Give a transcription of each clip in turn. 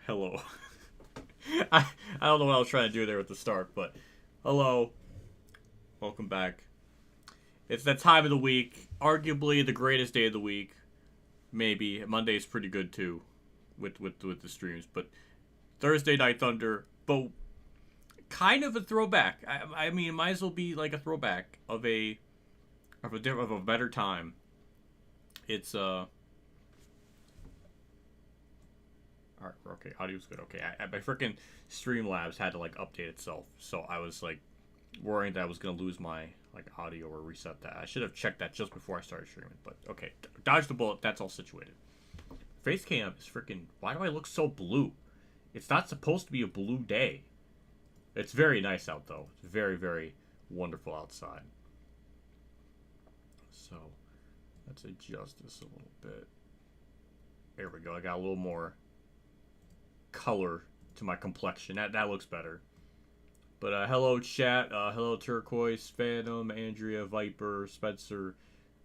Hello. I don't know what I was trying to do there at the start, but hello. Welcome back. It's that time of the week, arguably the greatest day of the week. Maybe Monday's pretty good too, with the streams. But Thursday Night Thunder, but kind of a throwback. I mean, it might as well be like a throwback of a better time. It's Alright, okay, audio's good. Okay, my freaking Streamlabs had to like update itself, so I was like worrying that I was gonna lose my like audio or reset that. I should have checked that just before I started streaming, but okay, dodge the bullet. That's all situated. Face cam is freaking. Why do I look so blue? It's not supposed to be a blue day. It's very nice out though. It's very, very wonderful outside. So let's adjust this a little bit. There we go. I got a little more color to my complexion. That looks better. But hello chat, hello Turquoise, Phantom, Andrea, Viper, Spencer.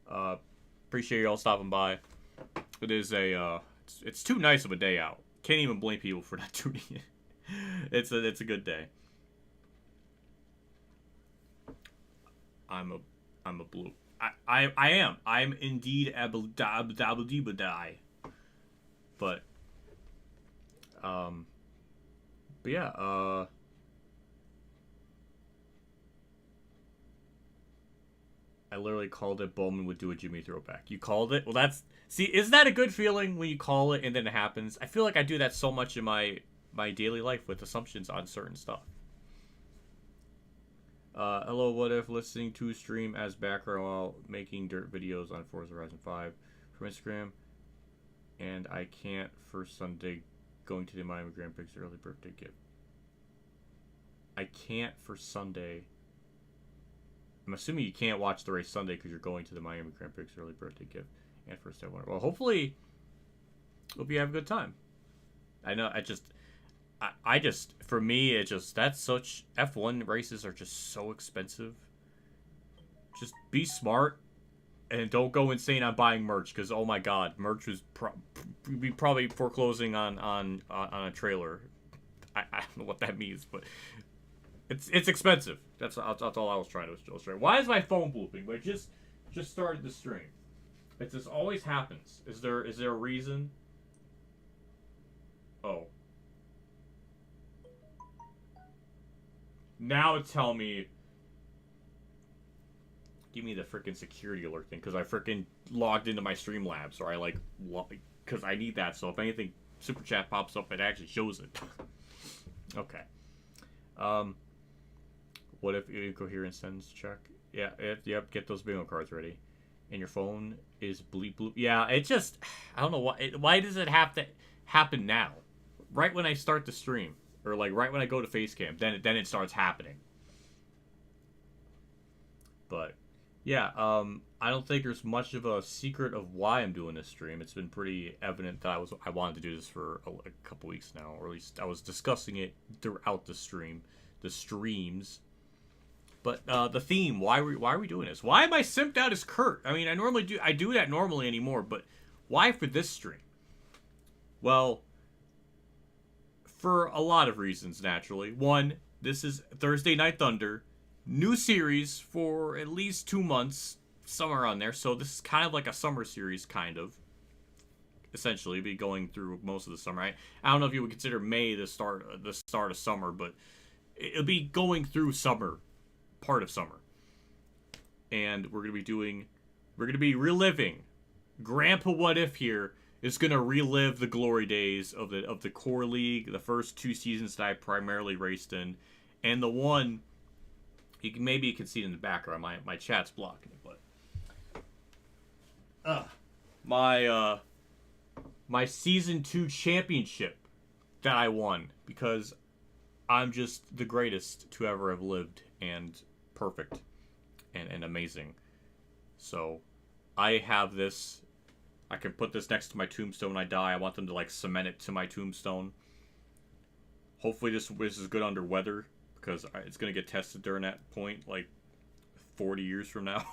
Appreciate you all stopping by. It is it's too nice of a day out. Can't even blame people for not tuning in. It's a good day. I'm a blue. I am. I'm indeed abdabadibadai. But yeah, I literally called it Bowman would do a Jimmy throwback. You called it? Well, see, isn't that a good feeling when you call it and then it happens? I feel like I do that so much in my daily life with assumptions on certain stuff. Hello, what if listening to a stream as background while making dirt videos on Forza Horizon 5 from Instagram, and I can't for Sunday going to the Miami Grand Prix early birthday gift. I can't for Sunday. I'm assuming you can't watch the race Sunday because you're going to the Miami Grand Prix early birthday gift and first day winner. Well, hopefully, hope you have a good time. I know. I just for me, it just that's such F1 races are just so expensive. Just be smart and don't go insane on buying merch because oh my god, merch was probably foreclosing on a trailer. I don't know what that means, but it's expensive. That's all I was trying to illustrate. Why is my phone blooping? But just started the stream. It just always happens. Is there a reason? Oh. Now it's telling me. Give me the freaking security alert thing because I freaking logged into my Streamlabs or I like because I need that. So if anything super chat pops up, it actually shows it. Okay. What if incoherent sentence check? Yeah. Yep. Get those bingo cards ready. And your phone is bleep bloop. Yeah. It just I don't know why does it have to happen now? Right when I start the stream or like right when I go to Facecam, then it starts happening. But. Yeah, I don't think there's much of a secret of why I'm doing this stream. It's been pretty evident that I wanted to do this for a couple weeks now, or at least I was discussing it throughout the streams. But the theme, why are we doing this? Why am I simped out as Kurt? I mean, I do that normally anymore, but why for this stream? Well, for a lot of reasons, naturally. One, this is Thursday Night Thunder. New series for at least 2 months, somewhere on there. So this is kind of like a summer series, kind of. Essentially, be going through most of the summer. I don't know if you would consider May the start of summer, but it'll be going through summer, part of summer. And we're gonna be reliving. Grandpa What If here is gonna relive the glory days of the core league, the first 2 seasons that I primarily raced in, and the one. Maybe you can see it in the background. My chat's blocking it, but my season 2 championship that I won because I'm just the greatest to ever have lived and perfect and amazing. So I have this. I can put this next to my tombstone when I die. I want them to like cement it to my tombstone. Hopefully this is good under weather. Because it's going to get tested during that point, like 40 years from now.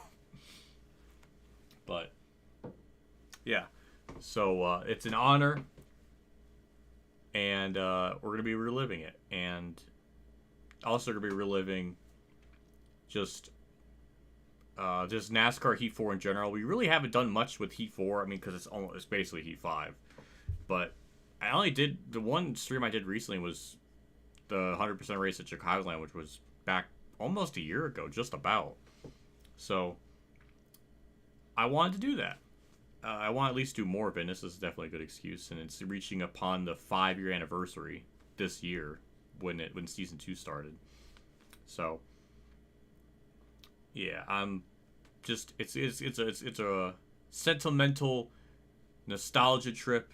But, yeah. So, it's an honor and we're gonna be reliving it, and also gonna be reliving just just NASCAR Heat 4 in general. We really haven't done much with Heat 4. I mean, because it's basically Heat 5. But I only did the one stream I did recently was the 100% race at Chicagoland, which was back almost a year ago, just about. So I wanted to do that. I want to at least do more of it. And this is definitely a good excuse, and it's reaching upon the 5-year anniversary this year when season 2 started. So yeah, I'm just it's a sentimental nostalgia trip,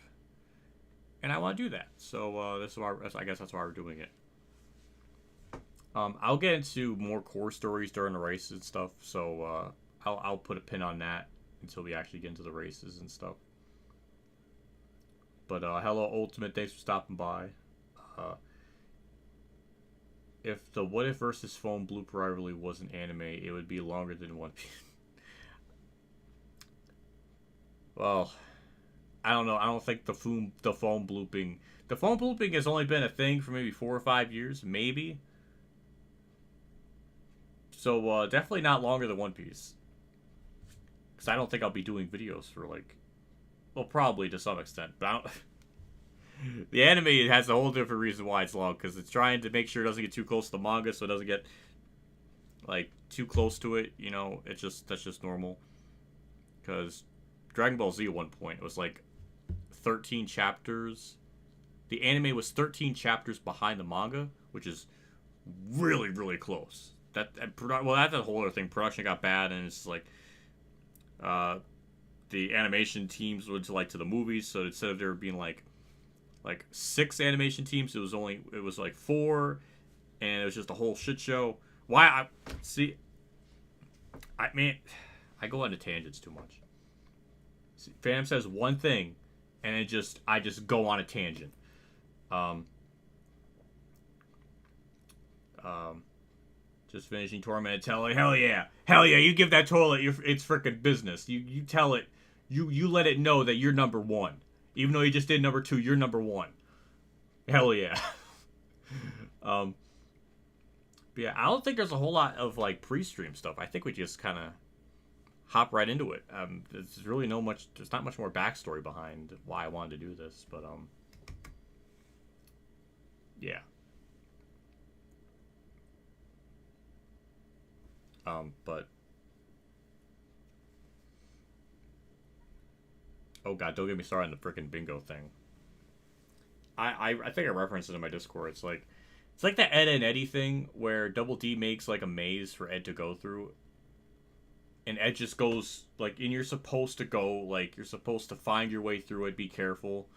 and I want to do that. So this is why I guess that's why we're doing it. I'll get into more core stories during the races and stuff. So I'll put a pin on that until we actually get into the races and stuff. But hello, Ultimate. Thanks for stopping by. If the What If versus Foam Bloop rivalry was an anime, it would be longer than One Piece. Well, I don't know. I don't think the foam blooping has only been a thing for maybe 4 or 5 years, maybe. So definitely not longer than One Piece. Because I don't think I'll be doing videos for like, well, probably to some extent, but I don't. The anime has a whole different reason why it's long, because it's trying to make sure it doesn't get too close to the manga, so it doesn't get like too close to it. You know, that's just normal. Because Dragon Ball Z at one point it was like 13 chapters. The anime was 13 chapters behind the manga, which is really really close. That's a whole other thing. Production got bad, and it's like the animation teams went to the movies, so instead of there being like 6 animation teams, it was like 4, and it was just a whole shit show. I go into tangents too much. See, Phantom says one thing, and I just go on a tangent. Just finishing Tormented Telling. Hell yeah, you give that toilet it's freaking business. You tell it, you let it know that you're number 1. Even though you just did number 2, you're number 1. Hell yeah. But yeah, I don't think there's a whole lot of like pre-stream stuff. I think we just kind of hop right into it. There's really there's not much more backstory behind why I wanted to do this, but yeah. But oh god, don't get me started on the freaking bingo thing. I think I referenced it in my Discord. It's like that Ed and Eddie thing where Double D makes like a maze for Ed to go through, and Ed just goes like, and you're supposed to go like you're supposed to find your way through it, be careful,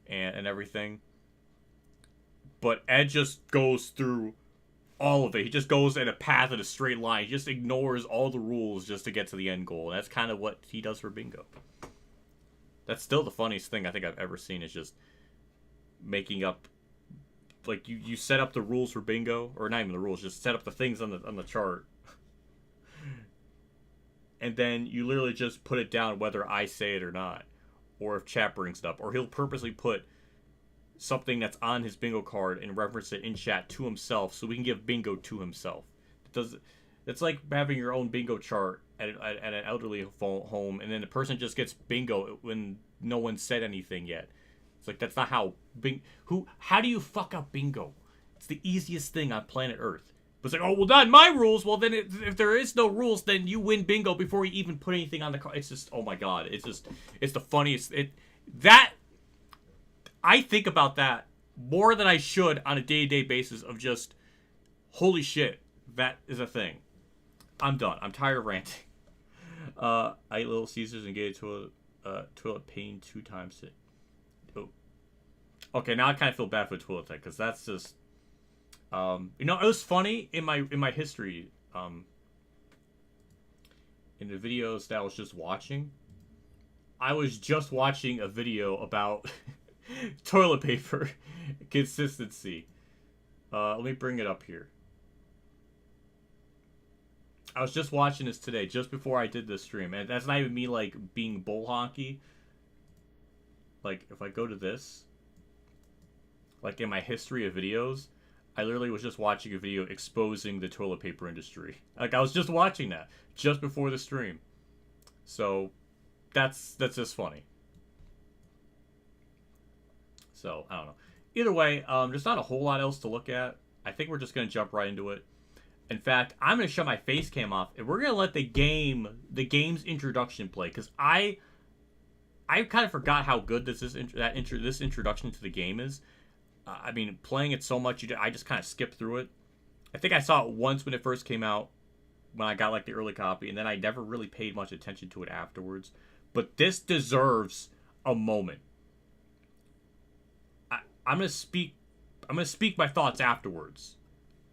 and everything. But Ed just goes through all of it. He just goes in a path in a straight line. He just ignores all the rules just to get to the end goal. And that's kind of what he does for bingo. That's still the funniest thing I think I've ever seen, is just making up, like you set up the rules for bingo, or not even the rules, just set up the things on the chart, and then you literally just put it down whether I say it or not, or if chat brings it up, or he'll purposely put something that's on his bingo card and reference it in chat to himself so we can give bingo to himself. It's like having your own bingo chart at an elderly home, and then the person just gets bingo when no one said anything yet. It's like, that's not how how do you fuck up bingo? It's the easiest thing on planet Earth. But it's like, oh, well, not my rules. Well, then if there is no rules, then you win bingo before you even put anything on the card. It's just, oh my god. It's the funniest. I think about that more than I should on a day-to-day basis of just, holy shit, that is a thing. I'm done. I'm tired of ranting. I ate Little Caesars and gave toilet pain 2 times. Oh. Okay, now I kind of feel bad for the toilet thing, because that's just, it was funny in my history, in the videos that I was just watching. I was just watching a video about toilet paper consistency. Let me bring it up here. I was just watching this today, just before I did this stream, and that's not even me like being bull honky. Like, if I go to this, like in my history of videos, I literally was just watching a video exposing the toilet paper industry. Like I was just watching that just before the stream. So that's just funny. So I don't know. Either way, there's not a whole lot else to look at. I think we're just gonna jump right into it. In fact, I'm gonna shut my face cam off and we're gonna let the game's introduction play because I kind of forgot how good this introduction to the game is. I mean, playing it so much, I just kind of skipped through it. I think I saw it once when it first came out, when I got like the early copy, and then I never really paid much attention to it afterwards. But this deserves a moment. I'm gonna speak my thoughts afterwards,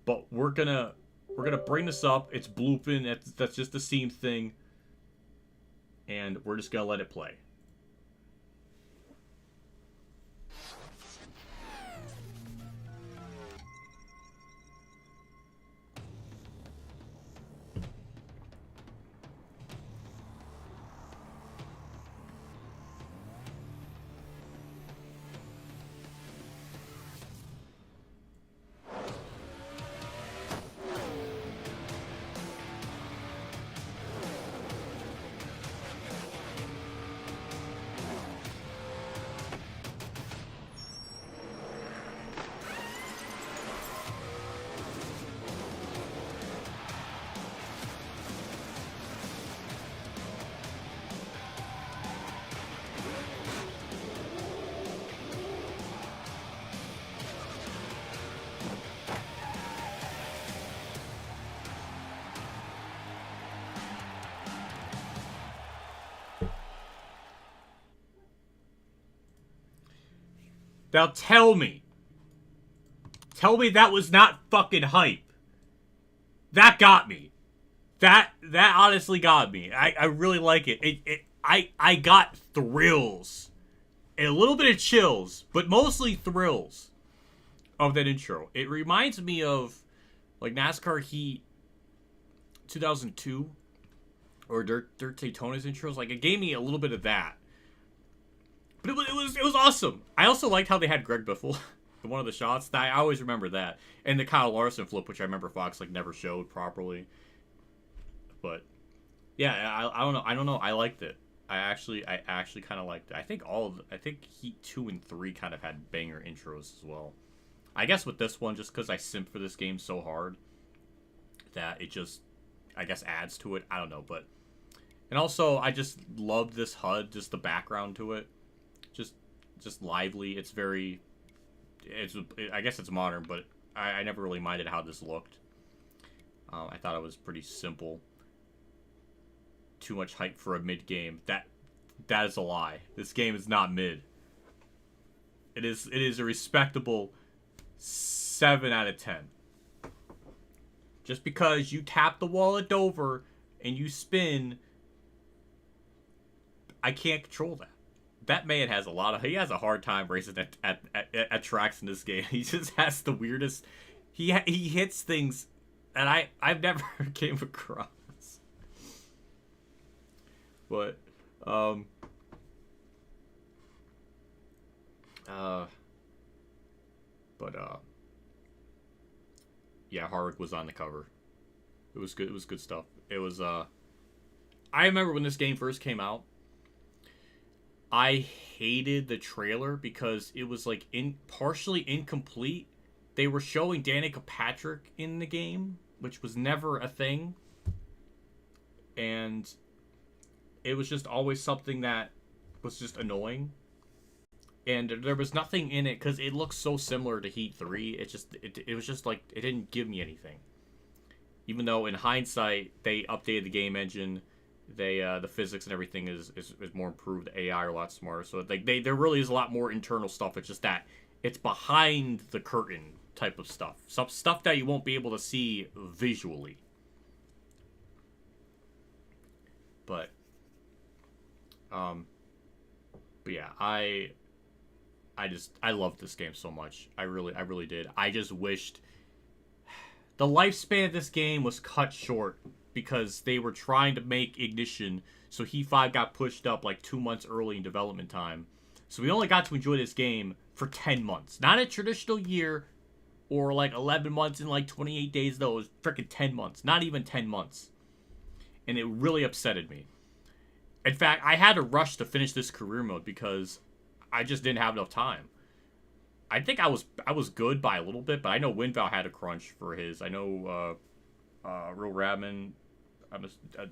but we're gonna bring this up. It's blooping. That's just the scene thing, and we're just gonna let it play. Now tell me that was not fucking hype. That got me. That honestly got me. I really like it. I got thrills. And a little bit of chills, but mostly thrills of that intro. It reminds me of like NASCAR Heat 2002 or Dirt Daytona's intros. Like it gave me a little bit of that. But it was awesome. I also liked how they had Greg Biffle in one of the shots. I always remember that. And the Kyle Larson flip, which I remember Fox like never showed properly. But yeah, I don't know. I liked it. I actually kind of liked it. I think Heat 2 and 3 kind of had banger intros as well. I guess with this one, just because I simp for this game so hard that it just, I guess, adds to it. I don't know, but and also I just loved this HUD, just the background to it. Just lively. It's very, I guess it's modern, but I never really minded how this looked. I thought it was pretty simple. Too much hype for a mid game. That is a lie. This game is not mid. It is a respectable 7 out of 10. Just because you tap the wall at Dover and you spin, I can't control that. That man has he has a hard time racing at tracks in this game. He just has the weirdest, he hits things that I've never came across. But, yeah, Harwick was on the cover. It was good. It was good stuff. It was, I remember when this game first came out, I hated the trailer because it was like partially incomplete. They were showing Danica Patrick in the game, which was never a thing. And it was just always something that was just annoying. And there was nothing in it because it looks so similar to Heat 3. It was just like, it didn't give me anything. Even though in hindsight, they updated the game engine. The physics and everything is more improved. The AI are a lot smarter. So there really is a lot more internal stuff. It's just that it's behind the curtain type of stuff. Some stuff that you won't be able to see visually. But yeah, I loved this game so much. I really did. I just wished the lifespan of this game was cut short because they were trying to make Ignition, so Heat 5 got pushed up like 2 months early in development time. So we only got to enjoy this game for 10 months. Not a traditional year or like 11 months and like 28 days, though. It was freaking 10 months. Not even 10 months. And it really upsetted me. In fact, I had to rush to finish this career mode because I just didn't have enough time. I think I was good by a little bit, but I know Winval had a crunch for his. I know Real Radman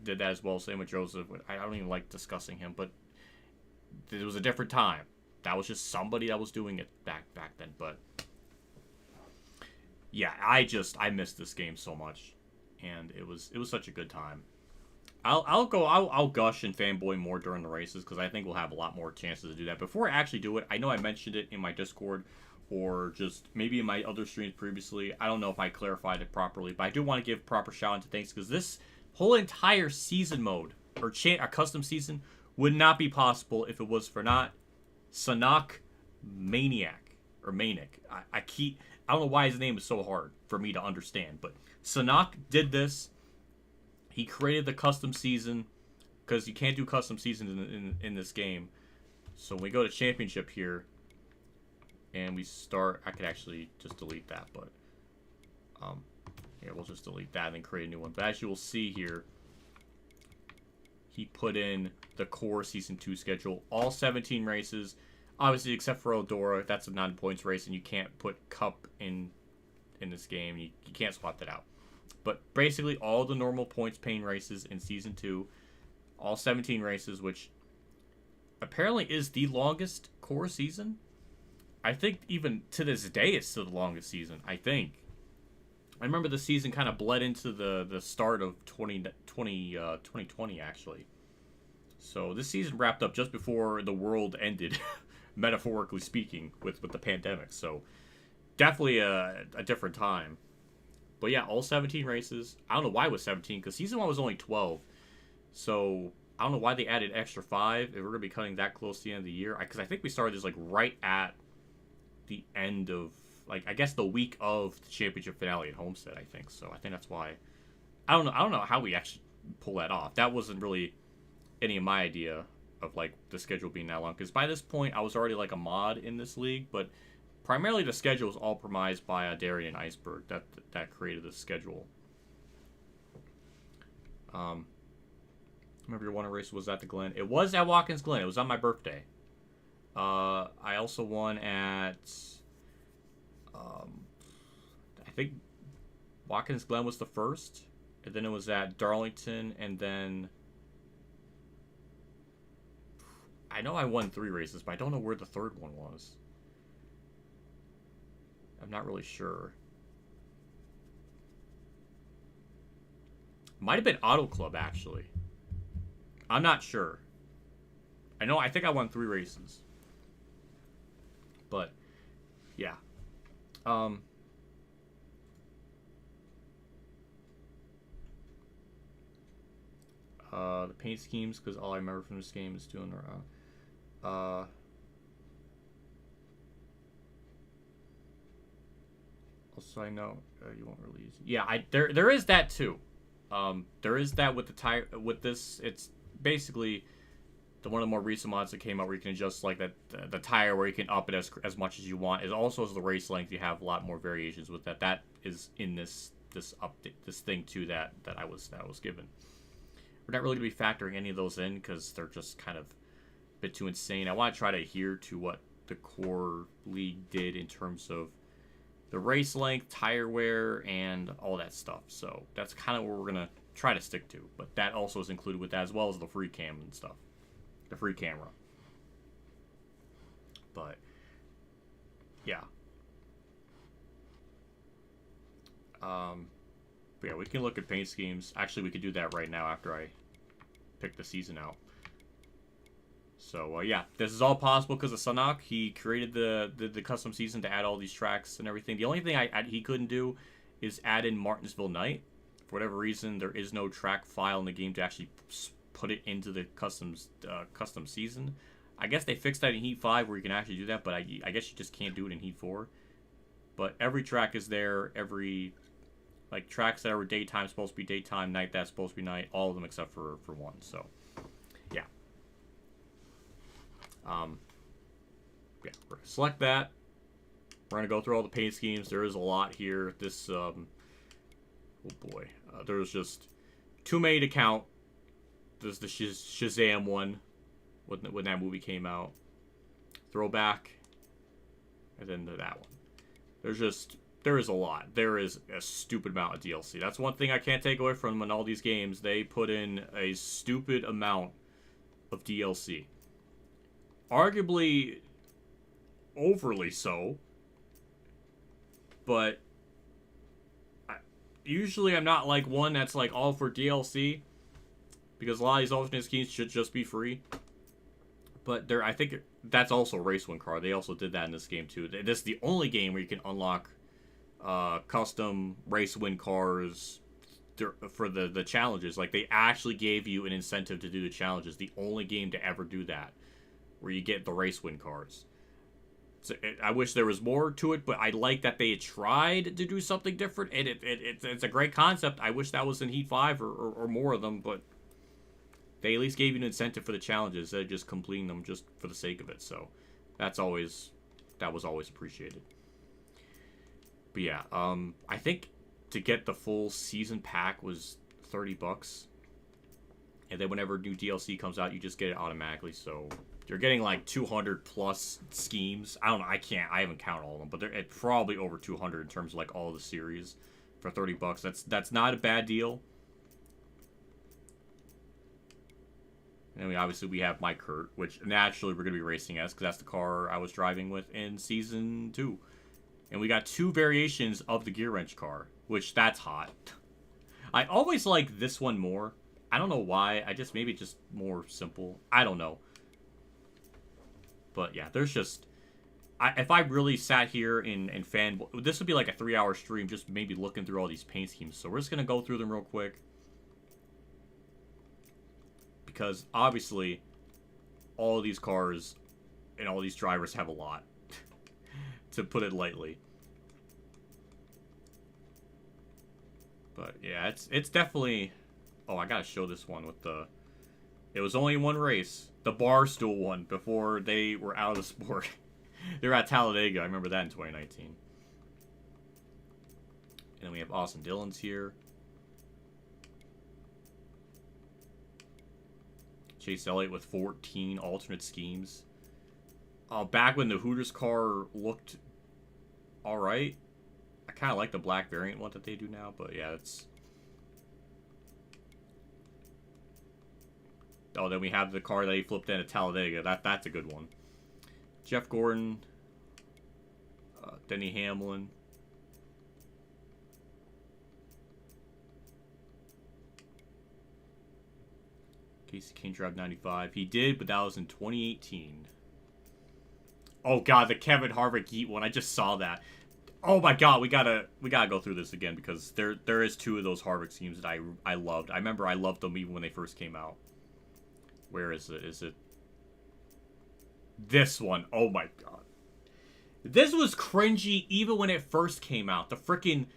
did that as well. Same with Joseph. I don't even like discussing him, but it was a different time. That was just somebody that was doing it back then. But yeah, I missed this game so much, and it was such a good time. I'll gush and fanboy more during the races because I think we'll have a lot more chances to do that. Before I actually do it, I know I mentioned it in my Discord or just maybe in my other streams previously. I don't know if I clarified it properly, but I do want to give proper shout out to thanks because this whole entire season mode or a custom season would not be possible if it was for not Sanok Maniac or Manic. I don't know why his name is so hard for me to understand, but Sanok did this. He created the custom season because you can't do custom seasons in this game. So when we go to championship here and we start, I could actually just delete that, but yeah, we'll just delete that and then create a new one. But as you will see here, he put in the core season 2 schedule, all 17 races, obviously except for Eldora. That's a 9 points race, and you can't put Cup in this game. You can't swap that out. But basically all the normal points paying races in Season 2, all 17 races, which apparently is the longest core season. I think even to this day it's still the longest season, I think. I remember the season kind of bled into the start of 2020, actually. So this season wrapped up just before the world ended, metaphorically speaking, with the pandemic. So definitely a different time. But yeah, all 17 races. I don't know why it was 17, because Season 1 was only 12. So I don't know why they added extra 5 if we're going to be cutting that close to the end of the year. Because I think we started this like right at the end of, like, I guess the week of the championship finale at Homestead, I think. So I think that's why. I don't know how we actually pull that off. That wasn't really any of my idea of like the schedule being that long. Because by this point, I was already like a mod in this league, but primarily the schedule was all premised by Darian Iceberg that created the schedule. Remember your one race was at the Glen. It was at Watkins Glen. It was on my birthday. I also won at I think Watkins Glen was the first, and then it was at Darlington, and then I know I won 3 races, but I don't know where the third one was. I'm not really sure. Might have been Auto Club, actually. I'm not sure. I think I won 3 races. But, yeah. The paint schemes, because all I remember from this game is doing also, I know you won't release. Yeah, there is that too. There is that with the tire. With this, it's basically one of the more recent mods that came out where you can adjust like that the tire where you can up it as much as you want. It also is the race length. You have a lot more variations with that. That is in this update, this thing too that I was given. We're not really going to be factoring any of those in because they're just kind of a bit too insane. I want to try to adhere to what the core league did in terms of the race length, tire wear, and all that stuff. So that's kind of what we're going to try to stick to. But that also is included with that, as well as the free cam and stuff. The free camera. But, yeah. But yeah, we can look at paint schemes. Actually, we could do that right now after I pick the season out. So, yeah, this is all possible because of Sanok. He created the custom season to add all these tracks and everything. The only thing he couldn't do is add in Martinsville Night. For whatever reason, there is no track file in the game to actually put it into the custom season. I guess they fixed that in Heat 5 where you can actually do that, but I guess you just can't do it in Heat 4. But every track is there. Every like tracks that were daytime supposed to be daytime, night that's supposed to be night. All of them except for one. So, yeah. yeah, we're gonna select that. We're gonna go through all the paint schemes. There is a lot here. This, oh boy, there's just too many to count. There's the Shazam one when that movie came out. Throwback, and then that one. There is a lot. There is a stupid amount of DLC. That's one thing I can't take away from them in all these games. They put in a stupid amount of DLC. Arguably overly so. But usually I'm not like one that's like all for DLC. Because a lot of these alternate schemes should just be free. But I think that's also a race win car. They also did that in this game too. This is the only game where you can unlock custom race win cars for the challenges. Like, they actually gave you an incentive to do the challenges. The only game to ever do that, where you get the race win cars. So I wish there was more to it, but I like that they tried to do something different, and it's a great concept. I wish that was in Heat 5 or more of them, but they at least gave you an incentive for the challenges instead of just completing them just for the sake of it. So that was always appreciated. But yeah, I think to get the full season pack was $30, and then whenever new DLC comes out, you just get it automatically. So you're getting like 200 plus schemes. I don't know. I haven't counted all of them, but they're probably over 200 in terms of like all the series for $30. That's not a bad deal. And obviously we have my Kurt, which naturally we're going to be racing as, because that's the car I was driving with in Season 2. And we got 2 variations of the gear wrench car, which that's hot. I always like this one more. I don't know why. Maybe just more simple. I don't know. But yeah, there's just... if I really sat here and fan... This would be like a 3-hour stream, just maybe looking through all these paint schemes. So we're just going to go through them real quick. Because obviously, all of these cars and all these drivers have a lot, to put it lightly. But yeah, it's definitely... Oh, I gotta show this one with the... It was only one race, the Barstool one, before they were out of the sport. They were at Talladega. I remember that in 2019. And then we have Austin Dillon's here. Chase Elliott with 14 alternate schemes. Back when the Hooters car looked alright. I kind of like the black variant one that they do now, but yeah, it's... Oh, then we have the car that he flipped in at Talladega. That's a good one. Jeff Gordon. Denny Hamlin. Casey King drive 95. He did, but that was in 2018. Oh god, the Kevin Harvick Heat one. I just saw that. Oh my god, we gotta go through this again, because there is 2 of those Harvick schemes that I loved. I remember I loved them even when they first came out. Where is it? Is it this one? Oh my god. This was cringy even when it first came out. The freaking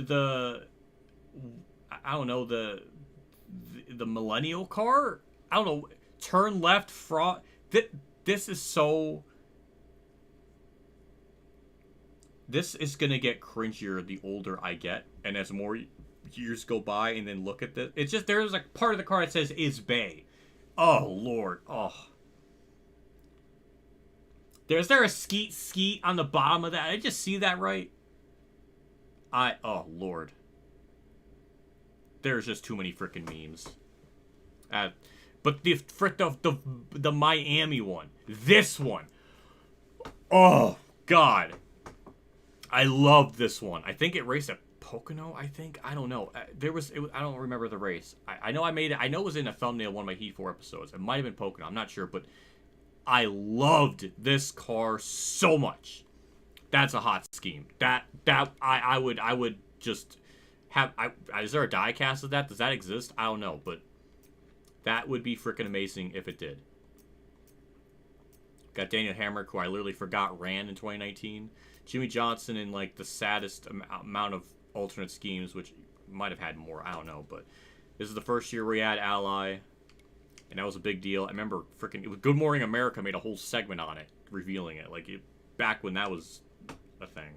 I don't know, the millennial car? I don't know. Turn left, front. This is so... This is going to get cringier the older I get. And as more years go by and then look at this. It's just, there's a part of the car that says, is Bay. Oh, Lord. Oh. Is there a skeet on the bottom of that? Did I just see that right? Oh, Lord. There's just too many freaking memes. But the Miami one. This one. Oh, God. I love this one. I think it raced at Pocono, I think. I don't know. I don't remember the race. I know I made it. I know it was in a thumbnail of one of my Heat 4 episodes. It might have been Pocono. I'm not sure, but I loved this car so much. That's a hot scheme. I would just have... is there a die cast of that? Does that exist? I don't know, but that would be freaking amazing if it did. Got Daniel Hamrick, who I literally forgot ran in 2019. Jimmy Johnson in like the saddest amount of alternate schemes, which might have had more. I don't know, but this is the first year we had Ally, and that was a big deal. I remember freaking... Good Morning America made a whole segment on it. revealing it. Like, back when that was a thing.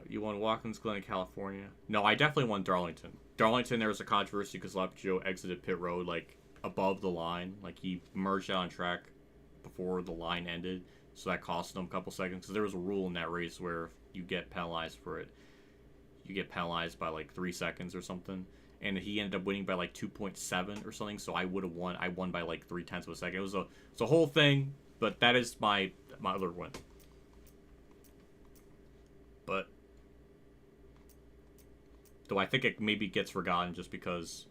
You won Watkins Glen in California? No, I definitely won Darlington. Darlington, there was a controversy because Joe exited pit road, like, above the line. Like, he merged out on track before the line ended, so that cost him a couple seconds. Because there was a rule in that race where you get penalized for it. You get penalized by, like, 3 seconds or something. And he ended up winning by, like, 2.7 or something, so I would have won. I won by, like, 0.3 of a second. It was a whole thing, but that is my other win. But though I think it maybe gets forgotten just because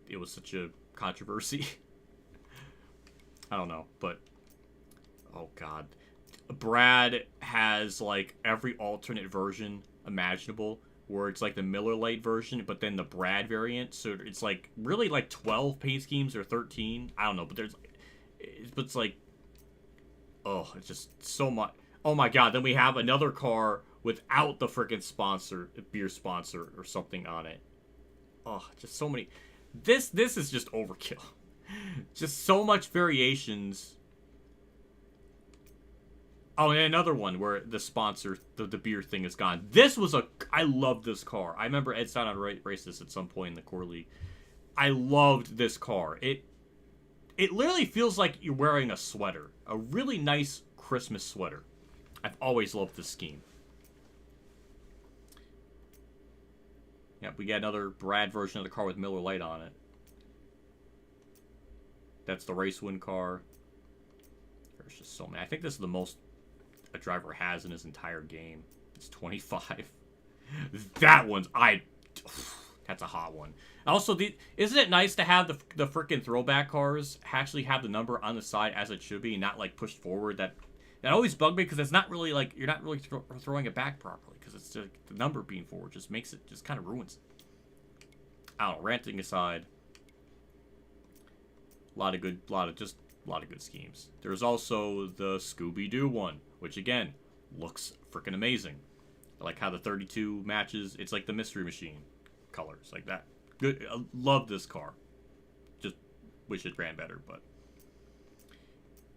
it was such a controversy. I don't know, but oh god. Brad has like every alternate version imaginable where it's like the Miller Lite version, but then the Brad variant. So it's like really like 12 paint schemes or 13. I don't know, but it's like, oh, it's just so much. Oh my god, then we have another car without the freaking sponsor, beer sponsor or something on it. Oh, just so many. This is just overkill. Just so much variations. Oh, and another one where the sponsor, the beer thing is gone. This was I love this car. I remember Ed Stein on race this at some point in the core league. I loved this car. It literally feels like you're wearing a sweater. A really nice Christmas sweater. I've always loved this scheme. Yeah, we got another Brad version of the car with Miller Lite on it. That's the race win car. There's just so many. I think this is the most a driver has in his entire game. It's 25. That one's that's a hot one. Also, isn't it nice to have the freaking throwback cars actually have the number on the side as it should be, and not like pushed forward? That always bugged me because it's not really like you're not really throwing it back properly because it's just, the number being forward just makes it just kind of ruins it. I don't know. Ranting aside, a lot of good schemes. There's also the Scooby-Doo one, which again looks freaking amazing. I like how the 32 matches. It's like the Mystery Machine colors, like that. Good. I love this car. Just wish it ran better, but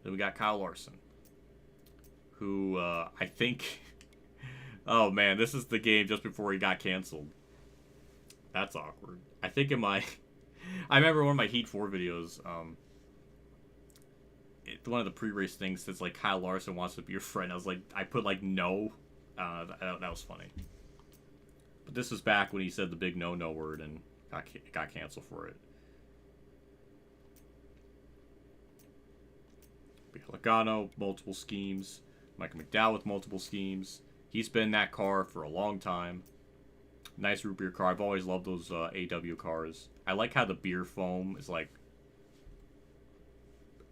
then we got Kyle Larson, who I think. Oh man, this is the game just before he got canceled. That's awkward. I think I remember one of my Heat 4 videos. One of the pre-race things says like Kyle Larson wants to be your friend. I put like no. That was funny. But this was back when he said the big no word and got canceled for it. Logano, multiple schemes. Michael McDowell with multiple schemes. He's been in that car for a long time. Nice root beer car. I've always loved those AW cars. I like how the beer foam is like,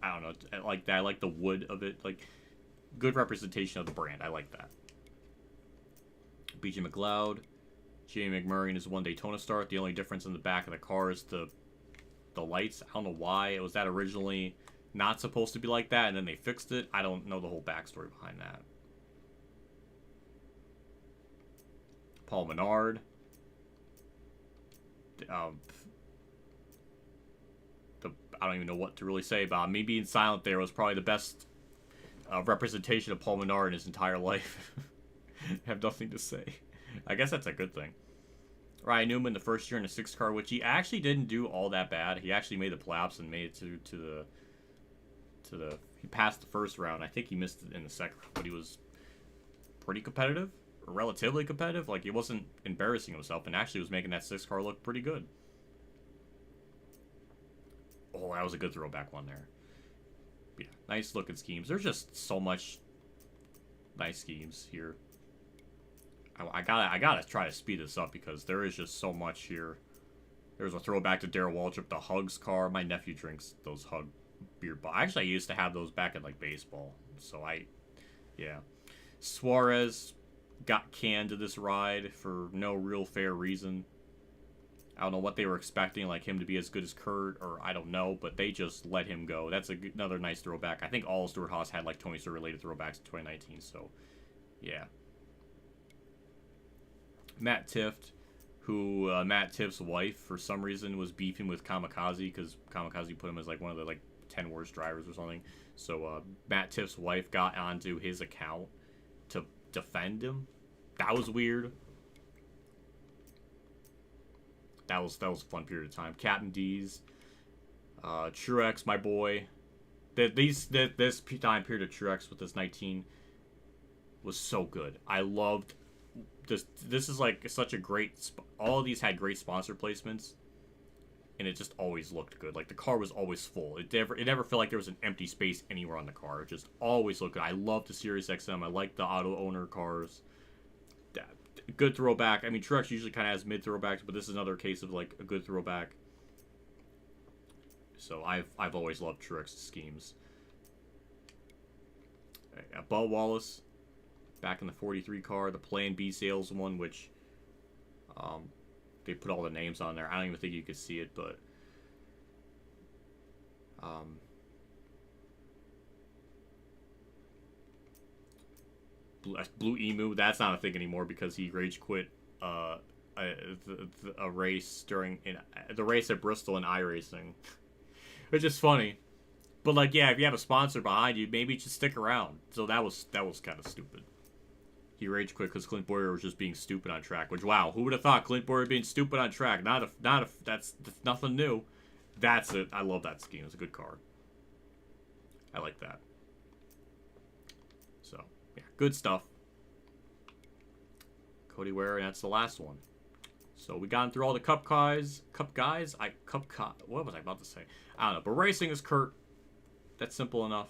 I don't know, I like that. I like the wood of it. Like, good representation of the brand. I like that. BJ McLeod. Jamie McMurray in his one Daytona start. The only difference in the back of the car is the lights. I don't know why. It was that originally not supposed to be like that, and then they fixed it. I don't know the whole backstory behind that. Paul Menard. I don't even know what to really say about him. Me being silent there was probably the best representation of Paul Menard in his entire life. I have nothing to say. I guess that's a good thing. Ryan Newman, the first year in a 6 car, which he actually didn't do all that bad. He actually made the playoffs and made it to the. He passed the first round. I think he missed it in the second round, but he was pretty competitive, or relatively competitive. Like, he wasn't embarrassing himself, and actually was making that 6 car look pretty good. Oh, that was a good throwback one there. But yeah, nice looking schemes. There's just so much nice schemes here. I gotta try to speed this up because there is just so much here. There's a throwback to Darrell Waltrip, the Hugs car. My nephew drinks those Hug beer bottles. Actually, I used to have those back in like baseball. So yeah. Suarez got canned to this ride for no real fair reason. I don't know what they were expecting, like him to be as good as Kurt, or I don't know, but they just let him go. That's another nice throwback. I think all Stuart Haas had like Tony Stewart related throwbacks in 2019. So yeah. Matt Tifft, who Matt Tiff's wife, for some reason, was beefing with Kamikaze because Kamikaze put him as like one of the like 10 worst drivers or something. So Matt Tiff's wife got onto his account to defend him. That was weird. That was a fun period of time. Captain D's, Truex, my boy. This time period of Truex with this 19 was so good. I loved this. This is like such a great. All of these had great sponsor placements, and it just always looked good. Like the car was always full. It never felt like there was an empty space anywhere on the car. It just always looked good. I love the Sirius XM. I like the auto owner cars. Good throwback. I mean, Truex usually kind of has mid throwbacks, but this is another case of like a good throwback. So I've always loved Truex's schemes. Bubba Wallace, back in the 43 car, the Plan B sales one, which they put all the names on there. I don't even think you could see it, but Blue Emu, that's not a thing anymore because he rage quit a race during the race at Bristol in iRacing, which is funny. But like, yeah, if you have a sponsor behind you, maybe just stick around. So that was kind of stupid. He rage quit because Clint Boyer was just being stupid on track. Which, wow, who would have thought Clint Boyer being stupid on track? That's nothing new. That's it. I love that scheme. It's a good car. I like that. So yeah, good stuff. Cody Ware, and that's the last one. So we got through all the Cup guys. What was I about to say? I don't know. But racing is Kurt. That's simple enough.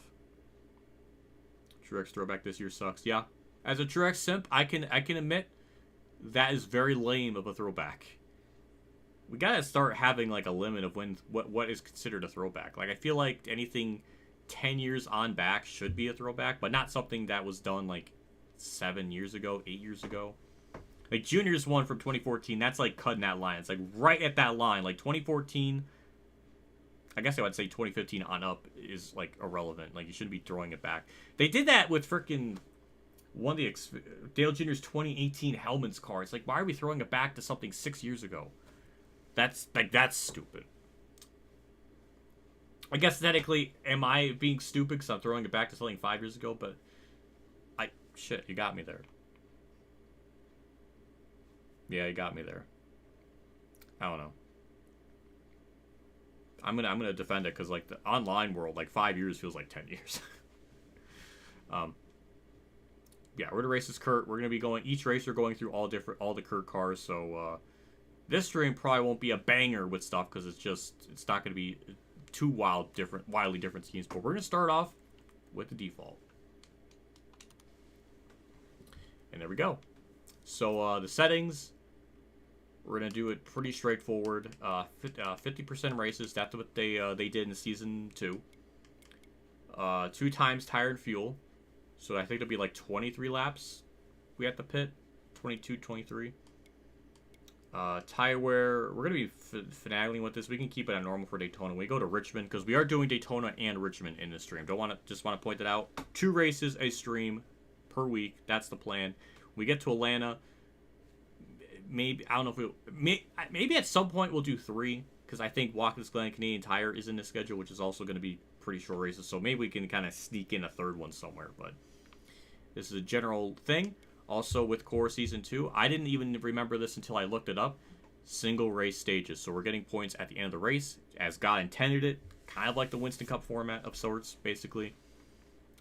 Truex throwback this year sucks. Yeah, as a Truex simp, I can admit that is very lame of a throwback. We gotta start having like a limit of what is considered a throwback. Like I feel like anything 10 years on back should be a throwback, but not something that was done like 7 years ago, 8 years ago. Like Junior's one from 2014, that's like cutting that line. It's like right at that line. Like 2014, I guess I would say 2015 on up is like irrelevant. Like you shouldn't be throwing it back. They did that with freaking one of the Dale Jr.'s 2018 Hellman's car. It's like, why are we throwing it back to something 6 years ago? That's stupid. I guess technically, am I being stupid because I'm throwing it back to something 5 years ago? But shit, you got me there. Yeah, you got me there. I don't know. I'm gonna defend it because like the online world, like 5 years feels like 10 years. Yeah, we're gonna race this Kurt. We're gonna be going each race. We're going through all the Kurt cars. So this stream probably won't be a banger with stuff because it's not gonna be too wildly different schemes. But we're gonna start off with the default, and there we go. So the settings. We're going to do it pretty straightforward. 50% races. That's what they did in Season 2. 2 times tire and fuel. So I think it'll be like 23 laps we have to pit. 22, 23. Tire wear. We're going to be finagling with this. We can keep it at normal for Daytona. We go to Richmond because we are doing Daytona and Richmond in this stream. Just want to point that out. 2 races a stream per week. That's the plan. We get to Atlanta. Maybe I don't know if maybe at some point we'll do 3 because I think Watkins Glen Canadian Tire is in the schedule, which is also going to be pretty short races. So maybe we can kind of sneak in a 3rd one somewhere. But this is a general thing. Also with Core Season 2, I didn't even remember this until I looked it up. Single race stages, so we're getting points at the end of the race as God intended it, kind of like the Winston Cup format of sorts. Basically,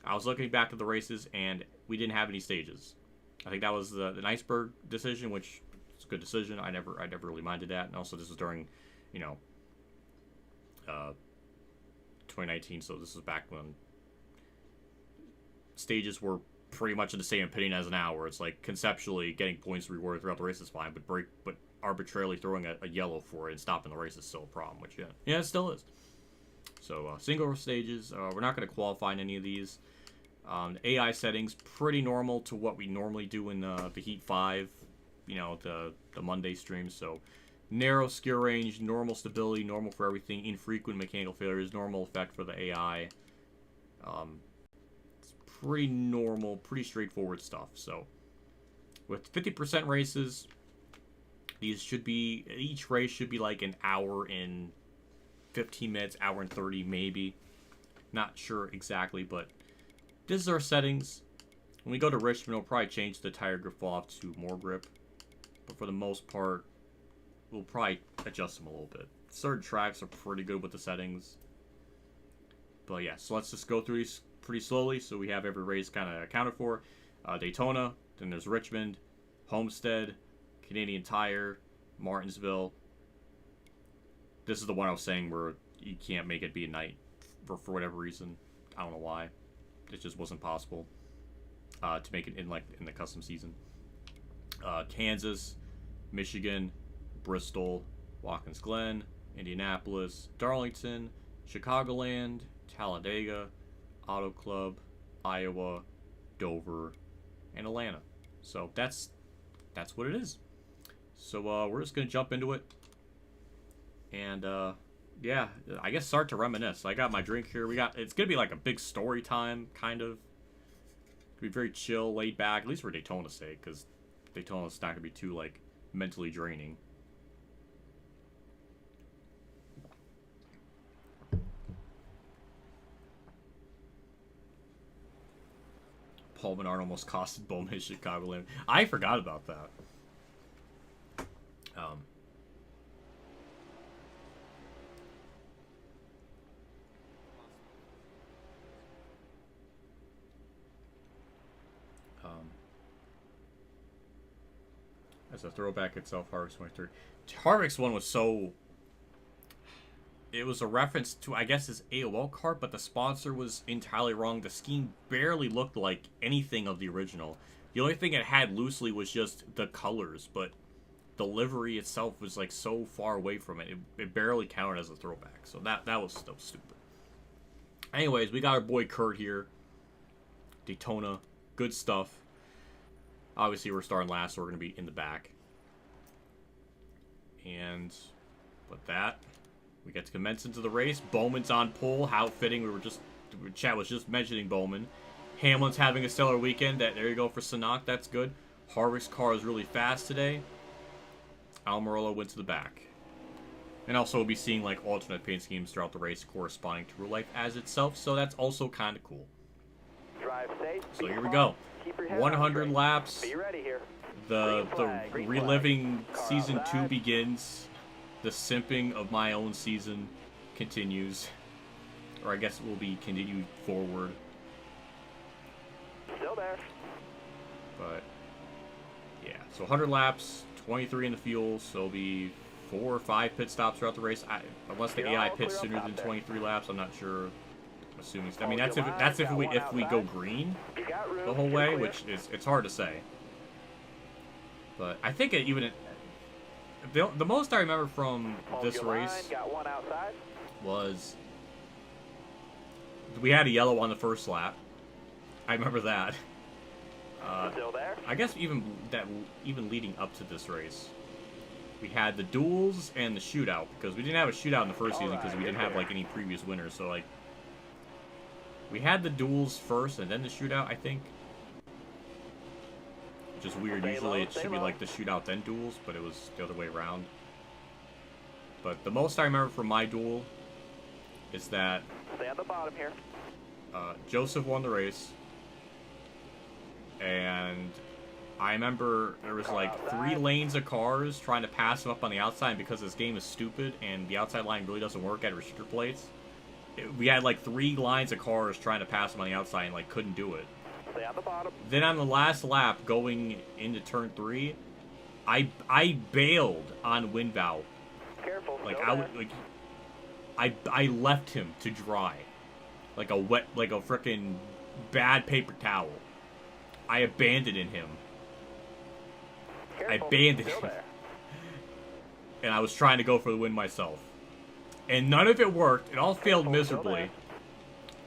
I was looking back at the races and we didn't have any stages. I think that was the Iceberg decision, which. It's a good decision. I never really minded that. And also, this was during, 2019. So this is back when stages were pretty much in the same opinion as now, where it's like conceptually getting points rewarded throughout the race is fine, but arbitrarily throwing a yellow for it and stopping the race is still a problem. Which yeah, it still is. So single stages. We're not going to qualify in any of these. AI settings pretty normal to what we normally do in the Heat 5. The Monday streams. So narrow skill range, normal stability, normal for everything, infrequent mechanical failures, normal effect for the AI. It's pretty normal, pretty straightforward stuff. So with 50% races, These should be, each race should be like an hour and 15 minutes, hour and 30 maybe. Not sure exactly, but this is our settings. When we go to Richmond, we'll probably change the tire grip off to more grip. But for the most part, we'll probably adjust them a little bit. Certain tracks are pretty good with the settings. But yeah, so let's just go through these pretty slowly so we have every race kind of accounted for. Daytona, then there's Richmond, Homestead, Canadian Tire, Martinsville. This is the one I was saying where you can't make it be a night for whatever reason. I don't know why. It just wasn't possible to make it in the custom season. Kansas, Michigan, Bristol, Watkins Glen, Indianapolis, Darlington, Chicagoland, Talladega, Auto Club, Iowa, Dover, and Atlanta. So that's what it is. So we're just gonna jump into it, and yeah, I guess start to reminisce. I got my drink here. It's gonna be like a big story time, kind of. It'll be very chill, laid back, at least for Daytona's sake, because Daytona's not gonna be too like mentally draining. Paul Menard almost costed Bowman his Chicagoland. I forgot about that. As a throwback itself, Harvick's 23. Harvick's one was so... It was a reference to, I guess, his AOL card, but the sponsor was entirely wrong. The scheme barely looked like anything of the original. The only thing it had loosely was just the colors, but the livery itself was like so far away from it. It barely counted as a throwback. So that was still stupid. Anyways, we got our boy Kurt here. Daytona. Good stuff. Obviously, we're starting last, so we're going to be in the back. And with that, we get to commence into the race. Bowman's on pole. How fitting. Chad was just mentioning Bowman. Hamlin's having a stellar weekend. There you go for Sanak. That's good. Harvick's car is really fast today. Almirola went to the back. And also we'll be seeing like alternate paint schemes throughout the race corresponding to real life as itself. So that's also kind of cool. Drive safe. So here we go. 100 laps. Be ready here. The Reliving Season 2 begins. The simping of my own season continues. Or I guess it will be continued forward. Still there. But, yeah. So 100 laps, 23 in the fuel, so it'll be 4 or 5 pit stops throughout the race. Unless the AI pits sooner than 23 laps, I'm not sure. Assuming, I mean, that's if we go green the whole way, which it's hard to say. But I think the most I remember from this race was we had a yellow on the first lap. I remember that. Still there? I guess even leading up to this race, we had the duels and the shootout, because we didn't have a shootout in the first season because we didn't have like any previous winners. So like we had the duels first and then the shootout, I think. Which is weird. Usually it should be like the shootout then duels, but it was the other way around. But the most I remember from my duel is that stay on the bottom here. Joseph won the race, and I remember there was like 3 lanes of cars trying to pass him up on the outside, and because this game is stupid and the outside line really doesn't work at restrictor plates, we had like 3 lines of cars trying to pass him on the outside and like couldn't do it. Stay on the bottom. Then on the last lap going into turn 3, I bailed on Winvow. Careful. Like I left him to dry. Like a frickin' bad paper towel. I abandoned him. Careful. I abandoned him. And I was trying to go for the win myself. And none of it worked. It all failed miserably.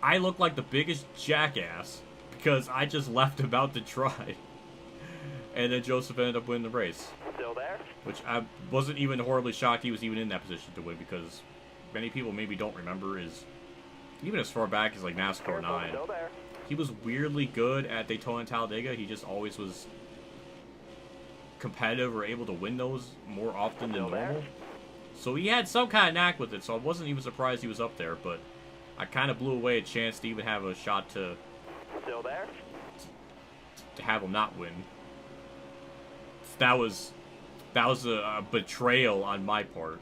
I looked like the biggest jackass because I just left him out to try. And then Joseph ended up winning the race. Still there? Which I wasn't even horribly shocked he was even in that position to win, because many people maybe don't remember is, even as far back as like NASCAR 9, he was weirdly good at Daytona and Talladega. He just always was competitive or able to win those more often than Still there? normal. So he had some kind of knack with it, so I wasn't even surprised he was up there, but I kind of blew away a chance to even have a shot to Still there? have him not win. That was a betrayal on my part.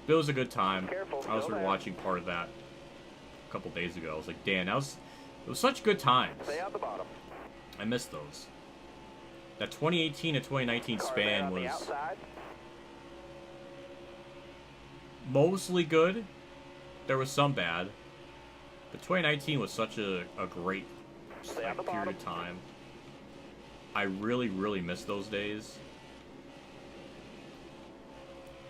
But it was a good time. Careful, I was still there. watching part of that a couple days ago. I was like, damn, it was such good times. Stay on the bottom. I missed those. That 2018 to 2019 Car span there on the was outside. mostly good. There was some bad. But 2019 was such a great Stay on the period bottom. of time. I really, really miss those days.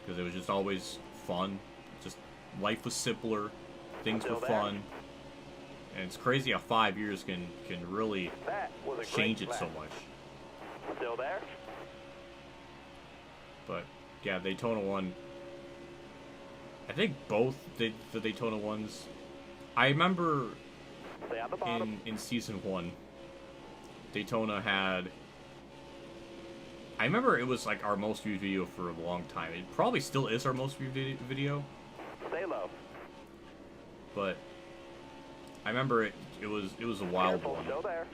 Because it was just always fun. Just life was simpler. Things were Still there? fun. And it's crazy how 5 years can really That was a change great it so lap. much. Still there? But yeah, Daytona won. I think both the Daytona ones. I remember Stay on the bottom. in season 1, Daytona had. I remember it was like our most viewed video for a long time. It probably still is our most viewed video, Stay low. but I remember it was a wild Careful, one. still there.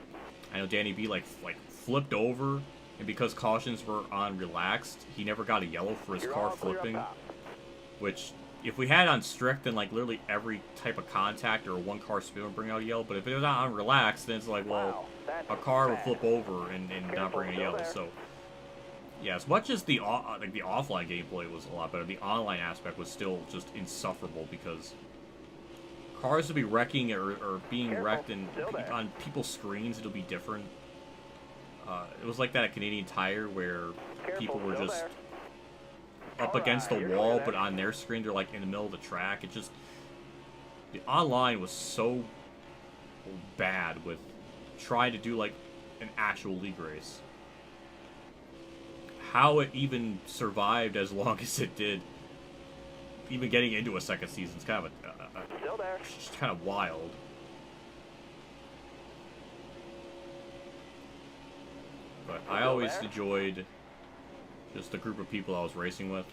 I know Danny B like flipped over, and because cautions were on relaxed, he never got a yellow for his You're car all clear up flipping. top. Which, if we had on strict, then like literally every type of contact or one car spin would bring out a yellow. But if it was on relaxed, then it's like, well, Wow, that a was car would bad. flip over and not Careful, bring a still yellow. there. So, yeah, as much as the like the offline gameplay was a lot better, the online aspect was still just insufferable because cars would be wrecking or being Careful, wrecked and still there. on people's screens. It'll be different. It was like that at Canadian Tire where Careful, people were still just there. up against the Alright, you're wall, good. but on their screen they're like in the middle of the track. It just the online was so bad with trying to do like an actual league race. How it even survived as long as it did, even getting into a second season, is kind of Still there. just kind of wild. But I Still always there? enjoyed just the group of people I was racing with.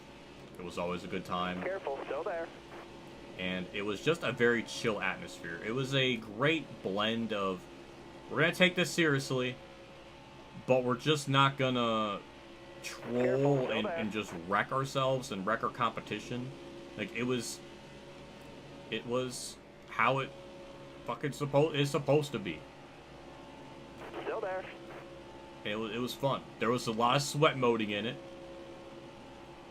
It was always a good time. Careful, still there. And it was just a very chill atmosphere. It was a great blend of, we're going to take this seriously, but we're just not going to troll Careful, still and there. just wreck ourselves and wreck our competition. Like, it was how it fucking is supposed to be. Still there. It was fun. There was a lot of sweat moding in it.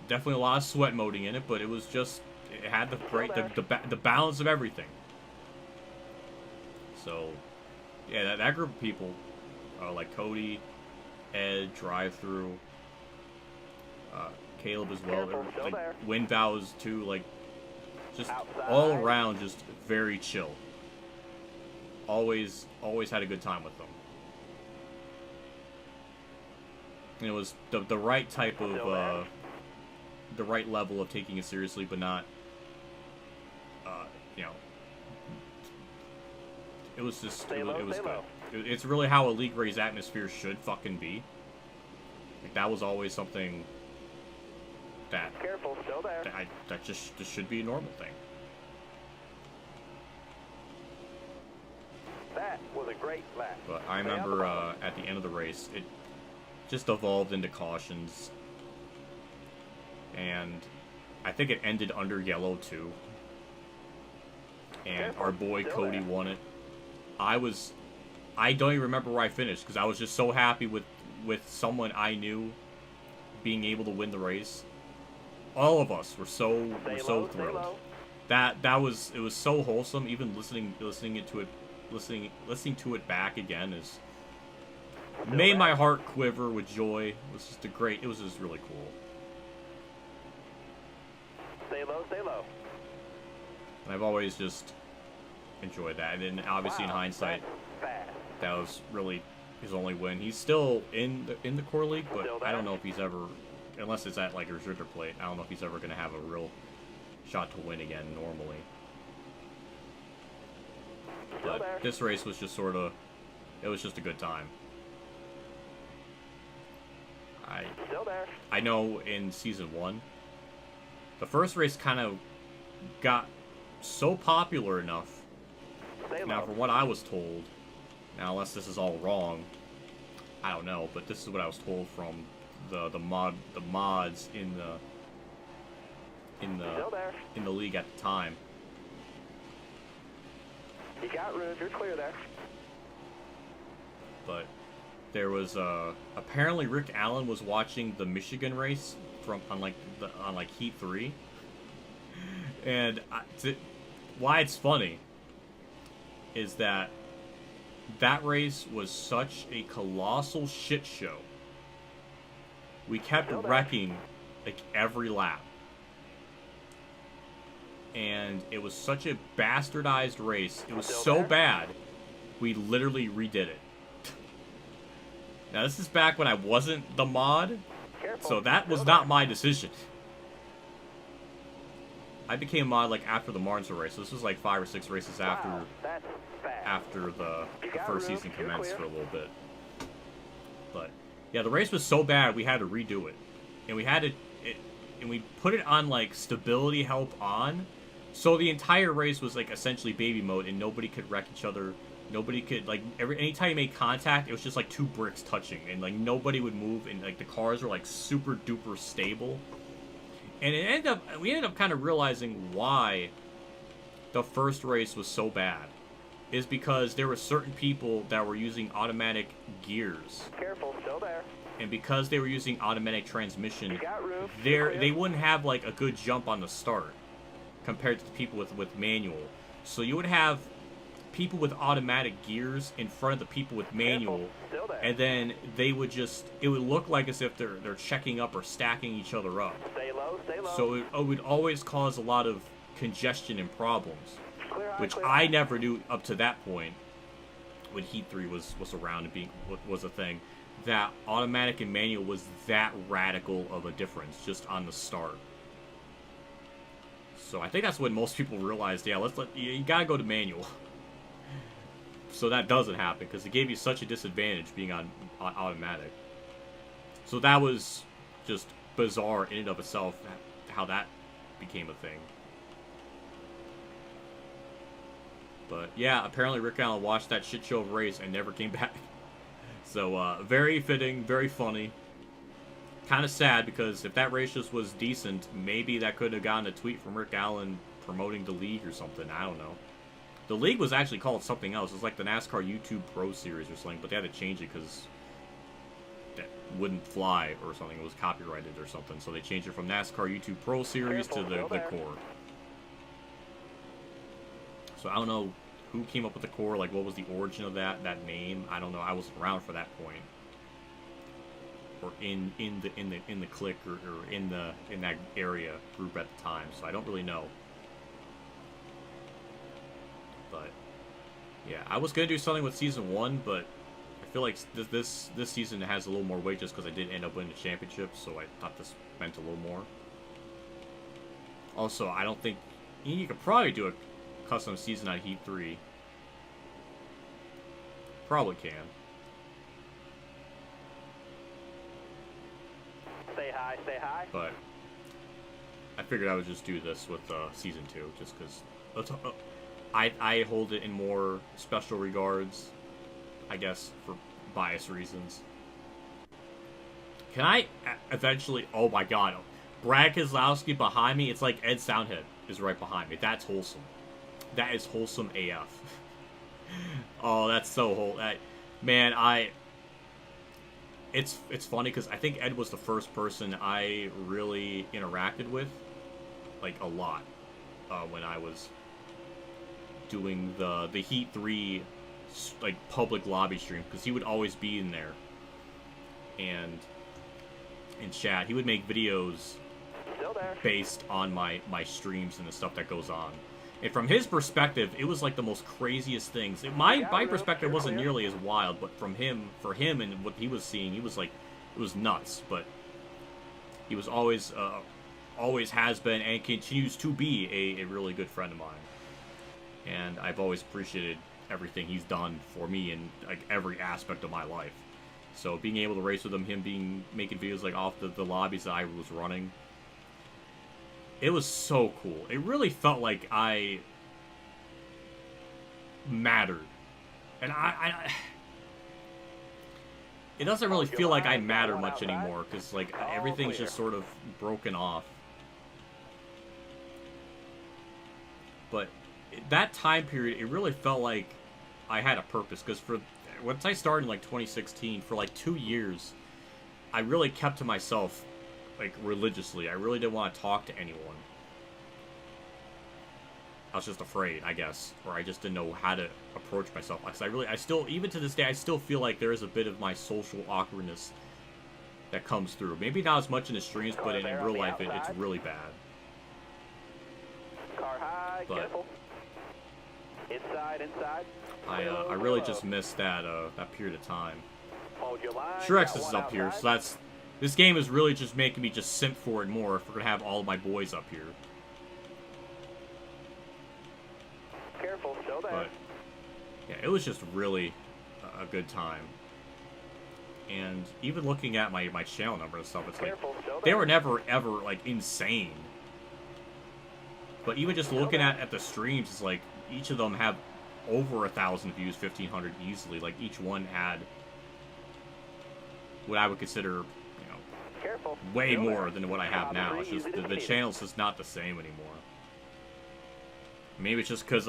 Definitely a lot of sweat moding in it, but it was just, it had the balance of everything. So, yeah, that group of people, like Cody, Ed, Drive-Thru, Caleb as well, Careful, still like there. Wind Vows too, like just Outside. all around, just very chill. Always had a good time with them. And it was the right type Still there. of, the right level of taking it seriously, but not, you know, it was just, Stay it low, was stay good. low. It's really how a league race atmosphere should fucking be. Like, that was always something that Careful, still there. that just should be a normal thing. That was a great lap. But I Stay on the remember bottom. at the end of the race, it just evolved into cautions. And I think it ended under yellow too. And Careful, our boy still Cody there. won it. I don't even remember where I finished because I was just so happy with someone I knew being able to win the race. All of us were so Stay so low, stay thrilled. low. It was so wholesome. Even listening to it back again is Still made there. my heart quiver with joy. It was just it was just really cool. Stay low, stay low. And I've always just enjoyed that. And then obviously in Wow, hindsight, that's fast. that was really his only win. He's still in the core league, but Still I don't there? know if he's ever, unless it's at like a restrictor plate, I don't know if he's ever going to have a real shot to win again normally. Still But there. this race was just sort of, it was just a good time. Still there. I know in season 1, the first race kind of got so popular enough. Stay Now, low. from what I was told, now unless this is all wrong, I don't know, but this is what I was told from the mods in Still there. the league at the time. You got room. You're clear there. But there was apparently Rick Allen was watching the Michigan race on Heat 3, and why it's funny is that race was such a colossal shit show. We kept wrecking like every lap. And it was such a bastardized race. It was so bad, we literally redid it. Now, this is back when I wasn't the mod, so that was not my decision. I became a mod like after the Martinsville race. So this was like 5 or 6 races after the first season commenced for a little bit. But yeah, the race was so bad we had to redo it, and we put it on like stability help on, so the entire race was like essentially baby mode, and nobody could wreck each other. Nobody could, like, anytime you made contact, it was just like 2 bricks touching, and like nobody would move, and like the cars were like super duper stable. And we ended up kind of realizing why the first race was so bad is because there were certain people that were using automatic gears. Careful, still there. And because they were using automatic transmission, You got room. they wouldn't have like a good jump on the start compared to the people with manual. So you would have people with automatic gears in front of the people with manual, Still there. and then they would just, it would look like as if they're checking up or stacking each other up. Stay low, stay low. So it would always cause a lot of congestion and problems, Clear high, which clear I high. never knew up to that point, when Heat 3 was around and was a thing, that automatic and manual was that radical of a difference just on the start. So I think that's when most people realized, yeah, you gotta go to manual. So that doesn't happen, because it gave you such a disadvantage being on automatic. So that was just bizarre in and of itself, how that became a thing. But yeah, apparently Rick Allen watched that shit show of race and never came back. So very fitting, very funny. Kind of sad, because if that race just was decent, maybe that could have gotten a tweet from Rick Allen promoting the league or something. I don't know. The league was actually called something else. It was like the NASCAR YouTube Pro Series or something, but they had to change it because that wouldn't fly or something. It was copyrighted or something, so they changed it from NASCAR YouTube Pro Series to the core. So I don't know who came up with the core, like what was the origin of that name. I don't know. I wasn't around for that point, or in the clique or in that area group at the time. So I don't really know. But yeah, I was gonna do something with season 1, but I feel like this season has a little more weight just because I did end up winning the championship, so I thought this meant a little more. Also, I don't think you could probably do a custom season on Heat 3. Probably can. Stay high, stay high. But I figured I would just do this with season 2, just because I hold it in more special regards, I guess, for bias reasons. Can I eventually... Oh my god. Brad Keselowski behind me, it's like Ed Soundhead is right behind me. That's wholesome. That is wholesome AF. Oh, that's so wholesome. Man, It's funny, because I think Ed was the first person I really interacted with, like, a lot, when I was doing the Heat 3 like public lobby stream, because he would always be in there and in chat. He would make videos based on my streams and the stuff that goes on, and from his perspective it was like the most craziest things. My perspective wasn't nearly as wild, but for him and what he was seeing, he was like, it was nuts. But he was always has been and continues to be a really good friend of mine. And I've always appreciated everything he's done for me in like every aspect of my life. So being able to race with him making videos like off the lobbies that I was running, it was so cool. It really felt like I mattered. And it doesn't really feel like I matter much anymore, because like everything's just sort of broken off. But that time period, it really felt like I had a purpose, because once I started in like 2016, for like 2 years, I really kept to myself like religiously. I really didn't want to talk to anyone. I was just afraid, I guess, or I just didn't know how to approach myself. Because I still, even to this day, I still feel like there is a bit of my social awkwardness that comes through. Maybe not as much in the streams, but in real life, it's really bad. Car high, but careful. Inside. I really just missed that period of time. Hold your line. Shurex is up here, so this game is really just making me just simp for it more if we're gonna have all of my boys up here. Careful, still there. But yeah, it was just really a good time. And even looking at my channel number and stuff, it's like they were never ever like insane. But even just looking at the streams, it's like each of them have over 1,000 views, 1,500 easily. Like each one had what I would consider, way more than what I have now. It's just the channel's just not the same anymore. Maybe it's just because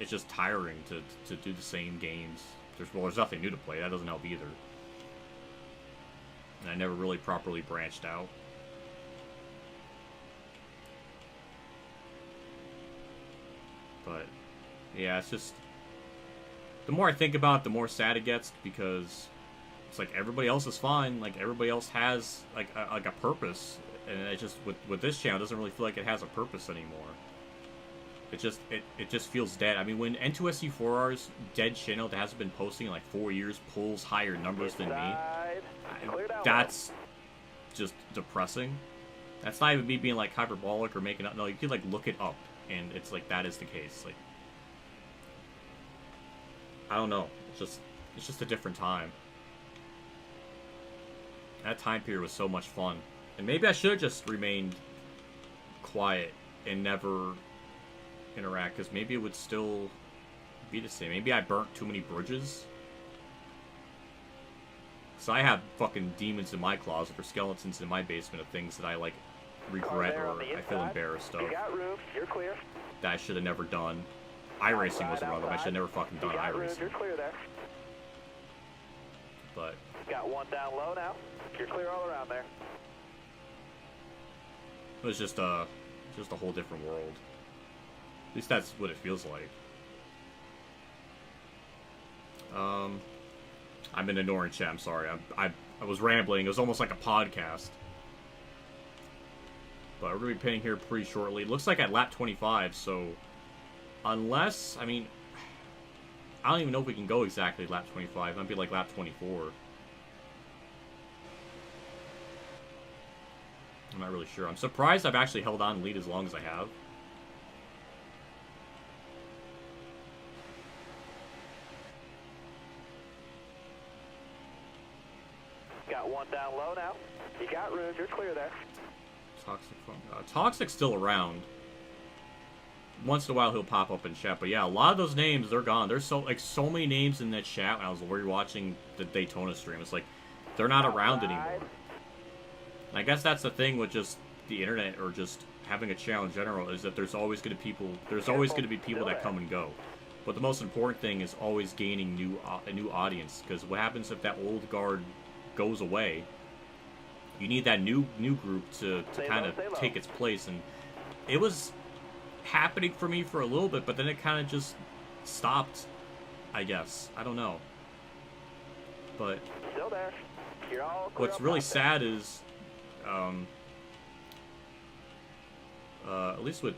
it's just tiring to do the same games. There's nothing new to play. That doesn't help either. And I never really properly branched out. But yeah, it's just, the more I think about it, the more sad it gets, because it's like everybody else is fine. Like everybody else has like a purpose, and it just with this channel, it doesn't really feel like it has a purpose anymore. It just feels dead. I mean, when N2SC4R's dead channel that hasn't been posting in like 4 years pulls higher numbers than me, that's just depressing. That's not even me being like hyperbolic or making up. No, you can like look it up, and it's like that is the case. Like, I don't know. It's just a different time. That time period was so much fun, and maybe I should have just remained quiet and never interact, because maybe it would still be the same. Maybe I burnt too many bridges. So I have fucking demons in my closet or skeletons in my basement of things that I like regret or I feel embarrassed of. You're clear. That I should have never done. iRacing was one of them. I should have never fucking done iRacing. You're clear there. But got one down low now. You're clear all around there. it was just a whole different world. At least that's what it feels like. I'm in ignoring chat. I'm sorry. I was rambling. It was almost like a podcast. But we're going to be pinning here pretty shortly. It looks like at lap 25, so unless, I mean, I don't even know if we can go exactly lap 25. It might be like lap 24. I'm not really sure. I'm surprised I've actually held on lead as long as I have. Got one down low now. You got room. You're clear there. Toxic's still around. Once in a while he'll pop up in chat, but yeah, a lot of those names, they're gone. There's so many names in that chat when I was rewatching the Daytona stream. It's like they're not around anymore. And I guess that's the thing with just the internet or just having a channel in general, is that there's always going to be people that come and go. But the most important thing is always gaining a new audience, because what happens if that old guard goes away? You need that new group to kind of take its place, and it was happening for me for a little bit, but then it kind of just stopped, I guess. I don't know. But still there. You're all what's really sad is, at least with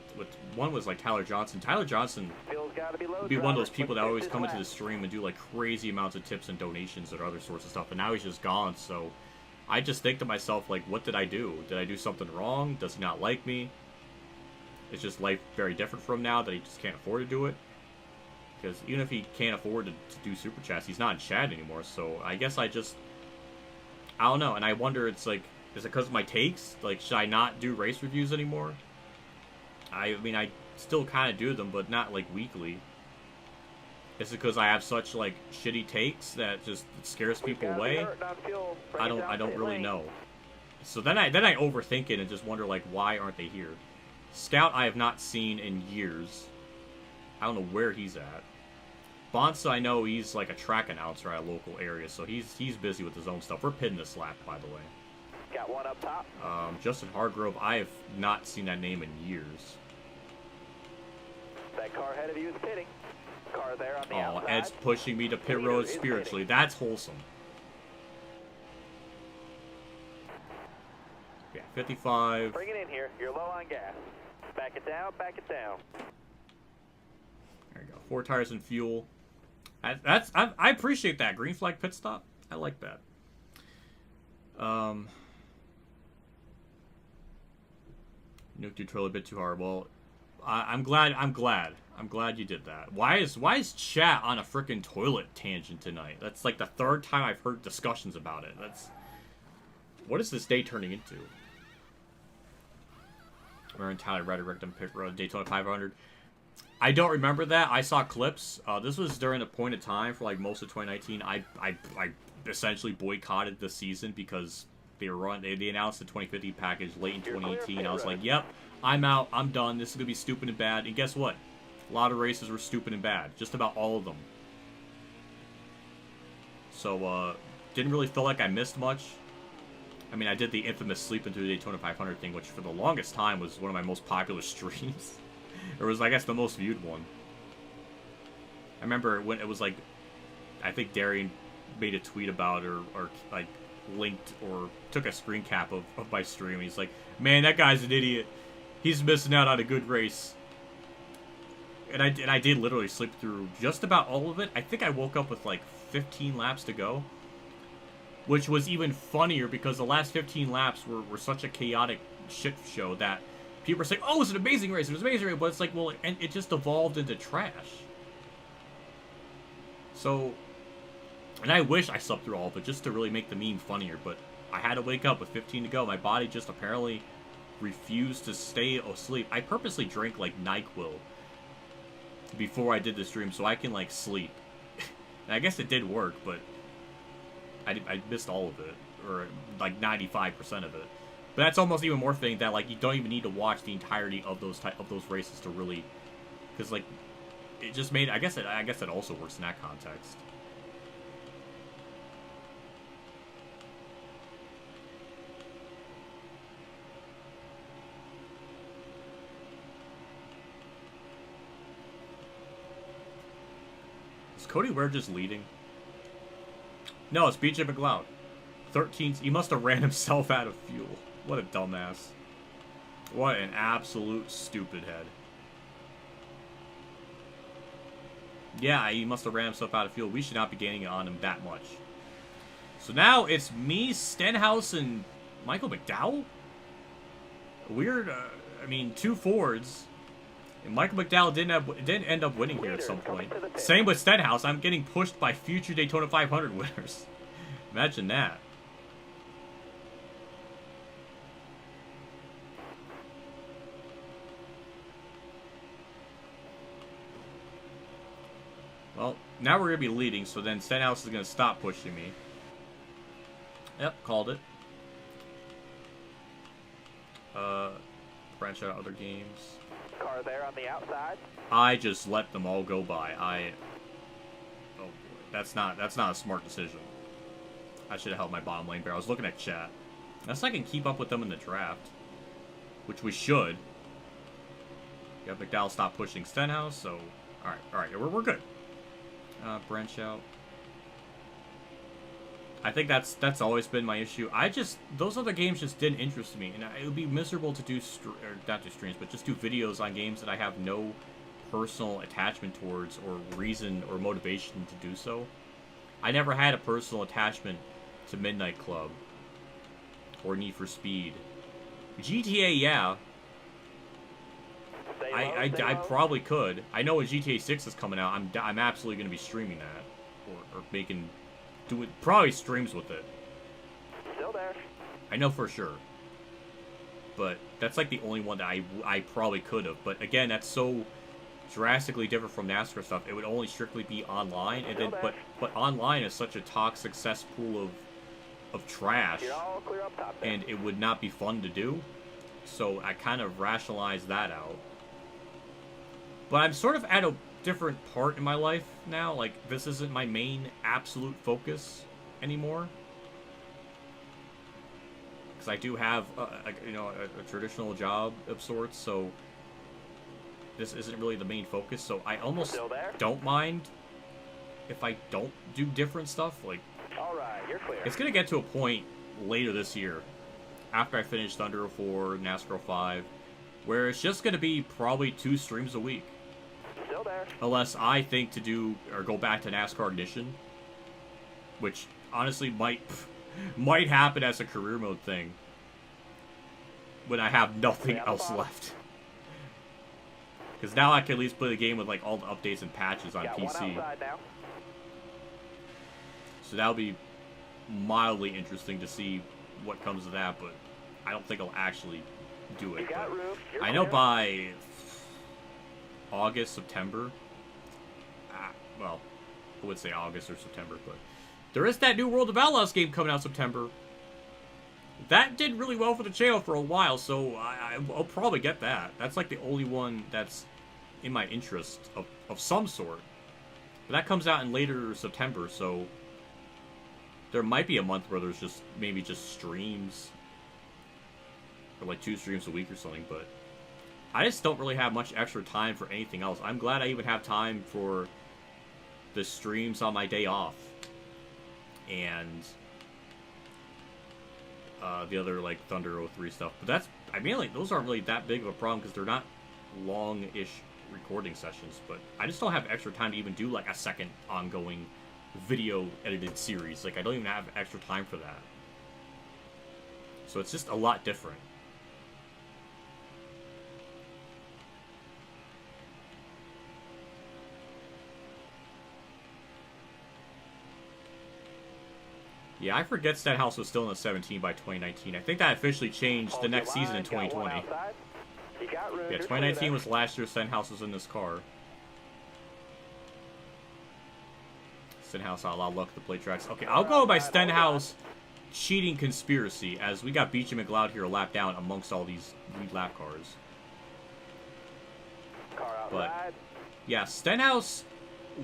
one was like Tyler Johnson. Tyler Johnson would be one of those people that always come into the stream and do like crazy amounts of tips and donations or other sorts of stuff, and now he's just gone. So I just think to myself, like, what did I do? Did I do something wrong? Does he not like me? Is just life very different from now that he just can't afford to do it? Because even if he can't afford to do super chats, he's not in chat anymore. So I guess I don't know. And I wonder, it's like, is it because of my takes? Like, should I not do race reviews anymore? I mean, I still kind of do them, but not like weekly. Is it because I have such like shitty takes that just scares people away? I don't really know. So then I overthink it and just wonder, like, why aren't they here? Scout I have not seen in years. I don't know where he's at. Bonsa, I know he's like a track announcer at a local area, so he's busy with his own stuff. We're pitting this lap, by the way. Got one up top. Justin Hargrove, I have not seen that name in years. That car ahead of you is pitting. Car there on the outside. Ed's pushing me to pit road spiritually. That's wholesome. Yeah, 55. Bring it in here. You're low on gas. Back it down, back it down. There you go. 4 tires and fuel. I appreciate that. Green flag pit stop. I like that. Nuked your trailer a bit too hard. Well, I'm glad you did that. Why is chat on a freaking toilet tangent tonight? That's like the 3rd time I've heard discussions about it. What is this day turning into? We're in Tyler Reddick on pit road, Daytona 500. I don't remember that. I saw clips. This was during a point of time for like most of 2019. I essentially boycotted the season because they announced the 2050 package late in 2018. I was like, yep, I'm out. I'm done. This is gonna be stupid and bad. And guess what? A lot of races were stupid and bad. Just about all of them. So, didn't really feel like I missed much. I mean, I did the infamous sleeping through the Daytona 500 thing, which for the longest time was one of my most popular streams. It was, I guess, the most viewed one. I remember when it was like, I think Darian made a tweet about it, or like linked or took a screen cap of my stream. He's like, man, that guy's an idiot. He's missing out on a good race. And I did literally sleep through just about all of it. I think I woke up with like 15 laps to go. Which was even funnier because the last 15 laps were such a chaotic shit show that people were saying, oh, it was an amazing race, it was an amazing race, but it's like, well, and it just evolved into trash. So, and I wish I slept through all of it just to really make the meme funnier, but I had to wake up with 15 to go. My body just apparently refused to stay asleep. I purposely drank like NyQuil before I did the stream so I can like sleep. And I guess it did work, but I missed all of it, or like 95% of it. But that's almost even more thing that like you don't even need to watch the entirety of those races to really, because like it just made. I guess it also works in that context. Is Cody Ware just leading? No, it's BJ McLeod. 13. He must have ran himself out of fuel. What a dumbass. What an absolute stupid head. Yeah, he must have ran himself out of fuel. We should not be gaining on him that much. So now it's me, Stenhouse, and Michael McDowell? Weird, I mean, 2 Fords. And Michael McDowell didn't end up winning here at some point. Same with Stenhouse. I'm getting pushed by future Daytona 500 winners. Imagine that. Well, now we're going to be leading, so then Stenhouse is going to stop pushing me. Yep, called it. Branch out other games. Car there on the outside. I just let them all go by. Oh boy, that's not a smart decision. I should have held my bottom lane there. I was looking at chat. Unless I can keep up with them in the draft, which we should. Yeah, McDowell stopped pushing Stenhouse, so all right, we're good. Branch out. I think that's always been my issue. Those other games just didn't interest me, and it would be miserable to do not do streams, but just do videos on games that I have no personal attachment towards or reason or motivation to do so. I never had a personal attachment to Midnight Club or Need for Speed. GTA, yeah. I probably could. I know when GTA 6 is coming out, I'm absolutely going to be streaming that. Or probably streams with it. Still there. I know for sure. But that's like the only one that I probably could have. But again, that's so drastically different from NASCAR stuff. It would only strictly be online, and then but online is such a toxic cesspool of trash, You're all clear up top there. and it would not be fun to do. So I kind of rationalized that out. But I'm sort of at a different part in my life now. Like, this isn't my main absolute focus anymore. Because I do have, a traditional job of sorts, so this isn't really the main focus. So I almost don't mind if I don't do different stuff. Like, All right, you're clear. it's going to get to a point later this year, after I finish Thunder 04, NASCAR 5, where it's just going to be probably 2 streams a week. Still there. Unless I think to do, or go back to NASCAR Ignition, which honestly might happen as a career mode thing when I have nothing else left. Because now I can at least play the game with like all the updates and patches on PC. So that'll be mildly interesting to see what comes of that, but I don't think I'll actually do it. But I know by August, September, well, I would say August or September, but there is that new World of Outlaws game coming out September. That did really well for the channel for a while, so I'll probably get that. That's like the only one that's in my interest of some sort. But that comes out in later September, so there might be a month where there's just maybe just streams, or like 2 streams a week or something, but I just don't really have much extra time for anything else. I'm glad I even have time for the streams on my day off. And the other, like, Thunder 03 stuff. But that's, I mean, like, those aren't really that big of a problem because they're not long-ish recording sessions. But I just don't have extra time to even do, like, a second ongoing video-edited series. Like, I don't even have extra time for that. So it's just a lot different. Yeah, I forget Stenhouse was still in the 17 by 2019. I think that officially changed the next season in 2020. Yeah, 2019 was last year Stenhouse was in this car. Stenhouse, a lot of luck to play tracks. Okay, I'll go by Stenhouse cheating conspiracy, as we got Beecham McLeod here a lap down amongst all these lead lap cars. But, yeah, Stenhouse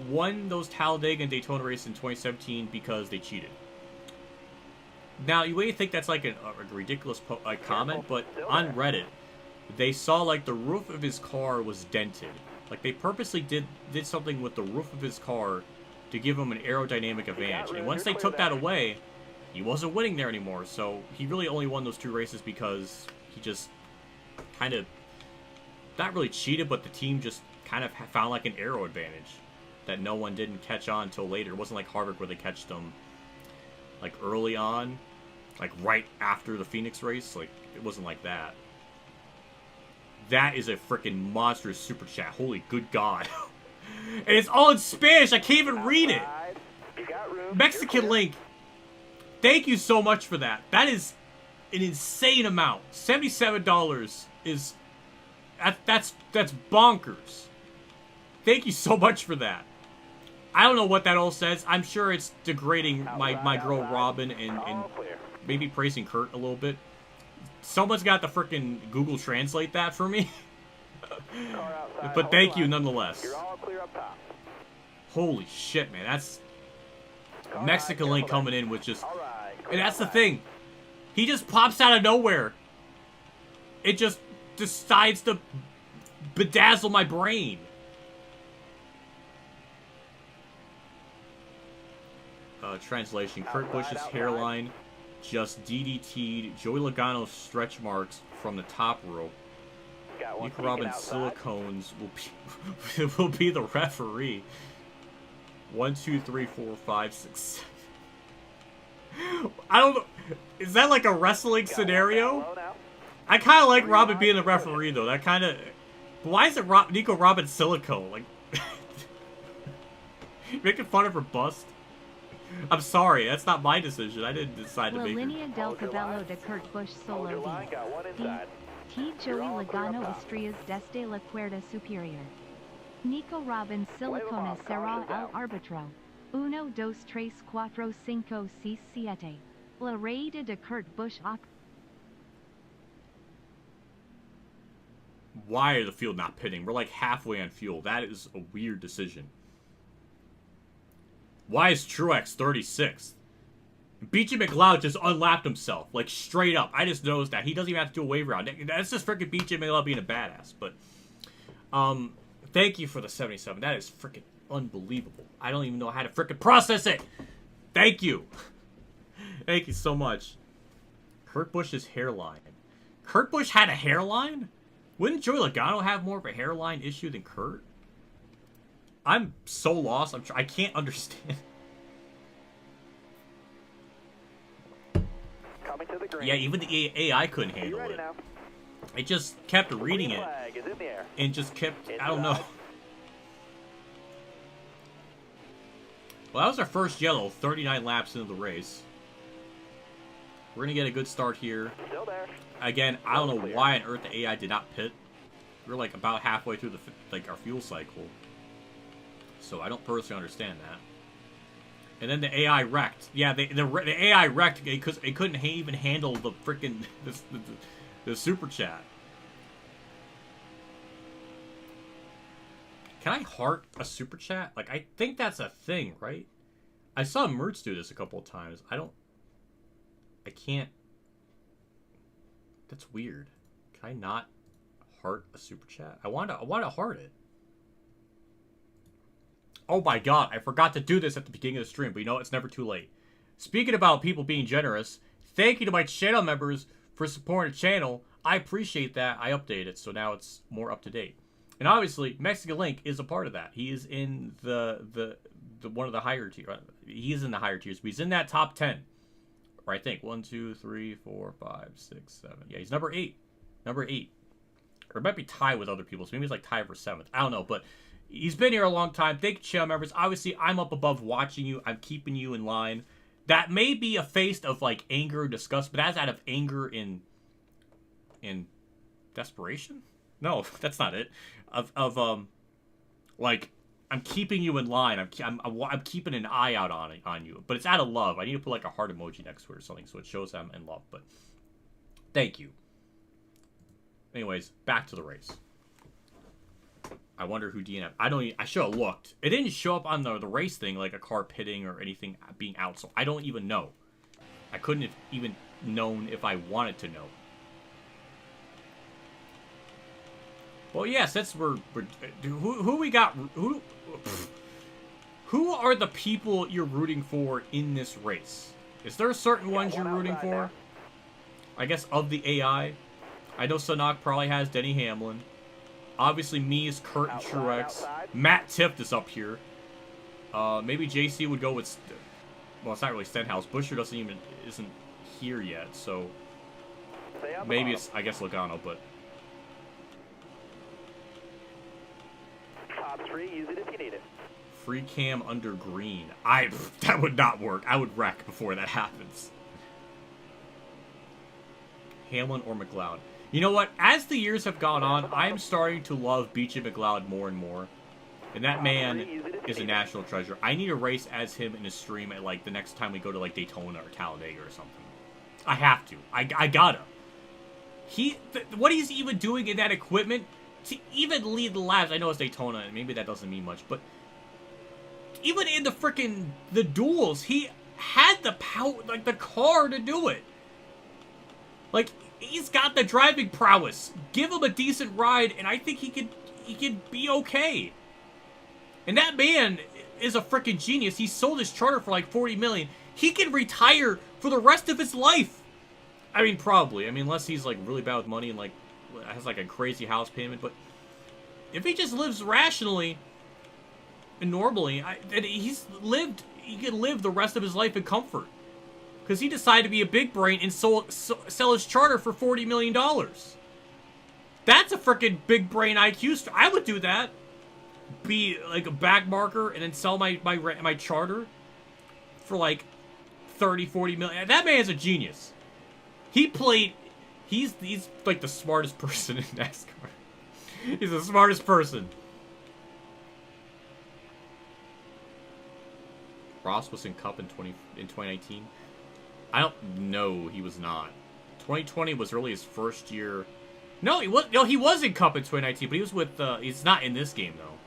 won those Talladega and Daytona races in 2017 because they cheated. Now, you may think that's like a ridiculous comment, but on Reddit, they saw like the roof of his car was dented. Like they purposely did something with the roof of his car to give him an aerodynamic advantage. And once they took that away, he wasn't winning there anymore. So he really only won those 2 races because he just kind of, not really cheated, but the team just kind of found like an aero advantage that no one didn't catch on until later. It wasn't like Harvick where they catched them like early on, like right after the Phoenix race. Like it wasn't like that. That is a freaking monstrous super chat. Holy good God. And it's all in Spanish. I can't even read it. Mexican Link. Thank you so much for that. That is an insane amount. $77 is that's bonkers. Thank you so much for that. I don't know what that all says. I'm sure it's degrading my girl Robin and maybe praising Kurt a little bit. Someone's got to frickin' Google Translate that for me. But thank you nonetheless. Holy shit, man. That's Mexican Link coming in with just... And that's the thing. He just pops out of nowhere. It just decides to bedazzle my brain. Translation. Kurt Busch's hairline just DDT'd Joey Logano's stretch marks from the top row. Nick Robbins' silicones will be the referee. 1, 2, 3, 4, 5, 6, 7. I don't know. Is that like a wrestling scenario? I kind of like Robin being the referee, though. That kind of... But why is it Nico Robin Silico? Like, making fun of her bust? I'm sorry, that's not my decision. I didn't decide to La make her. Linea del Cabello de Kurt Busch Hold your Solo line, got one D. inside. T. Joey Logano Estrias desde la Cuerda Superior. Nico Robin Silicona será el árbitro. 1, 2, 3, 4, 5, 6, 7. La Raida de Kurt Busch. Why are the field not pitting? We're like halfway on fuel. That is a weird decision. Why is Truex 36th? BJ McLeod just unlapped himself, like straight up. I just noticed that. He doesn't even have to do a wave round. That's just freaking BJ McLeod being a badass. But, thank you for the 77. That is freaking unbelievable. I don't even know how to freaking process it. Thank you. Thank you so much. Kurt Busch's hairline. Kurt Busch had a hairline? Wouldn't Joey Logano have more of a hairline issue than Kurt? I'm so lost. I can't understand. Coming to the green. Yeah, even the AI couldn't handle it. Now? It just kept reading it Flag is in the air. and just kept, I don't know. Well, that was our first yellow, 39 laps into the race. We're going to get a good start here. Still there. Again, I don't know why on earth the AI did not pit. We're like about halfway through our fuel cycle. So I don't personally understand that. And then the AI wrecked. Yeah, the AI wrecked because it couldn't even handle the freaking the super chat. Can I heart a super chat? Like, I think that's a thing, right? I saw Mertz do this a couple of times. I can't. That's weird. Can I not heart a super chat? I want to heart it. Oh my god, I forgot to do this at the beginning of the stream, but you know, it's never too late. Speaking about people being generous, thank you to my channel members for supporting the channel. I appreciate that. I updated it, so now it's more up to date. And obviously, Mexican Link is a part of that. He is in the one of the higher tiers. He is in the higher tiers, but he's in that top 10. Or I think 1, 2, 3, 4, 5, 6, 7. Yeah, he's number 8. Number 8. Or it might be tied with other people, so maybe he's like tied for 7th. I don't know, but he's been here a long time. Thank you, channel members. Obviously, I'm up above watching you. I'm keeping you in line. That may be a face of like anger or disgust, but that's out of anger in desperation. No, that's not it. Like I'm keeping you in line. I'm keeping an eye out on you. But it's out of love. I need to put like a heart emoji next to it or something so it shows I'm in love. But thank you. Anyways, back to the race. I wonder who DNF. I should have looked. It didn't show up on the race thing like a car pitting or anything being out, so I don't even know. I couldn't have even known if I wanted to know. Well, yeah, since who we got, who are the people you're rooting for in this race? Is there certain ones you're rooting for? I guess of the AI. I know Sanok probably has Denny Hamlin. Obviously, me is Kurt and Truex. Matt Tift is up here. Maybe JC would go with. Well, it's not really Stenhouse. Busher isn't here yet, so maybe it's I guess Logano, but. Top 3, use it if you need it. Free cam under green. That would not work. I would wreck before that happens. Hamlin or McLeod. You know what? As the years have gone on, I'm starting to love BJ McLeod more and more. And that man is a national treasure. I need to race as him in a stream at like the next time we go to like Daytona or Talladega or something. I have to. I gotta. What he's even doing in that equipment to even lead the laps. I know it's Daytona and maybe that doesn't mean much, but even in the duels, he had the power, like the car to do it. Like, he's got the driving prowess. Give him a decent ride, and I think he could be okay. And that man is a freaking genius. He sold his charter for like $40 million. He can retire for the rest of his life. I mean, probably. I mean, unless he's like really bad with money and like has like a crazy house payment. But if he just lives rationally and normally, he can live the rest of his life in comfort. Because he decided to be a big brain and sell his charter for $40 million. That's a freaking big brain IQ. I would do that. Be like a back marker and then sell my charter for like 30, 40 million. That man's a genius. He's like the smartest person in NASCAR. He's the smartest person. Ross was in Cup in 2019. I don't know. He was not. 2020 was really his first year. No, he was. No, he was in Cup in 2019, but he was with. He's not in this game though.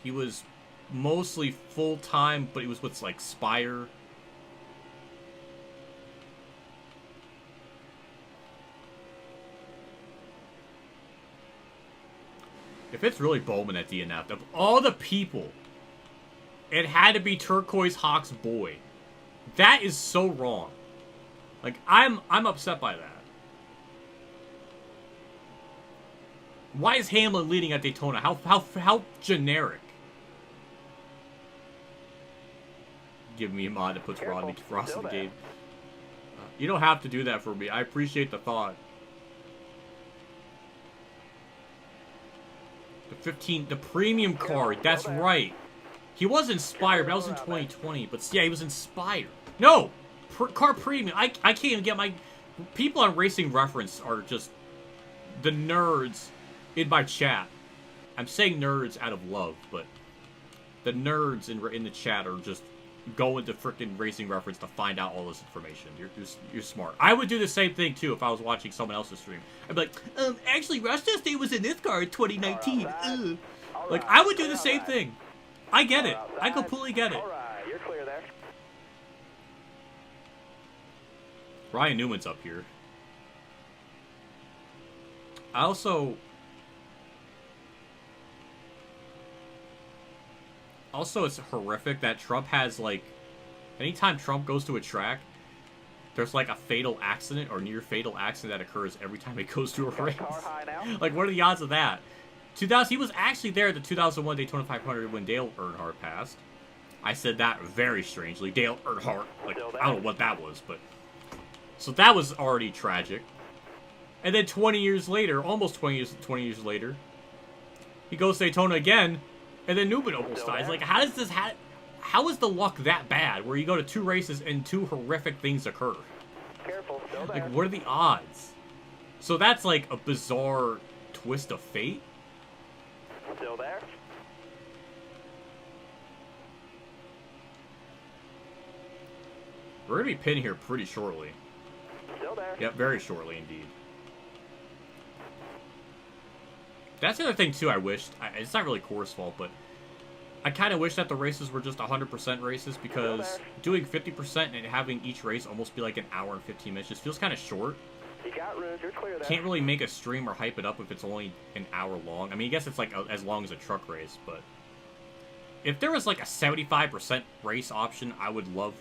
He was mostly full time, but he was with like Spire. If it's really Bowman at DNF, of all the people, it had to be Turquoise Hawk's boy. That is so wrong. Like, I'm upset by that. Why is Hellman leading at Daytona? How generic. Give me a mod that puts Ross in the game. You don't have to do that for me. I appreciate the thought. The premium card, that's right. He was inspired, but that was in 2020. But yeah, he was inspired. No! Car premium. I can't even get my... People on Racing Reference are just the nerds in my chat. I'm saying nerds out of love, but the nerds in the chat are just going to frickin' Racing Reference to find out all this information. You're smart. I would do the same thing, too, if I was watching someone else's stream. I'd be like, actually, Rush Day was in this car in 2019. Like, I would do the same thing. I get it. I completely get it. You're clear there. Ryan Newman's up here. Also, it's horrific that Trump has, like, anytime Trump goes to a track, there's, like, a fatal accident or near-fatal accident that occurs every time he goes to a race. Like, what are the odds of that? He was actually there at the 2001 Daytona 500 when Dale Earnhardt passed. I said that very strangely. Dale Earnhardt. Like, I don't know what that was, but... So that was already tragic. And then 20 years later, almost 20 years later, he goes to Daytona again, and then Newman almost dies. Like, how is the luck that bad where you go to 2 races and 2 horrific things occur? Careful, still there. Like, what are the odds? So that's like a bizarre twist of fate. Still there. We're gonna be pinning here pretty shortly. Still there. Yep, very shortly indeed. That's the other thing too. I wished it's not really Core's fault, but I kind of wish that the races were just 100% races, because doing 50% and having each race almost be like an hour and 15 minutes just feels kind of short. You got room. You're clear there. Can't really make a stream or hype it up if it's only an hour long. I mean, I guess it's like as long as a truck race, but if there was like a 75% race option, I would love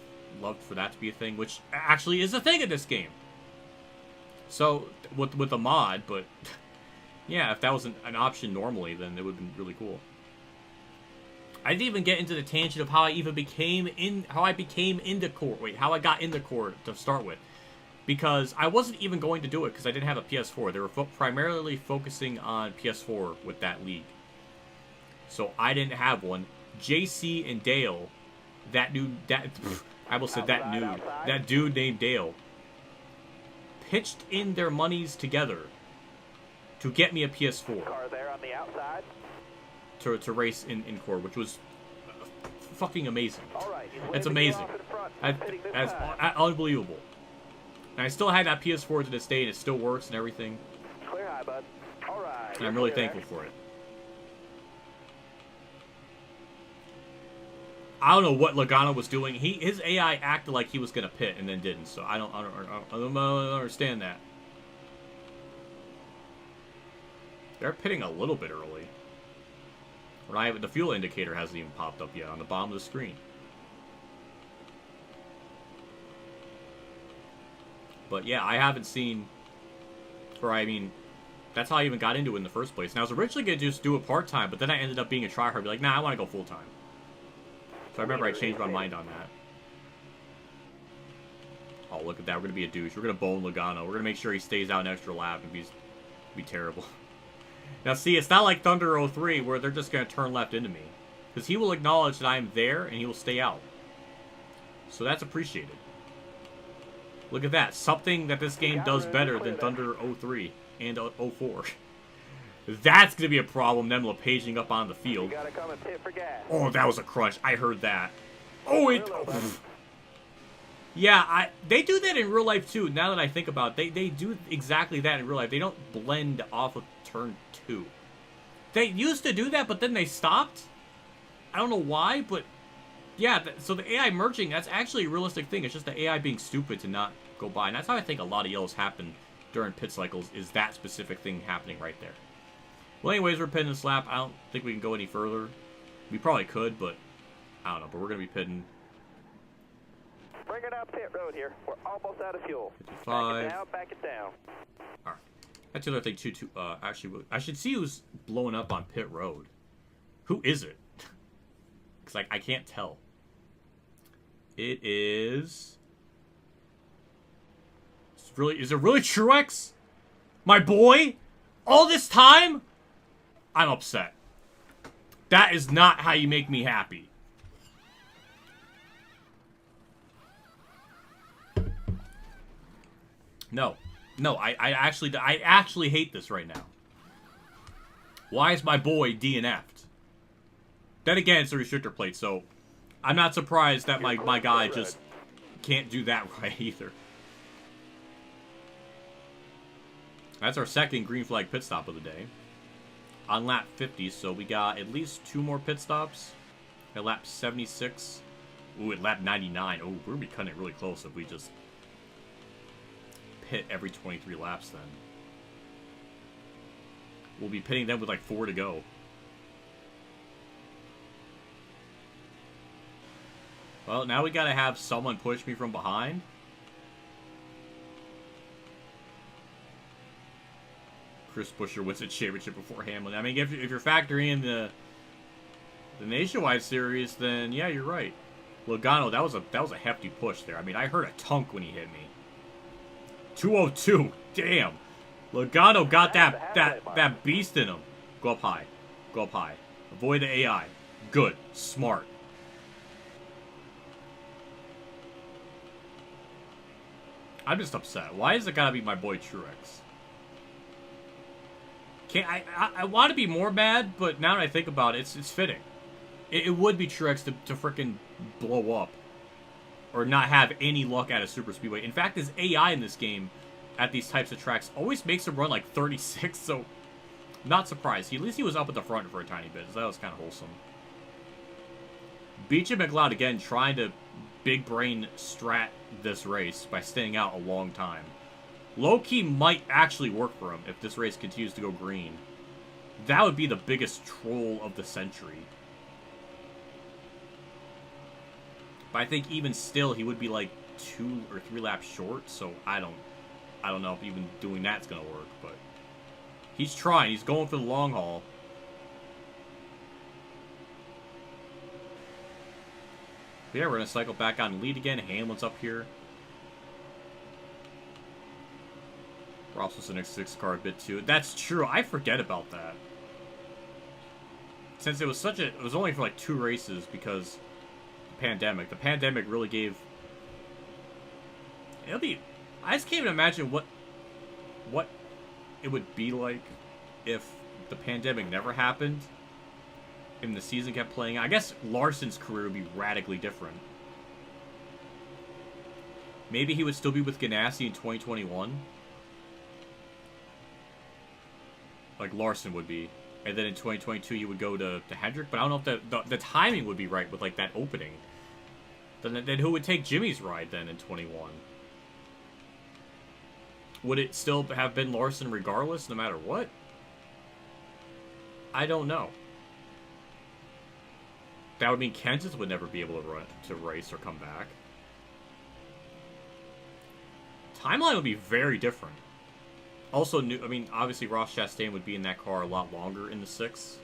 for that to be a thing, which actually is a thing in this game. So with a mod, but yeah, if that was an option normally, then it would have been really cool. I didn't even get into the tangent of how I became into Core. Wait, how I got into Core to start with. Because I wasn't even going to do it because I didn't have a PS4. They were primarily focusing on PS4 with that league. So I didn't have one. JC and Dale, that dude named Dale, pitched in their monies together to get me a PS4. Car there on the outside. To race in Core, which was fucking amazing. All right, It's amazing. That's unbelievable. And I still have that PS4 to this day, and it still works and everything. Clear high, bud. All right. And I'm really thankful for it. I don't know what Logano was doing. His AI acted like he was gonna pit and then didn't. So I don't understand that. They're pitting a little bit early. The fuel indicator hasn't even popped up yet on the bottom of the screen. But yeah, I haven't seen, that's how I even got into it in the first place. And I was originally going to just do it part-time, but then I ended up being a tryhard, be like, nah, I want to go full-time. So I remember I changed my mind on that. Oh, look at that. We're going to be a douche. We're going to bone Logano. We're going to make sure he stays out an extra lap and be terrible. Now, see, it's not like Thunder 03 where they're just going to turn left into me. Because he will acknowledge that I'm there and he will stay out. So that's appreciated. Look at that. Something that this game does better than Thunder 03 and 04. That's going to be a problem, them paging up on the field. Oh, that was a crunch. I heard that. Oh, it... Oh. Yeah, they do that in real life, too, now that I think about it. They do exactly that in real life. They don't blend off of turn 2. They used to do that, but then they stopped. I don't know why, but... Yeah, so the AI merging, that's actually a realistic thing. It's just the AI being stupid to not go by. And that's how I think a lot of yellows happen during pit cycles, is that specific thing happening right there. Well, anyways, we're pitting this lap. I don't think we can go any further. We probably could, but I don't know. But we're going to be pitting. Bring it up pit road here. We're almost out of fuel. 55. Back it down. All right. That's the other thing, too. Actually, I should see who's blowing up on pit road. Who is it? Because I can't tell. It is... Is it really Truex? My boy? All this time? I'm upset. That is not how you make me happy. No. No, I actually hate this right now. Why is my boy DNF'd? Then again, it's a restrictor plate, so I'm not surprised that my guy just can't do that right either. That's our second green flag pit stop of the day. On lap 50, so we got at least 2 more pit stops. At lap 76. Ooh, at lap 99. Oh, we're going to be cutting it really close if we just pit every 23 laps then. We'll be pitting them with like 4 to go. Well, now we got to have someone push me from behind. Chris Buescher wins the championship before Hamlin. I mean, if you're factoring in the Nationwide series, then yeah, you're right. Logano, that was a hefty push there. I mean, I heard a tunk when he hit me. 202, damn. Logano got that beast in him. Go up high, go up high. Avoid the AI. Good, smart. I'm just upset. Why is it gotta be my boy Truex? I want to be more mad, but now that I think about it, it's fitting. It would be Truex to frickin' blow up. Or not have any luck at a super speedway. In fact, his AI in this game, at these types of tracks, always makes him run like 36, so... Not surprised. At least he was up at the front for a tiny bit, so that was kind of wholesome. Beecham McLeod, again, trying to big brain strat this race by staying out a long time. Low-key might actually work for him if this race continues to go green. That would be the biggest troll of the century. But I think even still, he would be like 2 or 3 laps short, so I don't know if even doing that's gonna work, but he's trying. He's going for the long haul. But yeah, we're gonna cycle back on lead again. Hamlin's up here. Ross was in a 6 car a bit too. That's true. I forget about that. Since it was it was only for like 2 races because the pandemic. The pandemic really gave. I just can't even imagine what it would be like if the pandemic never happened and the season kept playing. I guess Larson's career would be radically different. Maybe he would still be with Ganassi in 2021. Like Larson would be. And then in 2022 you would go to Hendrick. But I don't know if the timing would be right with like that opening. Then who would take Jimmy's ride then in 21? Would it still have been Larson regardless, no matter what? I don't know. That would mean Kansas would never be able to race or come back. Timeline would be very different. Also, I mean, obviously Ross Chastain would be in that car a lot longer in the 6.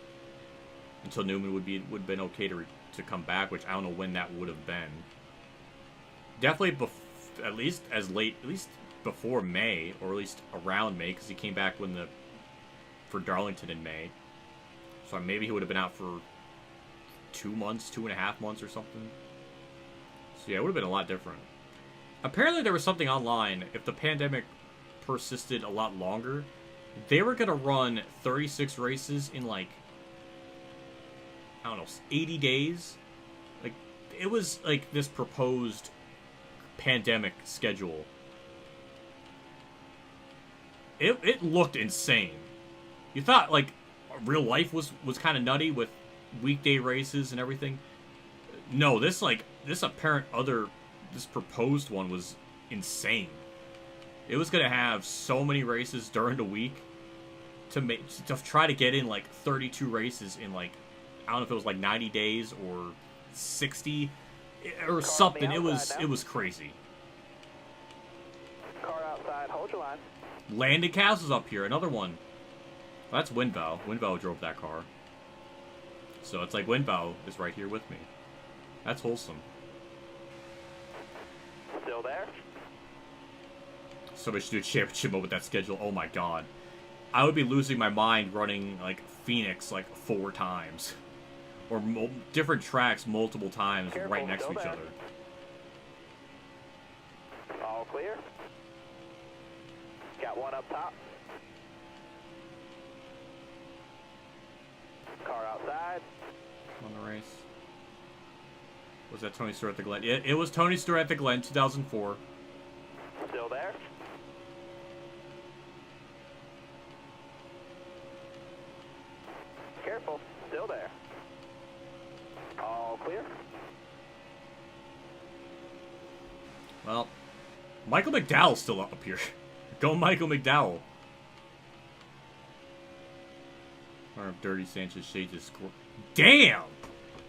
Until Newman would have been okay to come back, which I don't know when that would have been. Definitely at least as late, at least before May, or at least around May, because he came back for Darlington in May. So maybe he would have been out for 2 months, 2.5 months or something. So yeah, it would have been a lot different. Apparently there was something online, if the pandemic persisted a lot longer, they were going to run 36 races in like, I don't know, 80 days. Like, it was like this proposed pandemic schedule. It looked insane. You thought like real life was kind of nutty with weekday races and everything. No, this proposed one was insane. It was gonna have so many races during the week to try to get in like 32 races in like, I don't know if it was like 90 days or 60 or something. It was crazy. Car outside, hold your line. Landon Castle's up here, another one. Well, that's Winbow. Winbow drove that car. So it's like Winbow is right here with me. That's wholesome. Still there? Somebody should do a championship mode with that schedule. Oh my god. I would be losing my mind running like Phoenix like 4 times. Or different tracks multiple times. Careful, right next to each other. All clear. Got one up top. Car outside. On the race. Was that Tony Stewart at the Glen? It was Tony Stewart at the Glen, 2004. Still there? Careful. Still there. All clear. Well, Michael McDowell's still up here. Go Michael McDowell. Or Dirty Sanchez shades his score. Damn!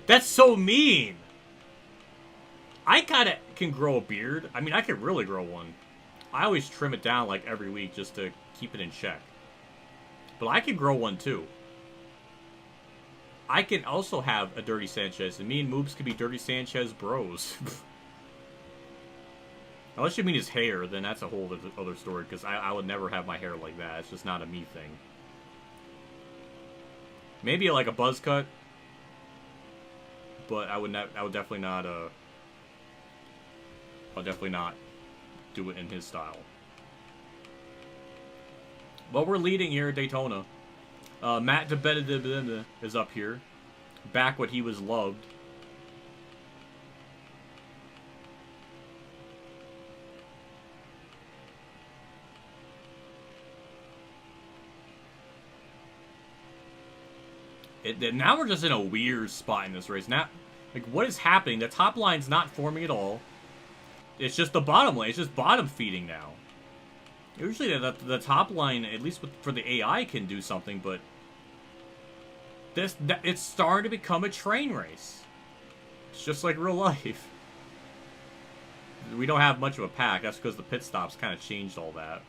That's so mean! I kinda can grow a beard. I mean, I could really grow one. I always trim it down like every week just to keep it in check. But I can grow one too. I can also have a Dirty Sanchez, and me and Moobs could be Dirty Sanchez bros. Unless you mean his hair, then that's a whole other story, because I would never have my hair like that. It's just not a me thing. Maybe like a buzz cut, but I would definitely not I'll definitely not do it in his style. But we're leading here at Daytona. Matt DeBedda is up here. Back when he was loved. Now we're just in a weird spot in this race. Now, like, what is happening? The top line's not forming at all. It's just the bottom lane. It's just bottom feeding now. Usually the top line, at least for the AI, can do something, but it's starting to become a train race. It's just like real life. We don't have much of a pack. That's because the pit stops kind of changed all that.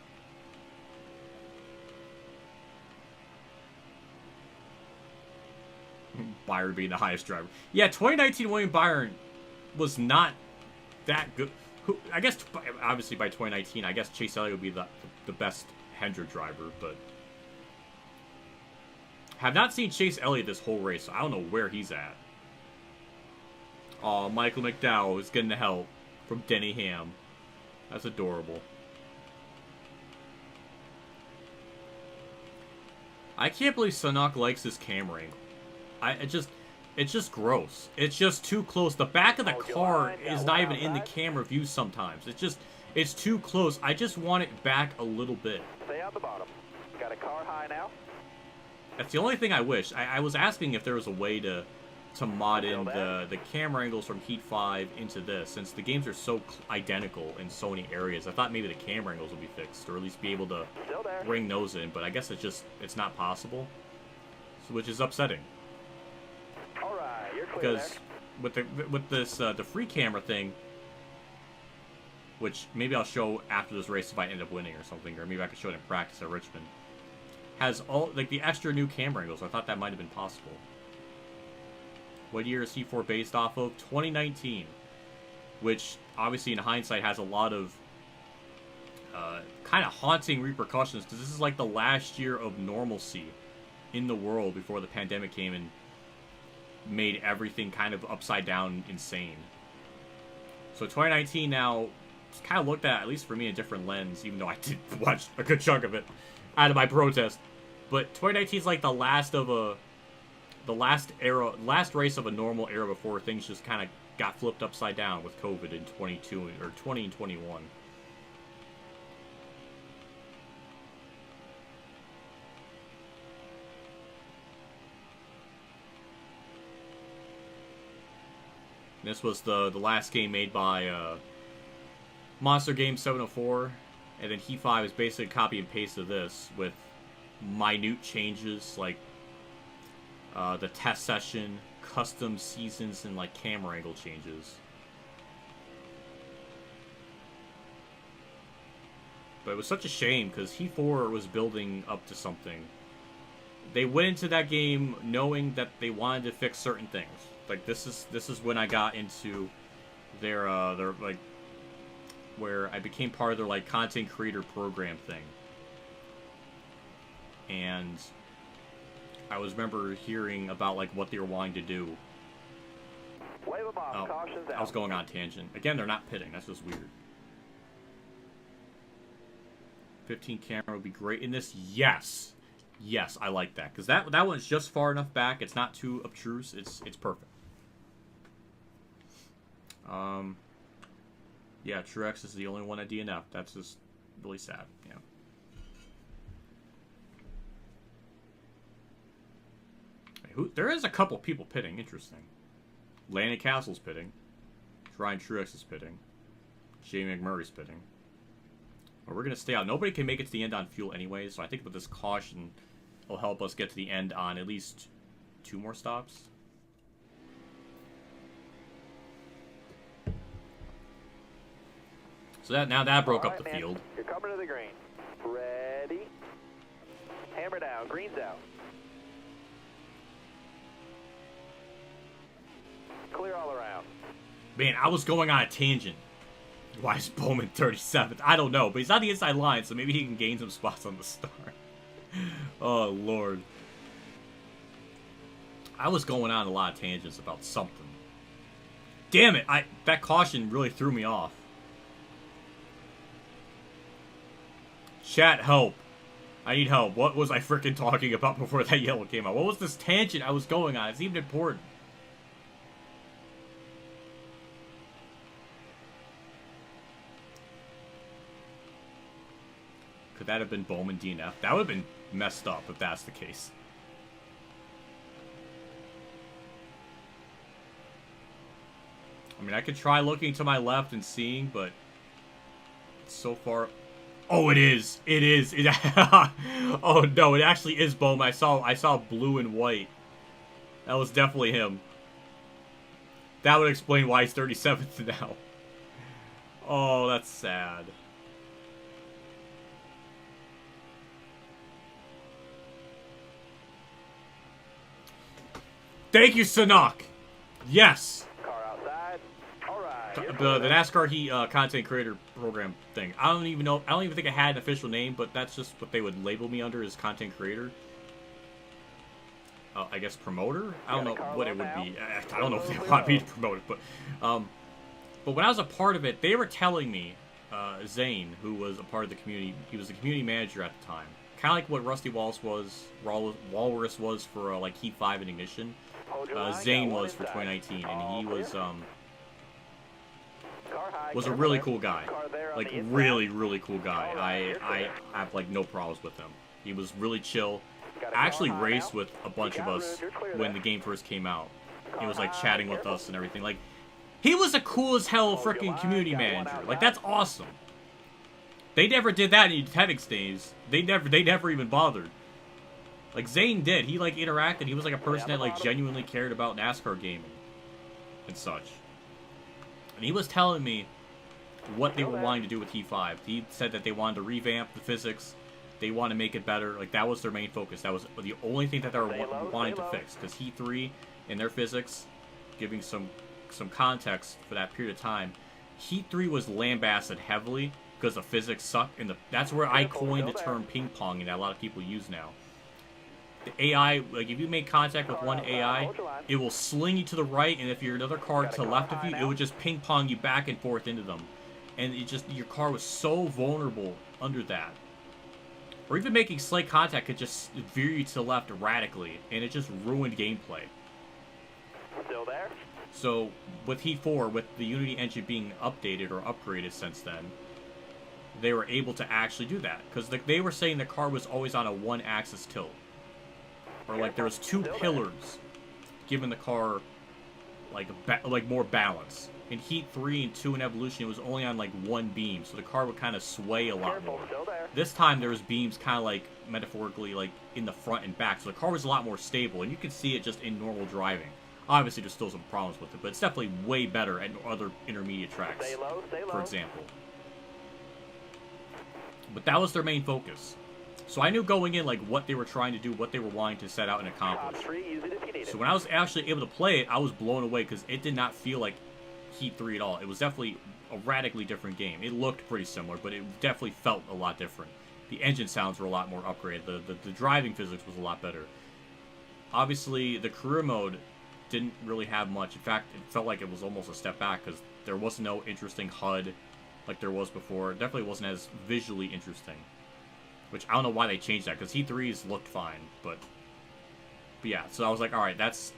Byron being the highest driver. Yeah, 2019 William Byron was not that good. I guess, obviously, by 2019, I guess Chase Elliott would be the best Hendrick driver, but have not seen Chase Elliott this whole race, so I don't know where he's at. Aw, Michael McDowell is getting the help from Denny Ham. That's adorable. I can't believe Sanok likes this camera angle. It's just gross. It's just too close. The back of the car is not even in the camera view sometimes. It's too close. I just want it back a little bit. Stay on the bottom. Got a car high now. That's the only thing I wish. I was asking if there was a way to mod in the camera angles from Heat 5 into this, since the games are so identical in so many areas. I thought maybe the camera angles would be fixed, or at least be able to bring those in, but I guess it's not possible, which is upsetting. Because with the free camera thing, which maybe I'll show after this race if I end up winning or something, or maybe I could show it in practice at Richmond, has all like the extra new camera angles. I thought that might have been possible. What year is C4 based off of? 2019, which obviously in hindsight has a lot of kind of haunting repercussions, because this is like the last year of normalcy in the world before the pandemic came and made everything kind of upside down insane. So 2019 now it's kind of looked at least for me, a different lens, even though I did watch a good chunk of it out of my protest. But 2019 is like the last race of a normal era before things just kind of got flipped upside down with COVID in 20 and 21. This was the last game made by Monster Game 704, and then Heat 5 is basically a copy and paste of this with minute changes like the test session, custom seasons, and like camera angle changes. But it was such a shame because Heat 4 was building up to something. They went into that game knowing that they wanted to fix certain things. Like this is when I got into their like where I became part of their like content creator program thing. And I remember hearing about like what they were wanting to do. Wave them off. Caution's out. I was going on a tangent. Again, they're not pitting. That's just weird. 15 camera would be great in this. Yes. Yes, I like that. Because that one's just far enough back. It's not too obtruse. It's perfect. Yeah, Truex is the only one at DNF. That's just really sad. Yeah. There is a couple people pitting. Interesting. Landon Castle's pitting. Ryan Truex is pitting. Jamie McMurray's pitting. But we're going to stay out. Nobody can make it to the end on fuel anyway, so I think with this caution, it'll help us get to the end on at least 2 more stops. So that broke up the field. You're coming to the green. Ready. Hammer down. Green's out. Clear all around. Man, I was going on a tangent. Why is Bowman 37th? I don't know, but he's on the inside line, so maybe he can gain some spots on the start. Oh, Lord. I was going on a lot of tangents about something. Damn it! That caution really threw me off. Chat, help. I need help. What was I freaking talking about before that yellow came out? What was this tangent I was going on? It's even important. Could that have been Bowman DNF? That would have been messed up if that's the case. I mean, I could try looking to my left and seeing, but so far... Oh, it is. It is. Oh, no, it actually is Bowman. I saw blue and white. That was definitely him. That would explain why he's 37th now. Oh, that's sad. Thank you, Sanok. Yes. Car outside. All right. The NASCAR Heat content creator program thing. I don't even think I had an official name, but that's just what they would label me under, as content creator. I guess promoter? I don't know what it would be. I don't know if they want me to promote it, but when I was a part of it, they were telling me, Zane, who was a part of the community, he was the community manager at the time. Kind of like what Rusty Walrus was for like Heat 5 and Ignition. Zane was for 2019, and he was a really cool guy. Like, really, really cool guy. I have, like, no problems with him. He was really chill. I actually raced with a bunch of us when the game first came out. He was, like, chatting with us and everything. Like, he was a cool as hell freaking community manager. Like, that's awesome. They never did that in Tenix days. They never even bothered. Like, Zane did. He, like, interacted. He was, like, a person that, like, genuinely cared about NASCAR gaming and such. And he was telling me what they were wanting to do with Heat 5. He said that they wanted to revamp the physics. They want to make it better. Like, that was their main focus. That was the only thing that they were wanting to fix. Because Heat 3 and their physics, giving some context for that period of time, Heat 3 was lambasted heavily because the physics sucked, and that's where I coined the term ping pong, and that a lot of people use now. The AI, like if you make contact with one AI, it will sling you to the right, and if you're another car to the left of you, it would just ping pong you back and forth into them. And it just, your car was so vulnerable under that. Or even making slight contact could just veer you to the left radically, and it just ruined gameplay. Still there? So, with Heat 4, with the Unity engine being updated or upgraded since then, they were able to actually do that. Because they were saying the car was always on a one-axis tilt. Or like there was two pillars, giving the car like more balance. In Heat 3 and 2 in Evolution, it was only on like one beam, so the car would kind of sway a lot more. This time there was beams kind of like metaphorically like in the front and back, so the car was a lot more stable, and you could see it just in normal driving. Obviously, there's still some problems with it, but it's definitely way better at other intermediate tracks, Stay low, stay low. For example. But that was their main focus. So I knew going in like what they were trying to do, what they were wanting to set out and accomplish. So when I was actually able to play it, I was blown away because it did not feel like Heat 3 at all. It was definitely a radically different game. It looked pretty similar, but it definitely felt a lot different. The engine sounds were a lot more upgraded. The driving physics was a lot better. Obviously, the career mode didn't really have much. In fact, it felt like it was almost a step back because there was no interesting HUD like there was before. It definitely wasn't as visually interesting. Which, I don't know why they changed that, because Heat 3's looked fine, but yeah, so I was like, alright, that's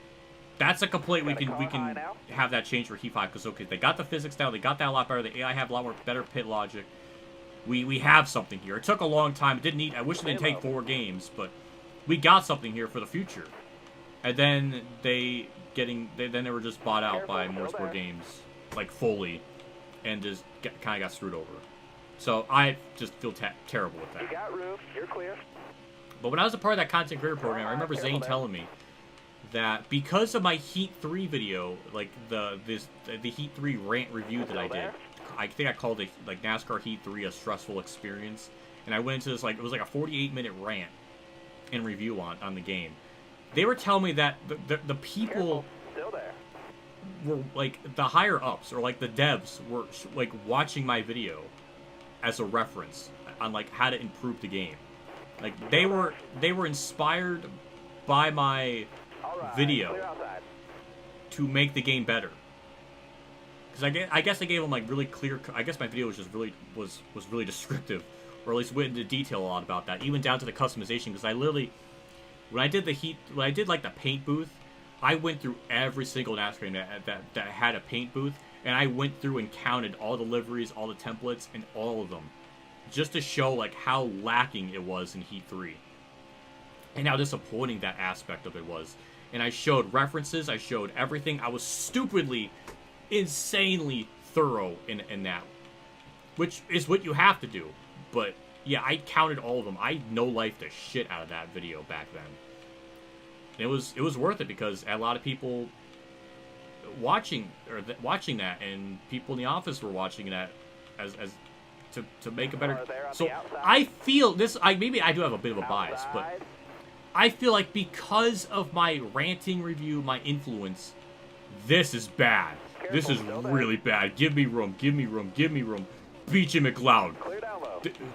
a complaint we can have that change for Heat 5, because, okay, they got the physics down, they got that a lot better, the AI have a lot more better pit logic, we have something here. It took a long time, I wish it didn't take 4 games, but we got something here for the future. And then they were just bought out by Motorsport Games, like, fully, and just kind of got screwed over. So I just feel terrible with that. You got room. You're clear. But when I was a part of that content creator program, I remember Zane telling me that because of my Heat 3 video, like the Heat 3 rant review that I did, I think I called it like NASCAR Heat 3 a stressful experience, and I went into this like it was like a 48-minute rant and review on the game. They were telling me that the people Still there. were like the higher ups or like the devs were like watching my video as a reference on like how to improve the game. Like they were inspired by my video to make the game better. Because I guess I gave them like really clear. I guess my video was just really was really descriptive, or at least went into detail a lot about that, even down to the customization. Because I literally, when I did like the paint booth, I went through every single NASCAR game that had a paint booth. And I went through and counted all the liveries, all the templates, and all of them. Just to show, like, how lacking it was in Heat 3. And how disappointing that aspect of it was. And I showed references, I showed everything. I was stupidly, insanely thorough in that. Which is what you have to do. But, yeah, I counted all of them. I no-lifed the shit out of that video back then. And it was worth it because a lot of people watching that, and people in the office were watching that as to make a better. So I feel this. Maybe I do have a bit of a bias, but I feel like because of my ranting review, my influence, this is bad. This is really bad. Give me room. Give me room. Give me room. BJ McLeod.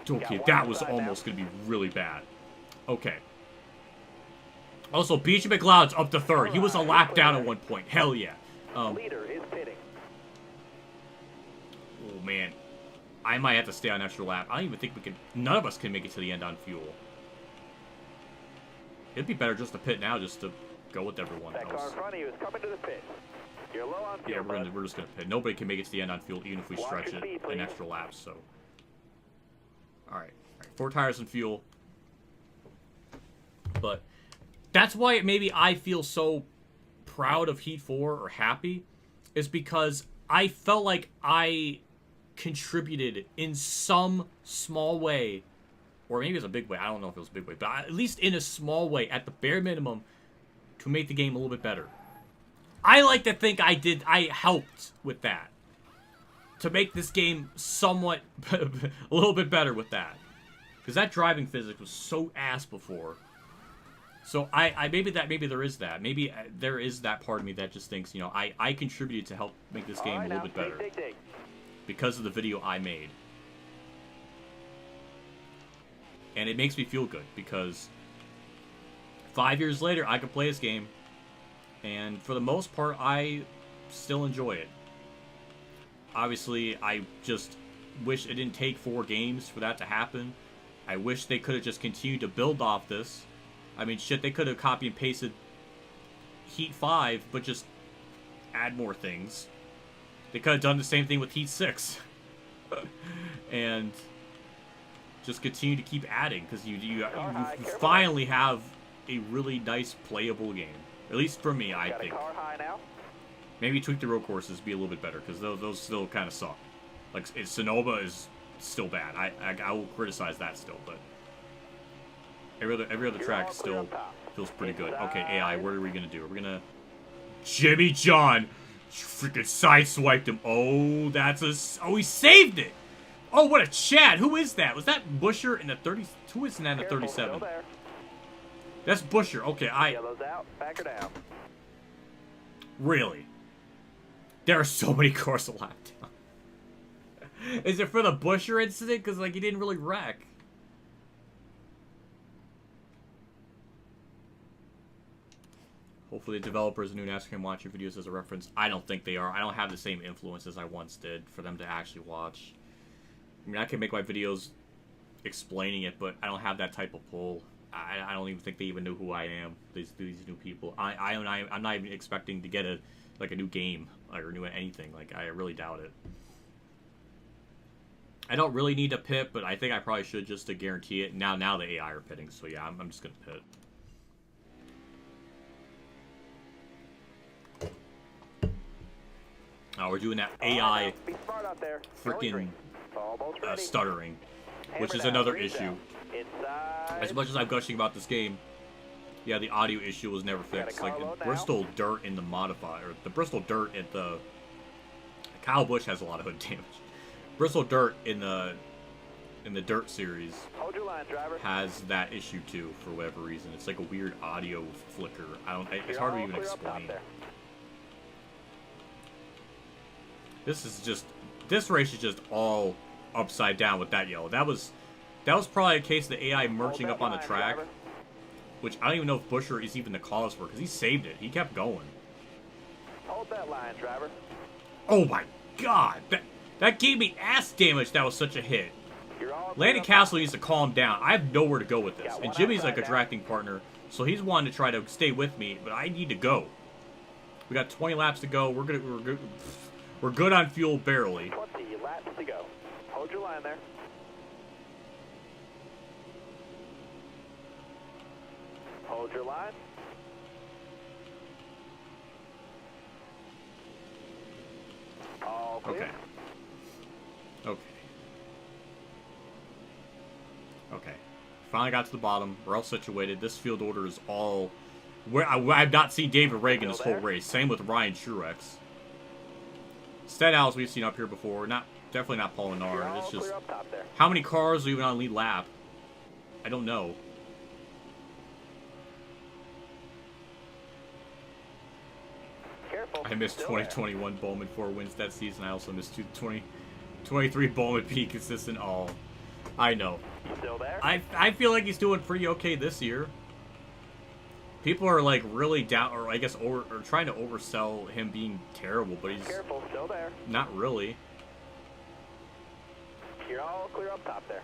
Okay, that was almost gonna be really bad. Okay. Also, BJ McLeod's up to third. He was a lap down at one point. Hell yeah. Leader is pitting. Oh man, I might have to stay on extra lap. I don't even think we can. None of us can make it to the end on fuel. It'd be better just to pit now, just to go with everyone else. That car in front of you is coming to the pit. You're low on fuel. Yeah, we're just gonna pit. Nobody can make it to the end on fuel, even if we stretch it an extra lap. So, all right, 4 tires and fuel. But that's why maybe I feel so proud of Heat 4 or happy, is because I felt like I contributed in some small way, or maybe it's a big way, I don't know if it was a big way, but at least in a small way, at the bare minimum, to make the game a little bit better. I like to think I helped with that. To make this game somewhat, a little bit better with that. Because that driving physics was so ass before. So maybe there is that. Maybe there is that part of me that just thinks, you know, I contributed to help make this game a little bit better. because of the video I made. And it makes me feel good because 5 years later, I can play this game. And for the most part, I still enjoy it. Obviously, I just wish it didn't take 4 games for that to happen. I wish they could have just continued to build off this. I mean, shit, they could have copy and pasted Heat 5, but just add more things. They could have done the same thing with Heat 6. And just continue to keep adding, because you finally have a really nice playable game. At least for me, I think. Maybe tweak the road courses, be a little bit better, because those still kind of suck. Like, Sonoma is still bad. I will criticize that still, but every other track still feels pretty good. Okay, AI, what are we gonna do? We're gonna Jimmy John freaking sideswiped him. Oh, that's a oh, he saved it. Oh, what a Chad. Who is that? Was that Busher in the 30? Who is that in the 37? That's Busher. Okay, Yellow's out. Back her down. Really? There are so many cars a lap down. Is it for the Busher incident? Because, like, he didn't really wreck. Hopefully the developers of new NASCAR can watch your videos as a reference. I don't think they are. I don't have the same influence as I once did for them to actually watch. I mean, I can make my videos explaining it, but I don't have that type of pull. I don't even think they even know who I am. These new people. I'm not even expecting to get a new game or new anything. Like, I really doubt it. I don't really need to pit, but I think I probably should just to guarantee it. Now the AI are pitting, so yeah, I'm just gonna pit. We're doing that AI freaking stuttering, which is another issue. As much as I'm gushing about this game, yeah, the audio issue was never fixed. Like, the Bristol dirt in the modifier, the Bristol dirt at the Kyle Busch has a lot of hood damage. Bristol dirt in the dirt series has that issue too for whatever reason. It's like a weird audio flicker. It's hard to even explain. This race is just all upside down with that yellow. That was probably a case of the AI merging up on the track, which I don't even know if Busher is even the cause for, because he saved it. He kept going. Hold that line, driver. Oh my god, that gave me ass damage. That was such a hit. Landon Castle needs to calm down. I have nowhere to go with this, and Jimmy's like a drafting partner, so he's wanting to try to stay with me, but I need to go. We got 20 laps to go. We're good on fuel, barely. 20 laps to go. Hold your line there. Hold your line. All clear. Okay. Finally got to the bottom. We're all situated. This field order is all... I've not seen David Reagan this whole race. Same with Ryan Truex. Stenhouse we've seen up here before. Definitely not Paul Menard. It's just... How many cars are even on lead lap? I don't know. Careful. I missed 2021 Bowman 4 wins that season. I also missed 2023 Bowman being consistent. Oh, I know. Still there? I feel like he's doing pretty okay this year. People are like really down, or I guess trying to oversell him being terrible, but he's careful, still there. Not really. You're all clear up top there.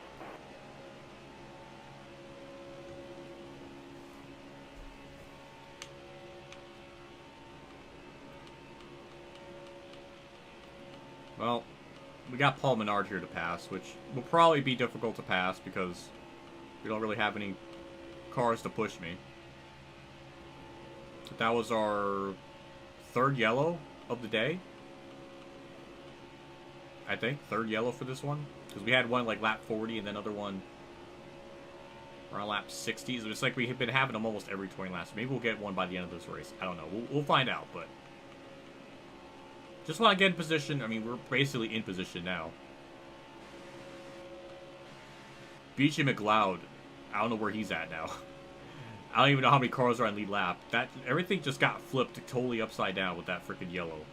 Well, we got Paul Menard here to pass, which will probably be difficult to pass because we don't really have any cars to push me. That was our third yellow of the day. I think. Third yellow for this one. Because we had one like lap 40 and then another one around lap 60. So it's like we've been having them almost every 20 laps. Maybe we'll get one by the end of this race. I don't know. We'll find out, but... Just want to get in position. I mean, we're basically in position now. Beachy McLeod. I don't know where he's at now. I don't even know how many cars are on lead lap. Everything just got flipped totally upside down with that freaking yellow.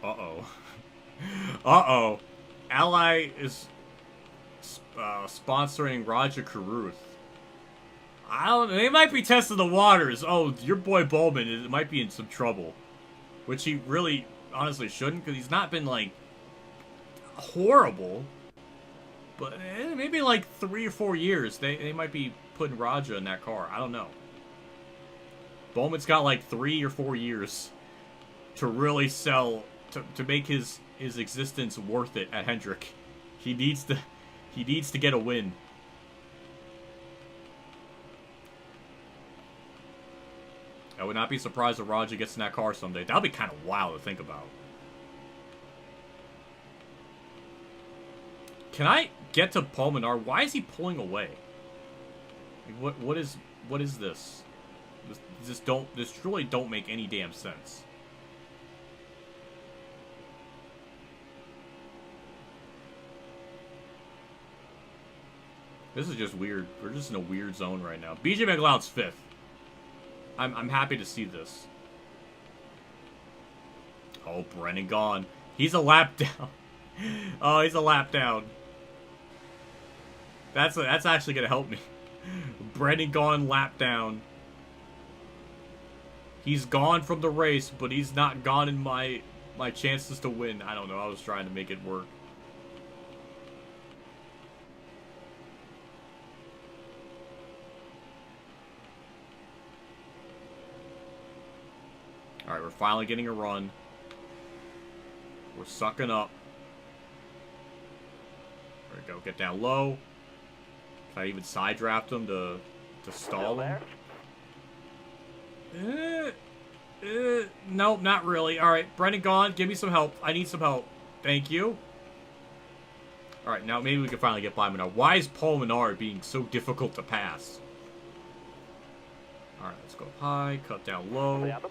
Uh-oh. Uh-oh. Ally is sponsoring Roger Carruth. I don't. They might be testing the waters. Oh, your boy Bowman might be in some trouble, which he really, honestly, shouldn't, because he's not been like horrible. But maybe like 3 or 4 years, they might be putting Raja in that car. I don't know. Bowman's got like 3 or 4 years to really sell, to make his existence worth it at Hendrick. He needs to get a win. I would not be surprised if Raja gets in that car someday. That would be kind of wild to think about. Can I get to Paul Menard? Why is he pulling away? Like, what is this? This truly don't make any damn sense. This is just weird. We're just in a weird zone right now. BJ McLeod's 5th. I'm happy to see this. Oh, Brennan gone. He's a lap down. Oh, he's a lap down. That's actually gonna help me. Brennan gone, lap down. He's gone from the race, but he's not gone in my chances to win. I don't know. I was trying to make it work. Alright, we're finally getting a run. We're sucking up. There we go. Get down low. Can I even side draft him to stall him? Nope, not really. Alright, Brennan gone. Give me some help. I need some help. Thank you. Alright, now maybe we can finally get by Menard. Why is Paul Menard being so difficult to pass? Alright, let's go high, cut down low. A little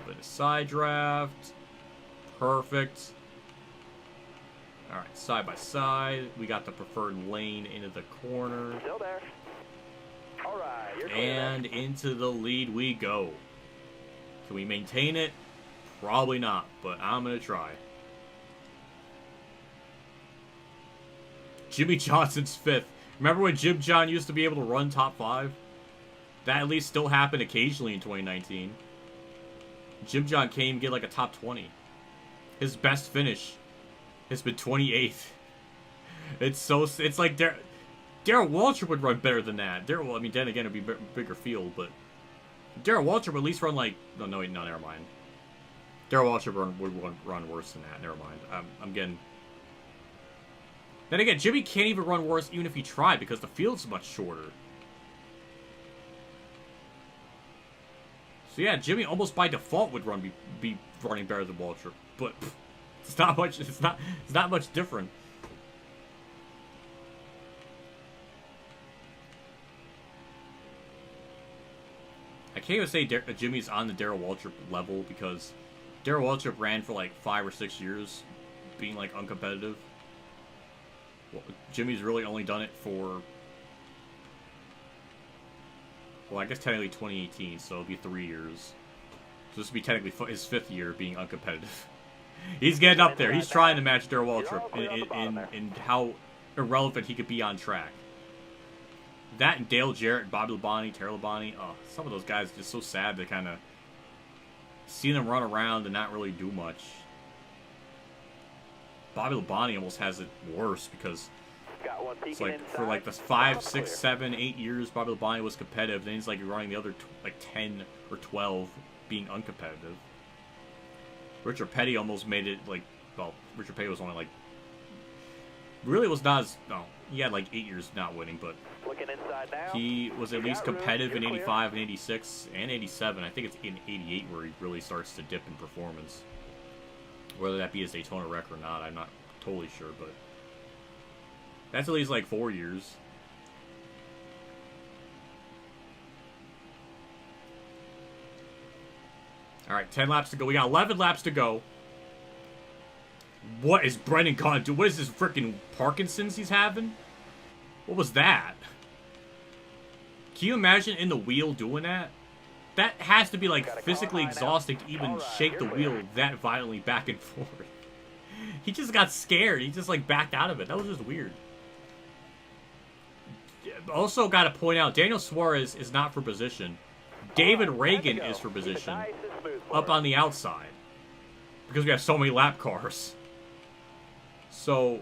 bit of side draft. Perfect. Alright, side by side. We got the preferred lane into the corner. Still there. Alright, you're clear. And into the lead we go. Can we maintain it? Probably not, but I'm going to try. Jimmy Johnson's 5th. Remember when Jim John used to be able to run top 5? That at least still happened occasionally in 2019. Jim John came get like a top 20. His best finish has been 28th. It's like Darrell Waltrip would run better than that. Well, I mean, then again, it'd be bigger field, but Darrell Waltrip would at least run like no, never mind. Darrell Waltrip would run worse than that. Never mind. I'm getting. Then again, Jimmy can't even run worse even if he tried because the field's much shorter. So yeah, Jimmy almost by default would be running better than Waltrip, but it's not much. It's not much different. I can't even say Jimmy's on the Darrell Waltrip level because Darrell Waltrip ran for like 5 or 6 years, being like uncompetitive. Well, Jimmy's really only done it for. Well, I guess technically 2018, so it'll be 3 years. So this will be technically his 5th year being uncompetitive. He's getting up there. He's trying to match Darrell Waltrip in how irrelevant he could be on track. That and Dale Jarrett, Bobby Labonte, Terry Labonte. Oh, some of those guys are just so sad to kind of see them run around and not really do much. Bobby Labonte almost has it worse because it's like for like the 5, 6, 7, 8 years Bobby Labonte was competitive. Then he's like running the other like 10 or 12 being uncompetitive. Richard Petty almost made it like, well, Richard Petty was only like, really was not as, no, he had like 8 years not winning, but he was at least competitive in 85 and 86 and 87. I think it's in 88 where he really starts to dip in performance. Whether that be his Daytona record or not, I'm not totally sure, but that's at least like 4 years. Alright, 10 laps to go. We got 11 laps to go. What is Brennan gonna do? What is this freaking Parkinson's he's having? What was that? Can you imagine in the wheel doing that? that has to be like physically exhausting to even shake the wheel that violently back and forth. He just got scared. He just like backed out of it. That was just weird. Also, got to point out, Daniel Suarez is not for position. David Reagan is for position, up on the outside, because we have so many lap cars. So,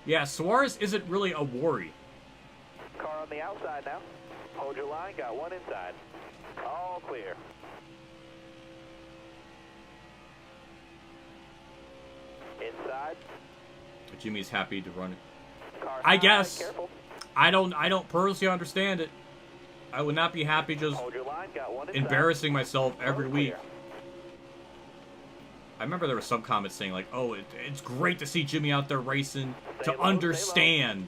yeah, Suarez isn't really a worry. Car on the outside now. Hold your line, got one inside. All clear. Inside. Jimmy's happy to run it. Car I high, guess. careful. I don't personally understand it. I would not be happy just Hold your line, got one inside. embarrassing myself every All week. clear. I remember there were some comments saying like, oh, it's great to see Jimmy out there racing, Stay to low, understand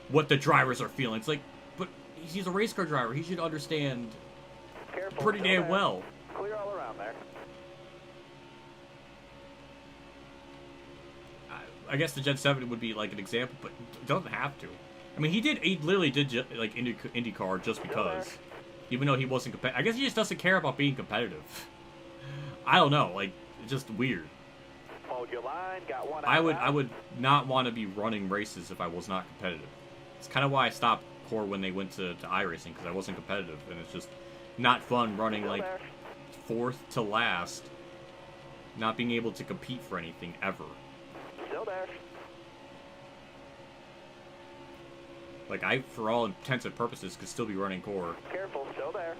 what the drivers are feeling. It's like, but he's a race car driver. He should understand Careful, pretty still damn there. well. Clear all around there. I guess the Gen 7 would be like an example, but it doesn't have to. I mean, he literally did like IndyCar just because. Even though he wasn't competitive. I guess he just doesn't care about being competitive. I don't know, like, it's just weird. Hold your line, got one I outside. would not want to be running races if I was not competitive. It's kind of why I stopped Core when they went to iRacing, because I wasn't competitive, and it's just not fun running Still like there. fourth to last, not being able to compete for anything ever. Still there. Like, I, for all intents and purposes, could still be running Core, Careful, still there.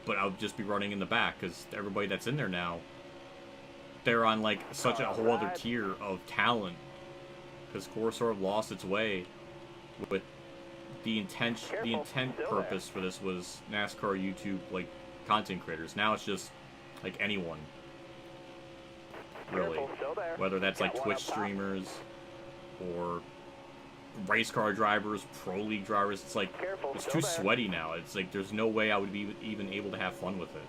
but I'll just be running in the back, because everybody that's in there now, they're on, like, such a whole other tier of talent, because Core sort of lost its way with the intent purpose for this was NASCAR YouTube, like, content creators. Now it's just, like, anyone, really. Careful, still there. Whether that's, like, Got one Twitch up top. streamers, or race car drivers, pro league drivers. It's like, Careful, it's still too there. sweaty now. It's like, there's no way I would be even able to have fun with it.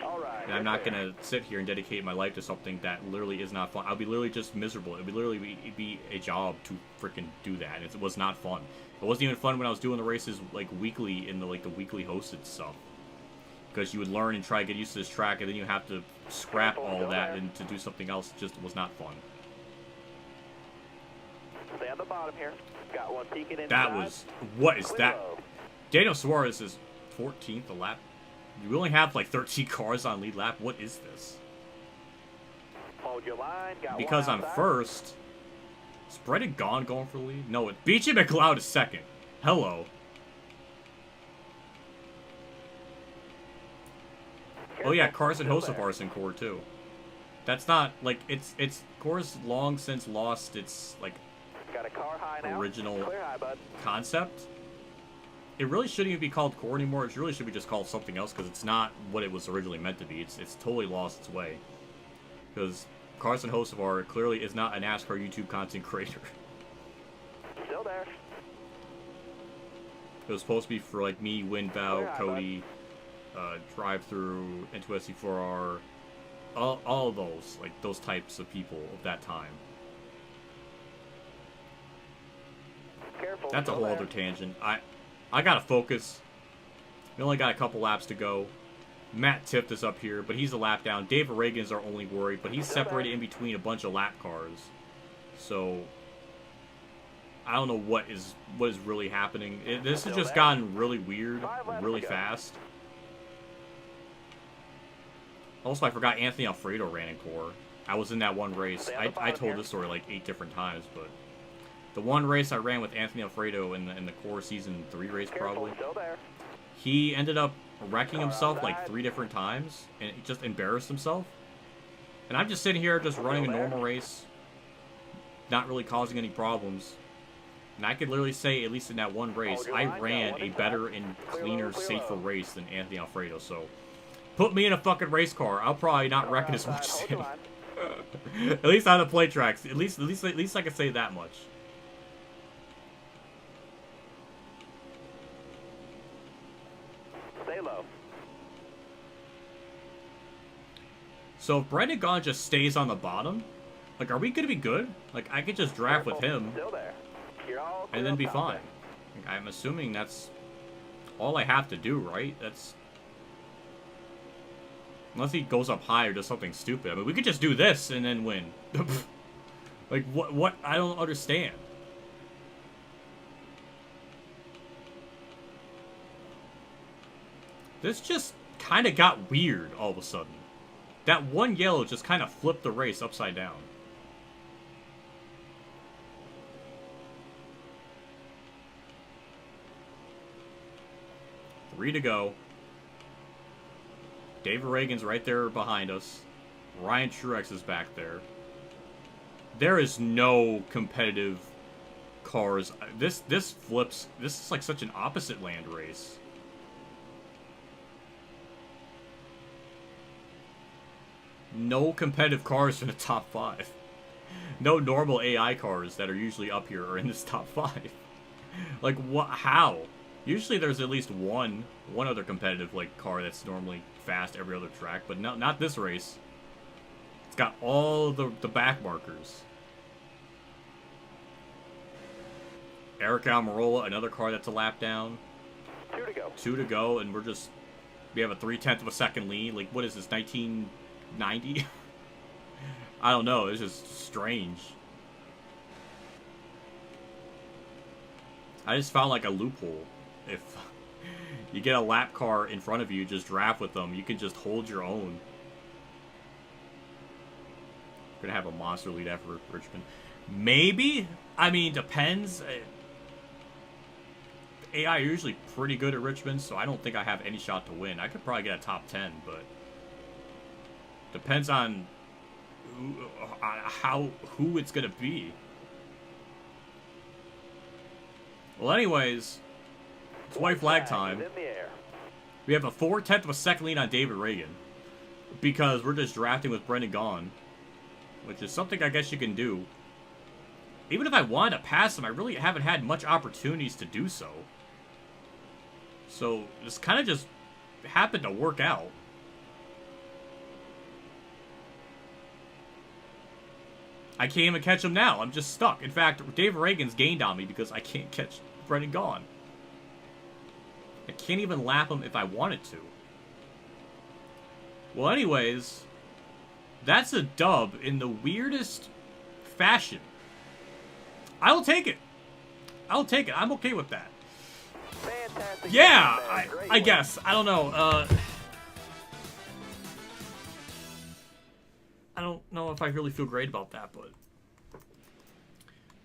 All right. And I'm not gonna sit here and dedicate my life to something that literally is not fun. I'll be literally just miserable. It would literally be a job to freaking do that. It was not fun. It wasn't even fun when I was doing the races like weekly in the weekly hosted stuff. Because you would learn and try to get used to this track, and then you have to scrap all that and to do something else. It just was not fun. Stay on the bottom here. Got one peeking inside. That was, what is Clear that? low. Daniel Suarez is 14th a lap. We only have like 13 cars on lead lap. What is this? Hold your line. Got Because one I'm outside. first. Is Brendan Gaughan going for the lead? No, BJ McLeod is second. Hello. Oh yeah, Careful, Carson still Hocefar's there. is in core too. That's not like it's Core's long since lost its like Got a car high now. original Clear high, bud. concept. It really shouldn't even be called Core anymore. It really should be just called something else because it's not what it was originally meant to be. It's totally lost its way. Because Carson Hocevar clearly is not a NASCAR YouTube content creator. Still there. It was supposed to be for like me, Clear Winbow, high, Cody, Drive Through, Into SC4R, all of those, like those types of people of that time. Careful. That's a still whole there. other tangent. I gotta focus. We only got a couple laps to go. Matt Tift is up here, but he's a lap down. David Reagan is our only worry, but he's Still there. separated in between a bunch of lap cars. So I don't know what is really happening. This has Still just there. gotten really weird, 5 laps really to go. fast. Also, I forgot Anthony Alfredo ran in core. I was in that one race. Stay on I the bottom told here. this story like 8 different times, but the one race I ran with Anthony Alfredo in the core season 3 race Careful. probably, Still there. he ended up wrecking Car himself like outside. 3 different times and he just embarrassed himself. And I'm just sitting here just running a Still there. normal race, not really causing any problems. And I could literally say, at least in that one race, Hold your I line, ran got one a inside. better and Clear cleaner, low, clear safer low. race than Anthony Alfredo. So, put me in a fucking race car. I'll probably not Car wreck it as outside, much as hold him. your line. At least on the play tracks. At least I can say that much. Stay low. So if Brendan Gaughan just stays on the bottom, like, are we gonna be good? Like, I could just draft with Careful. him Still there. You're all and clear then up be top fine. there. Like, I'm assuming that's all I have to do, right? That's... Unless he goes up high or does something stupid. I mean, we could just do this and then win. Like, what? I don't understand. This just kind of got weird all of a sudden. That one yellow just kind of flipped the race upside down. Three to go. David Reagan's right there behind us. Ryan Truex is back there. There is no competitive cars. This flips. This is like such an opposite land race. No competitive cars in the top 5. No normal AI cars that are usually up here are in this top 5. Like, what? How? Usually there's at least one other competitive like car that's normally fast every other track, but not this race. It's got all the back markers. Eric Almirola, another car that's a lap down. 2 to go. 2 to go, and we have a 0.3 of a second lead. Like, what is this, 1990? I don't know, it's just strange. I just found like a loophole. If you get a lap car in front of you, just draft with them. You can just hold your own. Gonna have a monster lead after Richmond. Maybe? I mean, depends. AI are usually pretty good at Richmond, so I don't think I have any shot to win. I could probably get a top 10, but depends on who it's gonna be. Well, anyways, it's white flag time. We have a 0.4 of a second lead on David Reagan because we're just drafting with Brendan Gaughan, which is something I guess you can do. Even if I wanted to pass him, I really haven't had much opportunities to do so. So this kind of just happened to work out. I can't even catch him now. I'm just stuck. In fact, David Reagan's gained on me because I can't catch Brendan Gaughan. I can't even lap him if I wanted to. Well, anyways, that's a dub in the weirdest fashion. I'll take it. I'll take it. I'm okay with that. Fantastic. Yeah, I guess. I don't know. I don't know if I really feel great about that, but...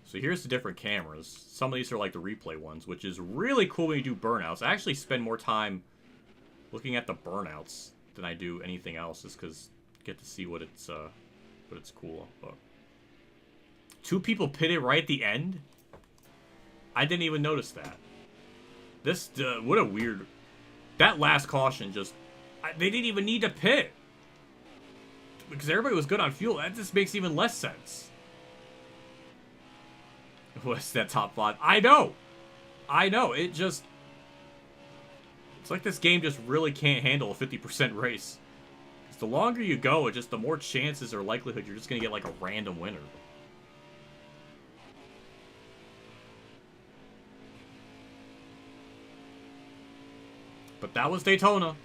So here's the different cameras. Some of these are like the replay ones, which is really cool when you do burnouts. I actually spend more time looking at the burnouts than I do anything else, just because I get to see what it's cool. But 2 people pitted right at the end? I didn't even notice that. This, what a weird... That last caution just... they didn't even need to pit. Because everybody was good on fuel. That just makes even less sense. What's that top 5? I know! I know, it just... It's like this game just really can't handle a 50% race. Because the longer you go, it just the more chances or likelihood you're just going to get like a random winner. But that was Daytona.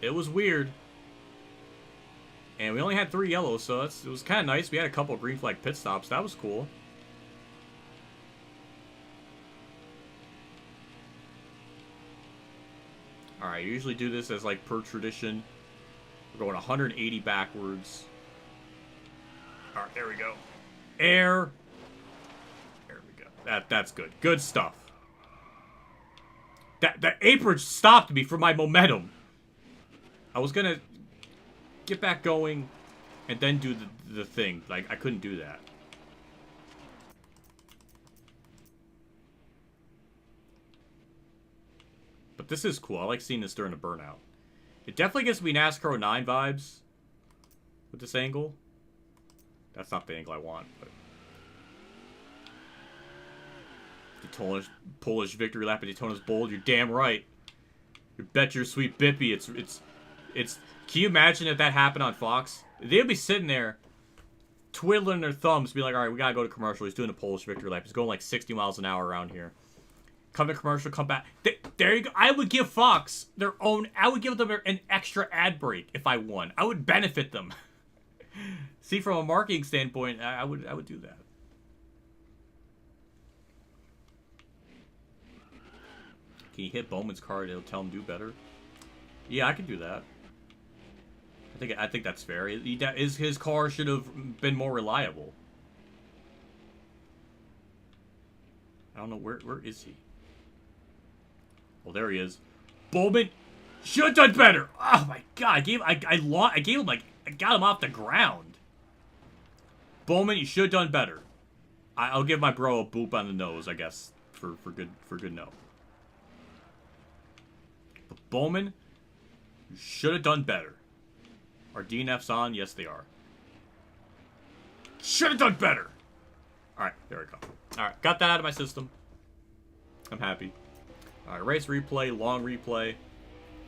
It was weird. And we only had 3 yellows, so it was kind of nice. We had a couple of green flag pit stops. That was cool. Alright, I usually do this as like per tradition. We're going 180 backwards. Alright, there we go. Air. There we go. That's good. Good stuff. That apron stopped me from my momentum. I was gonna get back going and then do the thing. Like, I couldn't do that. But this is cool. I like seeing this during a burnout. It definitely gives me NASCAR 09 vibes with this angle. That's not the angle I want, but... Daytona, Polish victory lap at Daytona's bold. You're damn right. You bet your sweet bippy. It's. Can you imagine if that happened on Fox? They'd be sitting there, twiddling their thumbs, be like, all right, we gotta go to commercial. He's doing a Polish victory lap. He's going like 60 miles an hour around here. Come to commercial, come back. There you go. I would give Fox their own... I would give them an extra ad break if I won. I would benefit them. See, from a marketing standpoint, I would do that. Can you hit Bowman's car and it'll tell him do better? Yeah, I could do that. I think that's fair. His car should have been more reliable. I don't know where is he? Well, there he is. Bowman should have done better. Oh my god! I gave him like I got him off the ground. Bowman, you should have done better. I'll give my bro a boop on the nose, I guess, for good no. But Bowman, you should have done better. Are DNFs on? Yes, they are. Should have done better. All right, there we go. All right, got that out of my system. I'm happy. All right, race replay, long replay.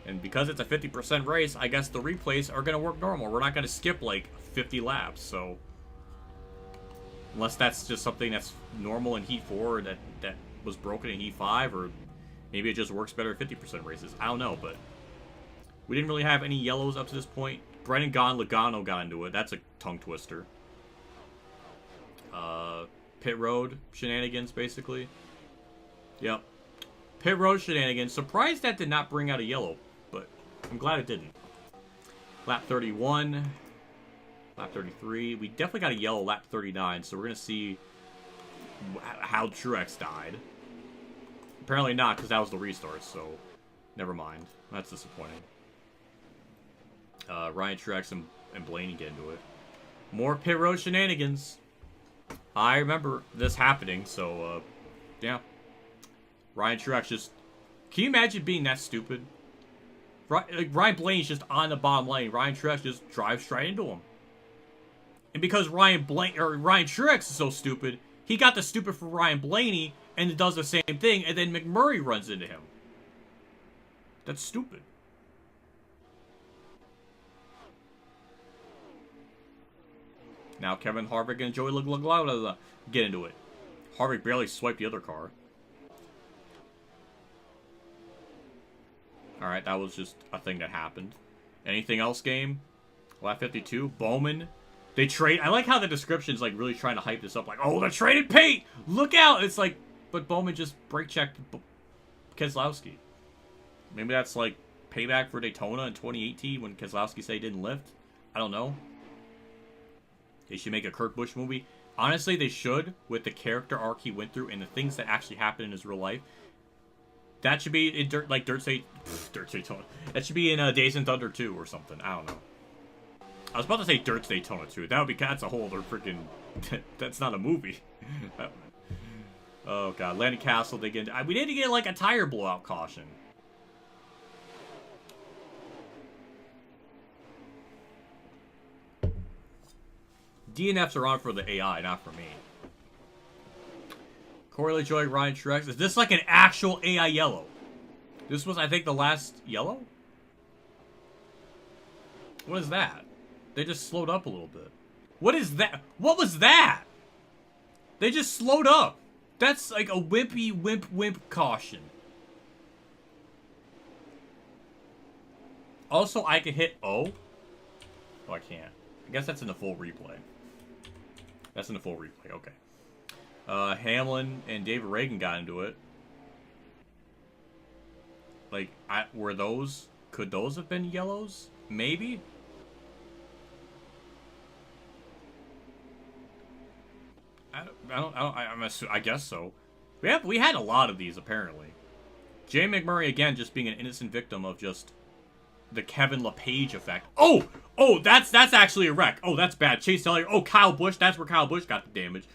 And because it's a 50% race, I guess the replays are going to work normal. We're not going to skip like 50 laps, so... Unless that's just something that's normal in Heat 4 that was broken in Heat 5, or maybe it just works better at 50% races. I don't know, but... We didn't really have any yellows up to this point. Brennan Logano got into it. That's a tongue twister. Pit road shenanigans, basically. Yep. Pit road shenanigans. Surprised that did not bring out a yellow, but I'm glad it didn't. Lap 31. Lap 33. We definitely got a yellow lap 39, so we're going to see how Truex died. Apparently not, because that was the restart, so never mind. That's disappointing. Ryan Truex and Blaney get into it. More pit road shenanigans. I remember this happening, so, yeah. Ryan Truex just... Can you imagine being that stupid? Ryan Blaney's just on the bottom lane. Ryan Truex just drives straight into him. And because Ryan Truex is so stupid, he got the stupid for Ryan Blaney, and it does the same thing, and then McMurray runs into him. That's stupid. Now Kevin Harvick and Joey Logano get into it. Harvick barely swiped the other car. Alright, that was just a thing that happened. Anything else, game? Lap 52, Bowman. They trade. I like how the description's like really trying to hype this up. Like, oh, they're trading paint! Look out! It's like, but Bowman just brake checked Keselowski. Maybe that's like payback for Daytona in 2018 when Keselowski said he didn't lift. I don't know. They should make a Kurt Busch movie. Honestly, they should, with the character arc he went through and the things that actually happened in his real life. That should be in Dirt Daytona. That should be in Days and Thunder 2 or something. I don't know. I was about to say Dirt Daytona 2. That would be, that's a whole other freaking... That's not a movie. Oh, God. Landon Castle, they get... We need to get, like, a tire blowout caution. DNFs are on for the AI, not for me. Corey LaJoie, Ryan Truex. Is this like an actual AI yellow? This was, I think, the last yellow? What is that? They just slowed up a little bit. What is that? What was that? They just slowed up. That's like a wimpy, wimp caution. Also, I can hit O. Oh, I can't. I guess that's in the full replay. That's in the full replay, okay. Hamlin and David Reagan got into it. Like, were those... Could those have been yellows? Maybe? I guess so. We had a lot of these, apparently. Jay McMurray, again, just being an innocent victim of just... the Kevin LePage effect. Oh! Oh, that's actually a wreck. Oh, that's bad. Chase Elliott. Oh, Kyle Busch. That's where Kyle Busch got the damage.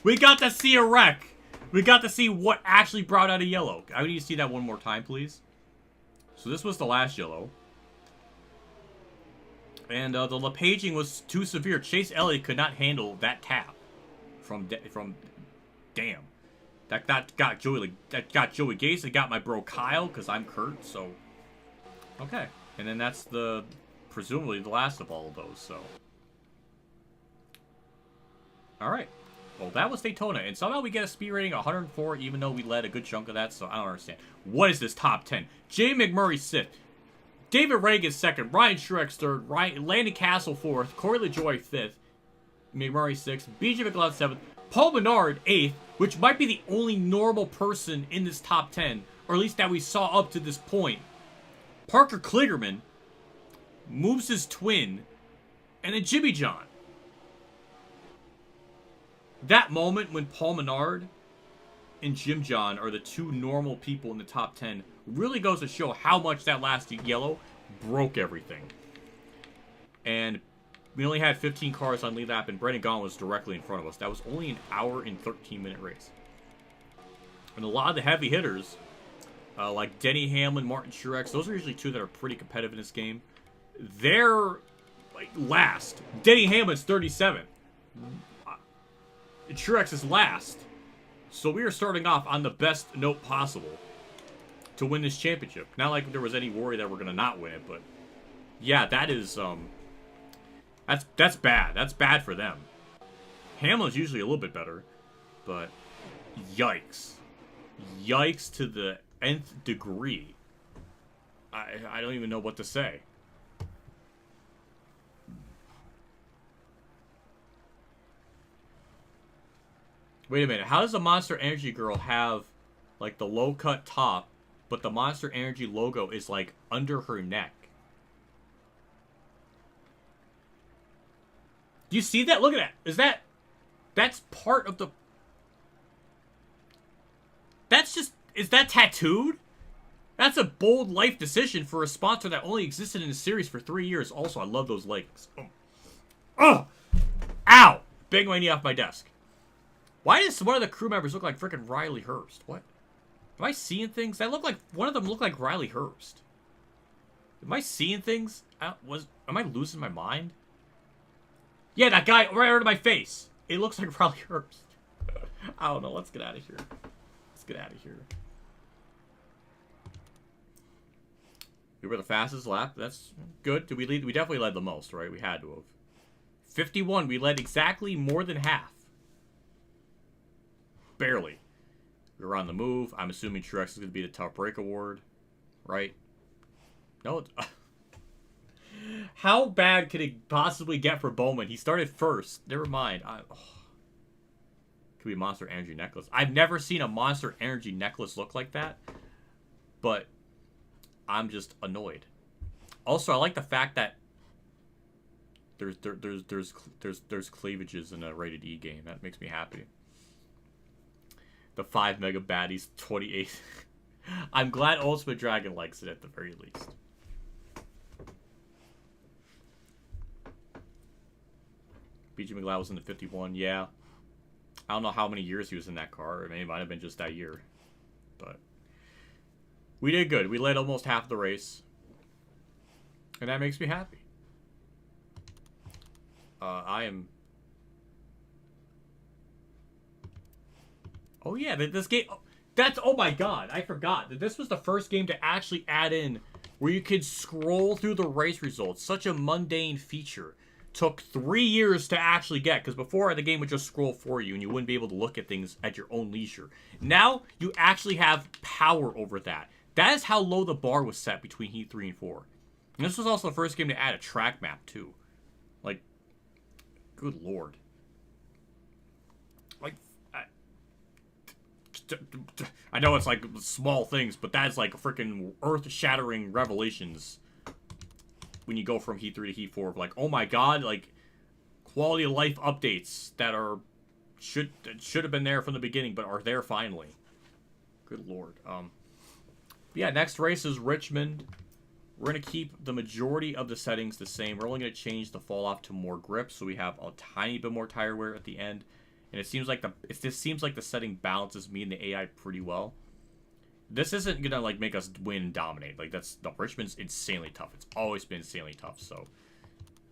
We got to see a wreck. We got to see what actually brought out a yellow. I need to see that one more time, please. So this was the last yellow. And the LePaging was too severe. Chase Elliott could not handle that tap. Damn. That got Joey Gase. It got my bro Kyle, because I'm Kurt, so... Okay. And then that's presumably the last of all of those, so. Alright. Well, that was Daytona, and somehow we get a speed rating of 104, even though we led a good chunk of that, so I don't understand. What is this top 10? Jay McMurray 6th, David Reagan 2nd, Ryan Truex 3rd, Landon Castle 4th, Corey LaJoie 5th, McMurray 6th, BJ McLeod 7th, Paul Menard 8th, which might be the only normal person in this top 10, or at least that we saw up to this point. Parker Kligerman moves his twin, and then Jimmy John. That moment when Paul Menard and Jim John are the two normal people in the top 10 really goes to show how much that last yellow broke everything. And we only had 15 cars on lead lap, and Brendan Gaughan was directly in front of us. That was only an hour and 13-minute race. And a lot of the heavy hitters, like Denny Hamlin, Martin Truex, those are usually two that are pretty competitive in this game. They're like last. Denny Hamlin's 37th. Truex is last. So we are starting off on the best note possible to win this championship. Not like there was any worry that we're going to not win it, but yeah, that is, that's bad. That's bad for them. Hamlin's usually a little bit better, but yikes. Yikes to the nth degree. I don't even know what to say. Wait a minute. How does the Monster Energy girl have, like, the low-cut top, but the Monster Energy logo is, like, under her neck? Do you see that? Look at that. That's part of the... That's just... Is that tattooed? That's a bold life decision for a sponsor that only existed in the series for 3 years. Also, I love those leggings. Oh! Ow! Bang my knee off my desk. Why does one of the crew members look like frickin' Riley Hurst? What? Am I seeing things? That look like... One of them looked like Riley Hurst. Am I seeing things? Am I losing my mind? Yeah, that guy right under my face. It looks like Riley Hurst. I don't know. Let's get out of here. Let's get out of here. We were the fastest lap. That's good. Did we lead? We definitely led the most, right? We had to have. 51. We led exactly more than half. Barely. We were on the move. I'm assuming Truex is going to be the Tough Break Award. Right? No. How bad could it possibly get for Bowman? He started first. Never mind. Could be a Monster Energy necklace. I've never seen a Monster Energy necklace look like that. But I'm just annoyed. Also, I like the fact that there's cleavages in a rated E game. That makes me happy. The 5 mega baddies, 28. I'm glad Ultimate Dragon likes it at the very least. BJ McLeod was in the 51, yeah. I don't know how many years he was in that car. I mean, it might have been just that year. But we did good. We led almost half the race. And that makes me happy. I am... Oh yeah, this game... That's... Oh my god, I forgot that this was the first game to actually add in where you could scroll through the race results. Such a mundane feature. Took 3 years to actually get, because before the game would just scroll for you and you wouldn't be able to look at things at your own leisure. Now, you actually have power over that. That is how low the bar was set between Heat 3 and 4. And this was also the first game to add a track map, too. Like, good lord. Like, I know it's like small things, but that's like freaking earth-shattering revelations when you go from Heat 3 to Heat 4. Like, oh my god, like, quality of life updates that are should have been there from the beginning, but are there finally. Good lord. Yeah, next race is Richmond. We're going to keep the majority of the settings the same. We're only going to change the fall off to more grip, so we have a tiny bit more tire wear at the end. And it seems like the setting balances me and the AI pretty well. This isn't gonna like make us win and dominate. Like Richmond's insanely tough. It's always been insanely tough. So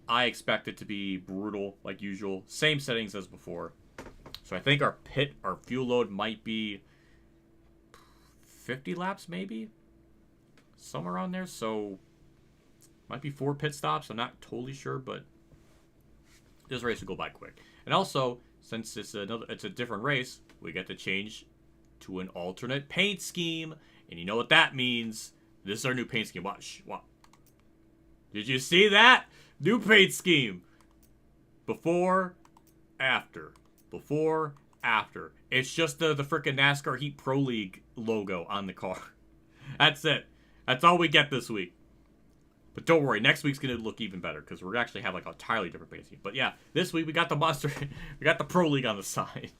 I expect it to be brutal like usual. Same settings as before. So I think our fuel load might be 50 laps maybe, somewhere around there. So might be 4 pit stops. I'm not totally sure, but this race will go by quick. And also, since it's a different race, we get to change to an alternate paint scheme. And you know what that means. This is our new paint scheme. Watch. What? Did you see that? New paint scheme. Before, after. Before, after. It's just the freaking NASCAR Heat Pro League logo on the car. That's it. That's all we get this week. But don't worry, next week's going to look even better because we're actually have like a entirely different paint scheme. But yeah, this week we got the monster, we got the Pro League on the side.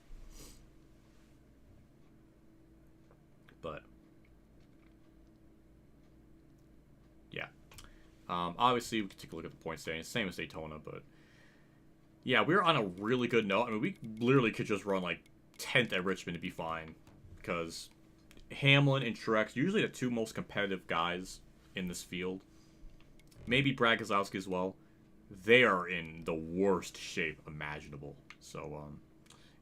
But yeah, obviously we can take a look at the point standings, same as Daytona. But yeah, we're on a really good note. I mean, we literally could just run like 10th at Richmond to be fine because Hamlin and Truex, usually the two most competitive guys in this field. Maybe Brad Keselowski as well. They are in the worst shape imaginable. So,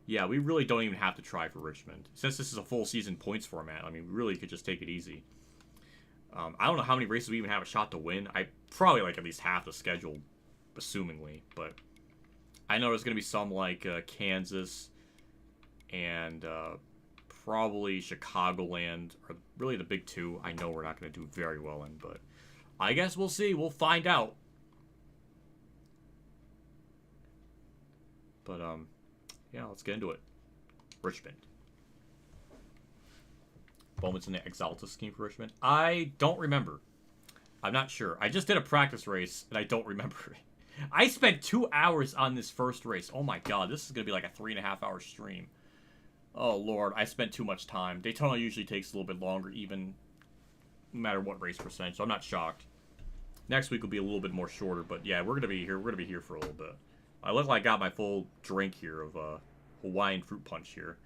yeah, we really don't even have to try for Richmond. Since this is a full season points format, I mean, we really could just take it easy. I don't know how many races we even have a shot to win. I probably like at least half the schedule, assumingly. But I know there's going to be some like Kansas and probably Chicagoland are really the big two. I know we're not going to do very well in, but I guess we'll see. We'll find out. But, yeah, let's get into it. Richmond. Moments in the Exalta scheme for Richmond. I don't remember. I'm not sure. I just did a practice race, and I don't remember it. I spent 2 hours on this first race. Oh, my God. This is going to be like a 3.5-hour stream. Oh, Lord. I spent too much time. Daytona usually takes a little bit longer, even no matter what race percentage, so I'm not shocked. Next week will be a little bit more shorter, but yeah, we're gonna be here. We're gonna be here for a little bit. I look like I got my full drink here of Hawaiian fruit punch here,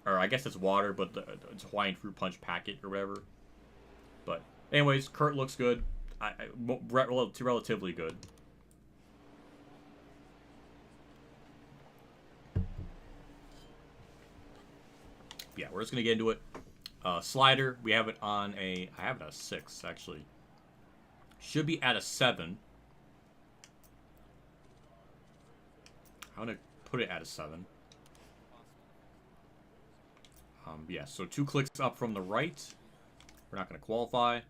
or I guess it's water, but it's Hawaiian fruit punch packet or whatever. But anyways, Kurt looks good. Relatively good. Yeah, we're just gonna get into it. Slider, we have it on I have it at a 6, actually. Should be at a 7. I'm going to put it at a 7. Yeah, so 2 clicks up from the right. We're not going to qualify.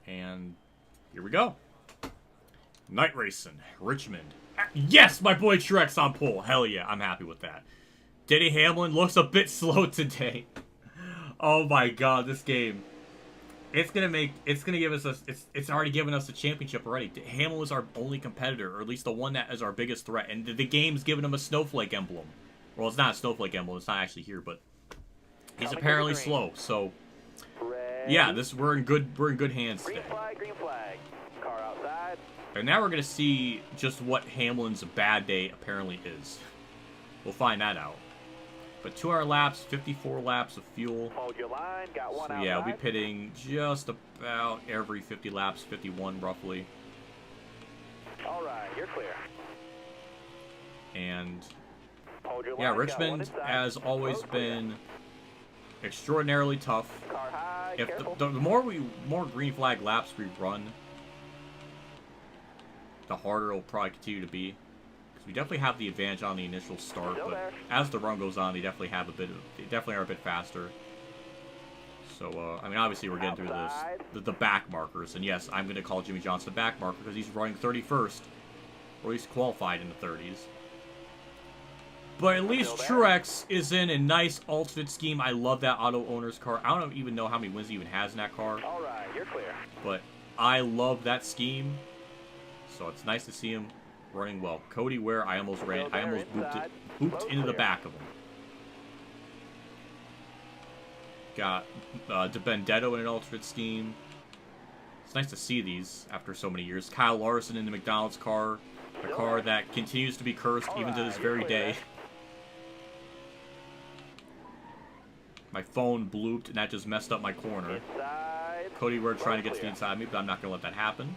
And here we go. Night racing, Richmond. Yes, my boy Truex on pole. Hell yeah, I'm happy with that. Denny Hamlin looks a bit slow today. Oh my God, this game. It's gonna give us it's already given us the championship already. Hamlin was our only competitor, or at least the one that is our biggest threat, and the game's given him a snowflake emblem. Well, it's not a snowflake emblem, it's not actually here, but he's apparently slow, so yeah, we're in good hands today. Green flag. Car outside. And now we're gonna see just what Hamlin's bad day apparently is. We'll find that out. But 200 laps, 54 laps of fuel. Hold your line, got one so outside. yeah, we'll be pitting just about every 50 laps, 51 roughly. All right, you're clear. And Hold your yeah, line, Richmond has always been extraordinarily tough. Car high, If careful. the more green flag laps we run, the harder it'll probably continue to be. We definitely have the advantage on the initial start, but as the run goes on, they definitely are a bit faster. So, I mean, obviously we're getting through the back markers, and yes, I'm going to call Jimmy Johnson a back marker because he's running 31st, or at least qualified in the 30s. But at least Truex is in a nice alternate scheme. I love that auto owner's car. I don't even know how many wins he even has in that car. All right, you're clear. But I love that scheme, so it's nice to see him running well. Cody Ware, I almost booped into the back of him. Got De Benedetto in an alternate scheme. It's nice to see these after so many years. Kyle Larson in the McDonald's car. A car that continues to be cursed even to this very day. My phone blooped and that just messed up my corner. Cody Ware trying to get to the inside of me, but I'm not going to let that happen.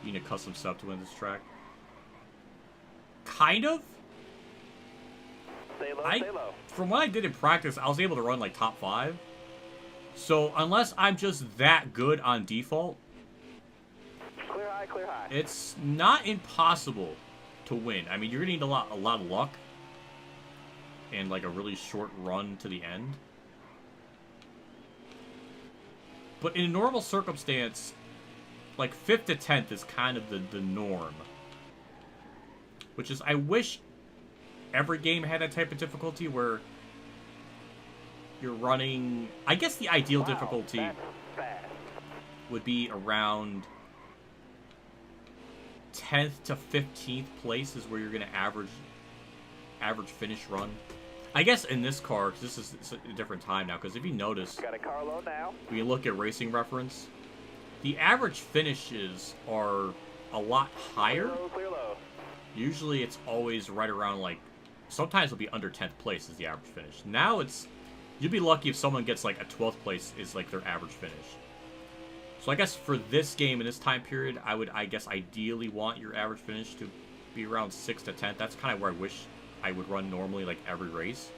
You need a custom sub to win this track. Kind of. Stay low. From what I did in practice, I was able to run like top 5. So unless I'm just that good on default, Clear high, clear high. It's not impossible to win. I mean, you're gonna need a lot of luck and like a really short run to the end. But in a normal circumstance, like 5th to 10th is kind of the norm. Which is, I wish every game had that type of difficulty where you're running... I guess the ideal difficulty would be around 10th to 15th place is where you're going to average finish run. I guess in this car, because this is a different time now, because if you notice, Got a car low now. when you look at Racing Reference, the average finishes are a lot higher. Clear low, clear low. Usually it's always right around, like, sometimes it'll be under 10th place is the average finish. Now it's, you'd be lucky if someone gets like a 12th place is like their average finish. So I guess for this game in this time period, I would, I guess, ideally want your average finish to be around 6th to 10th. That's kind of where I wish I would run normally, like, every race.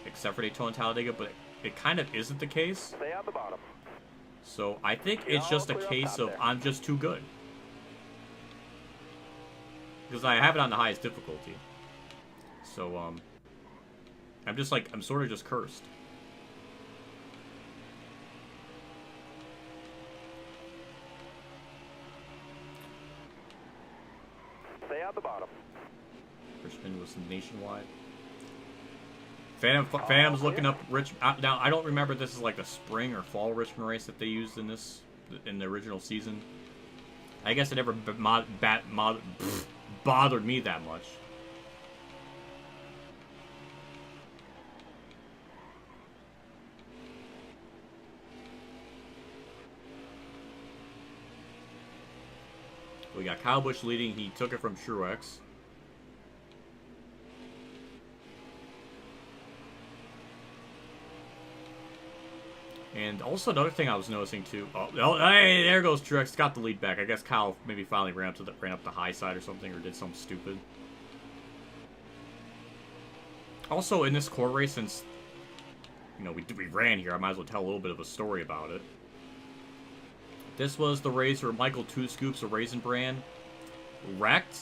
Except for Daytona and Talladega, but it kind of isn't the case. Stay on the bottom. So I think it's just a case of I'm just too good. Because I have it on the highest difficulty. So, I'm just like, I'm sort of just cursed. Stay on the bottom. Richmond was nationwide. Phantom's looking up Richmond. Now, I don't remember if this is like a spring or fall Richmond race that they used in this, in the original season. I guess it never bothered me that much. We got Kyle Busch leading. He took it from Truex. And also another thing I was noticing too. Oh, hey, there goes Truex. Got the lead back. I guess Kyle maybe finally ran up the high side or something, or did something stupid. Also in this core race, since you know we ran here, I might as well tell a little bit of a story about it. This was the race where Michael Two Scoops of Raisin Bran wrecked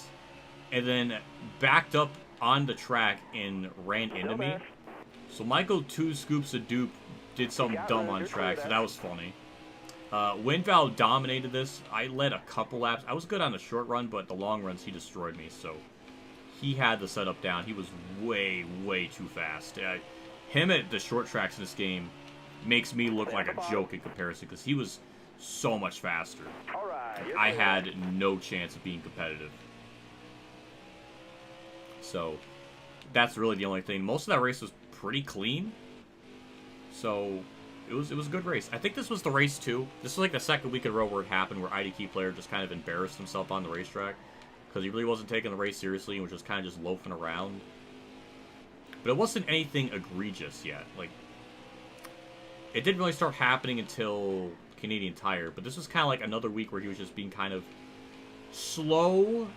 and then backed up on the track and ran into me. So Michael Two Scoops of Dupe did something dumb on track, so that was funny. Winval dominated this. I led a couple laps. I was good on the short run, but the long runs he destroyed me, so he had the setup down. He was way, way too fast. Him at the short tracks in this game makes me look like a joke in comparison, because he was so much faster. I had no chance of being competitive. So, that's really the only thing. Most of that race was pretty clean. So, it was a good race. I think this was the race, too. This was like the second week in a row where it happened, where IDK player just kind of embarrassed himself on the racetrack. Because he really wasn't taking the race seriously and was just kind of just loafing around. But it wasn't anything egregious yet. Like, it didn't really start happening until Canadian Tire, but this was kind of like another week where he was just being kind of slow,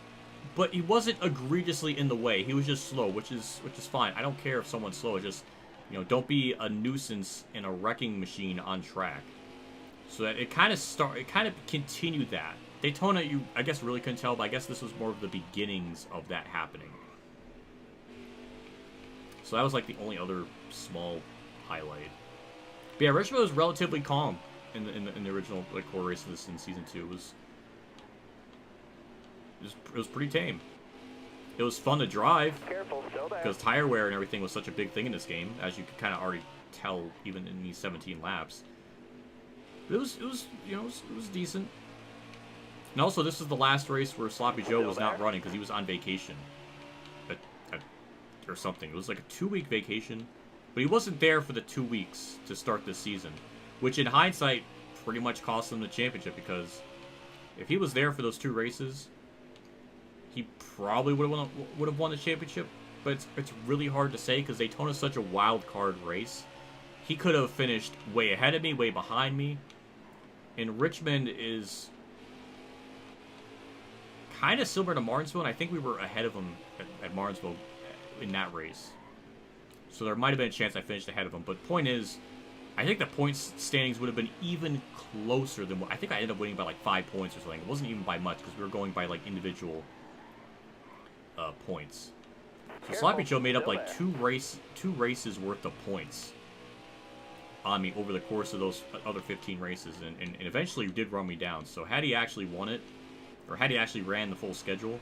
but he wasn't egregiously in the way. He was just slow, which is fine. I don't care if someone's slow. It's just, you know, don't be a nuisance and a wrecking machine on track. So that it kind of continued that. Daytona, you I guess really couldn't tell, but I guess this was more of the beginnings of that happening. So that was like the only other small highlight. But yeah, Richmond was relatively calm in the original like core race of this in season 2. It was pretty tame. It was fun to drive because tire wear and everything was such a big thing in this game, as you could kind of already tell even in these 17 laps. But it was decent. And also, this is the last race where Sloppy Joe was not running because he was on vacation, or something. It was like a 2-week vacation, but he wasn't there for the 2 weeks to start this season, which in hindsight pretty much cost him the championship, because if he was there for those 2 races, he probably would have won the championship. But it's really hard to say because Daytona is such a wild card race. He could have finished way ahead of me, way behind me. And Richmond is kind of similar to Martinsville, and I think we were ahead of him at Martinsville in that race. So there might have been a chance I finished ahead of him. But point is, I think the points standings would have been even closer than what... I think I ended up winning by like 5 points or something. It wasn't even by much because we were going by like individual points. So Sloppy Joe made up like two races worth of points on me over the course of those other 15 races, and eventually did run me down. So had he actually won it, or had he actually ran the full schedule,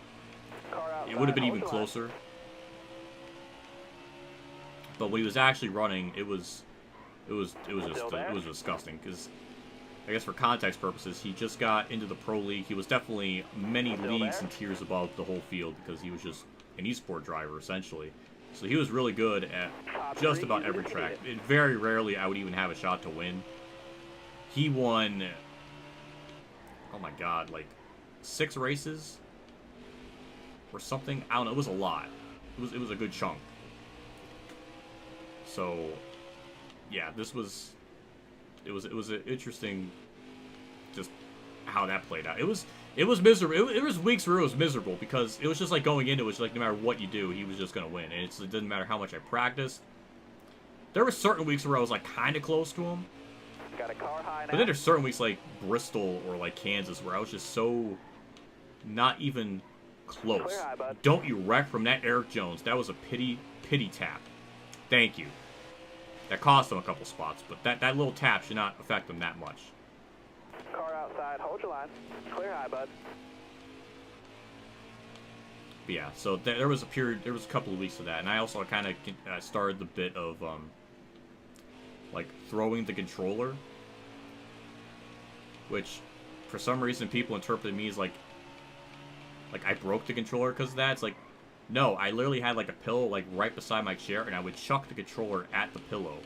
it would have been even closer. But when he was actually running, it was disgusting. Because I guess for context purposes, he just got into the pro league. He was definitely many leagues and tiers above the whole field because he was just an esport driver essentially. So he was really good at just about every track. Very rarely I would even have a shot to win. He won, oh my god, like 6 races or something. I don't know. It was a lot. It was a good chunk. So yeah, it was an interesting, just how that played out. It was miserable. It was weeks where it was miserable because it was just like going into it, was like no matter what you do, he was just gonna win, and it didn't matter how much I practiced. There were certain weeks where I was like kind of close to him, Got a car high now. but then there's certain weeks like Bristol or like Kansas where I was just so not even close. Clear high, bud. Don't you wreck from that Eric Jones? That was a pity tap. Thank you. That cost him a couple spots, but that little tap should not affect him that much. Car outside, hold your line. Clear high, bud. But yeah, so there was a period, there was a couple of weeks of that, and I also kind of started the bit of like throwing the controller, which for some reason people interpreted me as like I broke the controller because of that. It's like, no, I literally had like a pillow like right beside my chair, and I would chuck the controller at the pillow.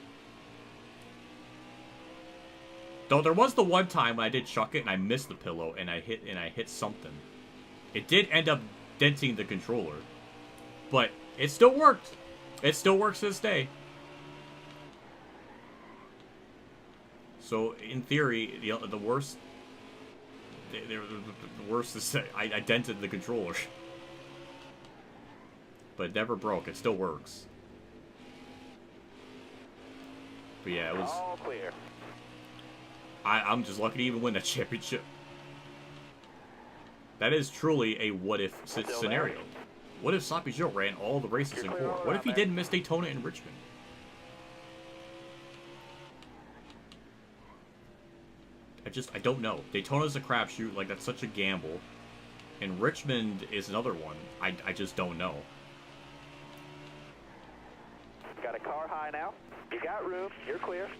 Though there was the one time when I did chuck it and I missed the pillow and I hit something. It did end up denting the controller, but it still worked. It still works to this day. So in theory, the worst is that I dented the controller. But it never broke. It still works. But yeah, it was... All clear. I'm just lucky to even win that championship. That is truly a what-if scenario. What if Sloppy Joe ran all the races in core? What if he didn't miss Daytona and Richmond? I don't know. Daytona's a crapshoot. Like, that's such a gamble. And Richmond is another one. I just don't know. Got a car high now. You got room. You're clear.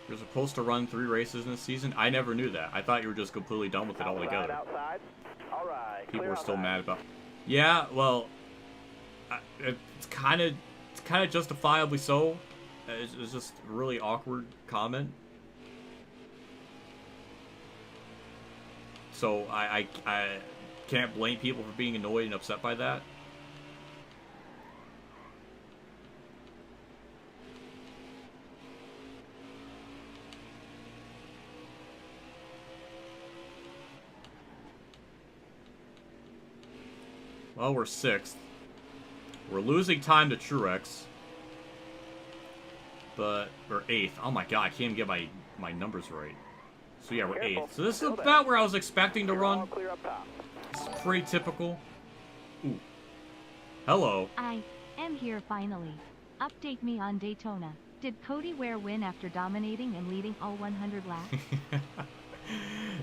You're supposed to run 3 races in a season? I never knew that. I thought you were just completely done with it altogether. Outside. All right. People are still mad about... Yeah, well... It's kind of justifiably so. It's just a really awkward comment. So I can't blame people for being annoyed and upset by that. Well, we're 6th. We're losing time to Truex. But we're 8th. Oh my god, I can't even get my numbers right. So yeah, we're 8th. So this is about where I was expecting to run. It's pretty typical. Ooh. Hello. I am here finally. Update me on Daytona. Did Cody Ware win after dominating and leading all 100 laps?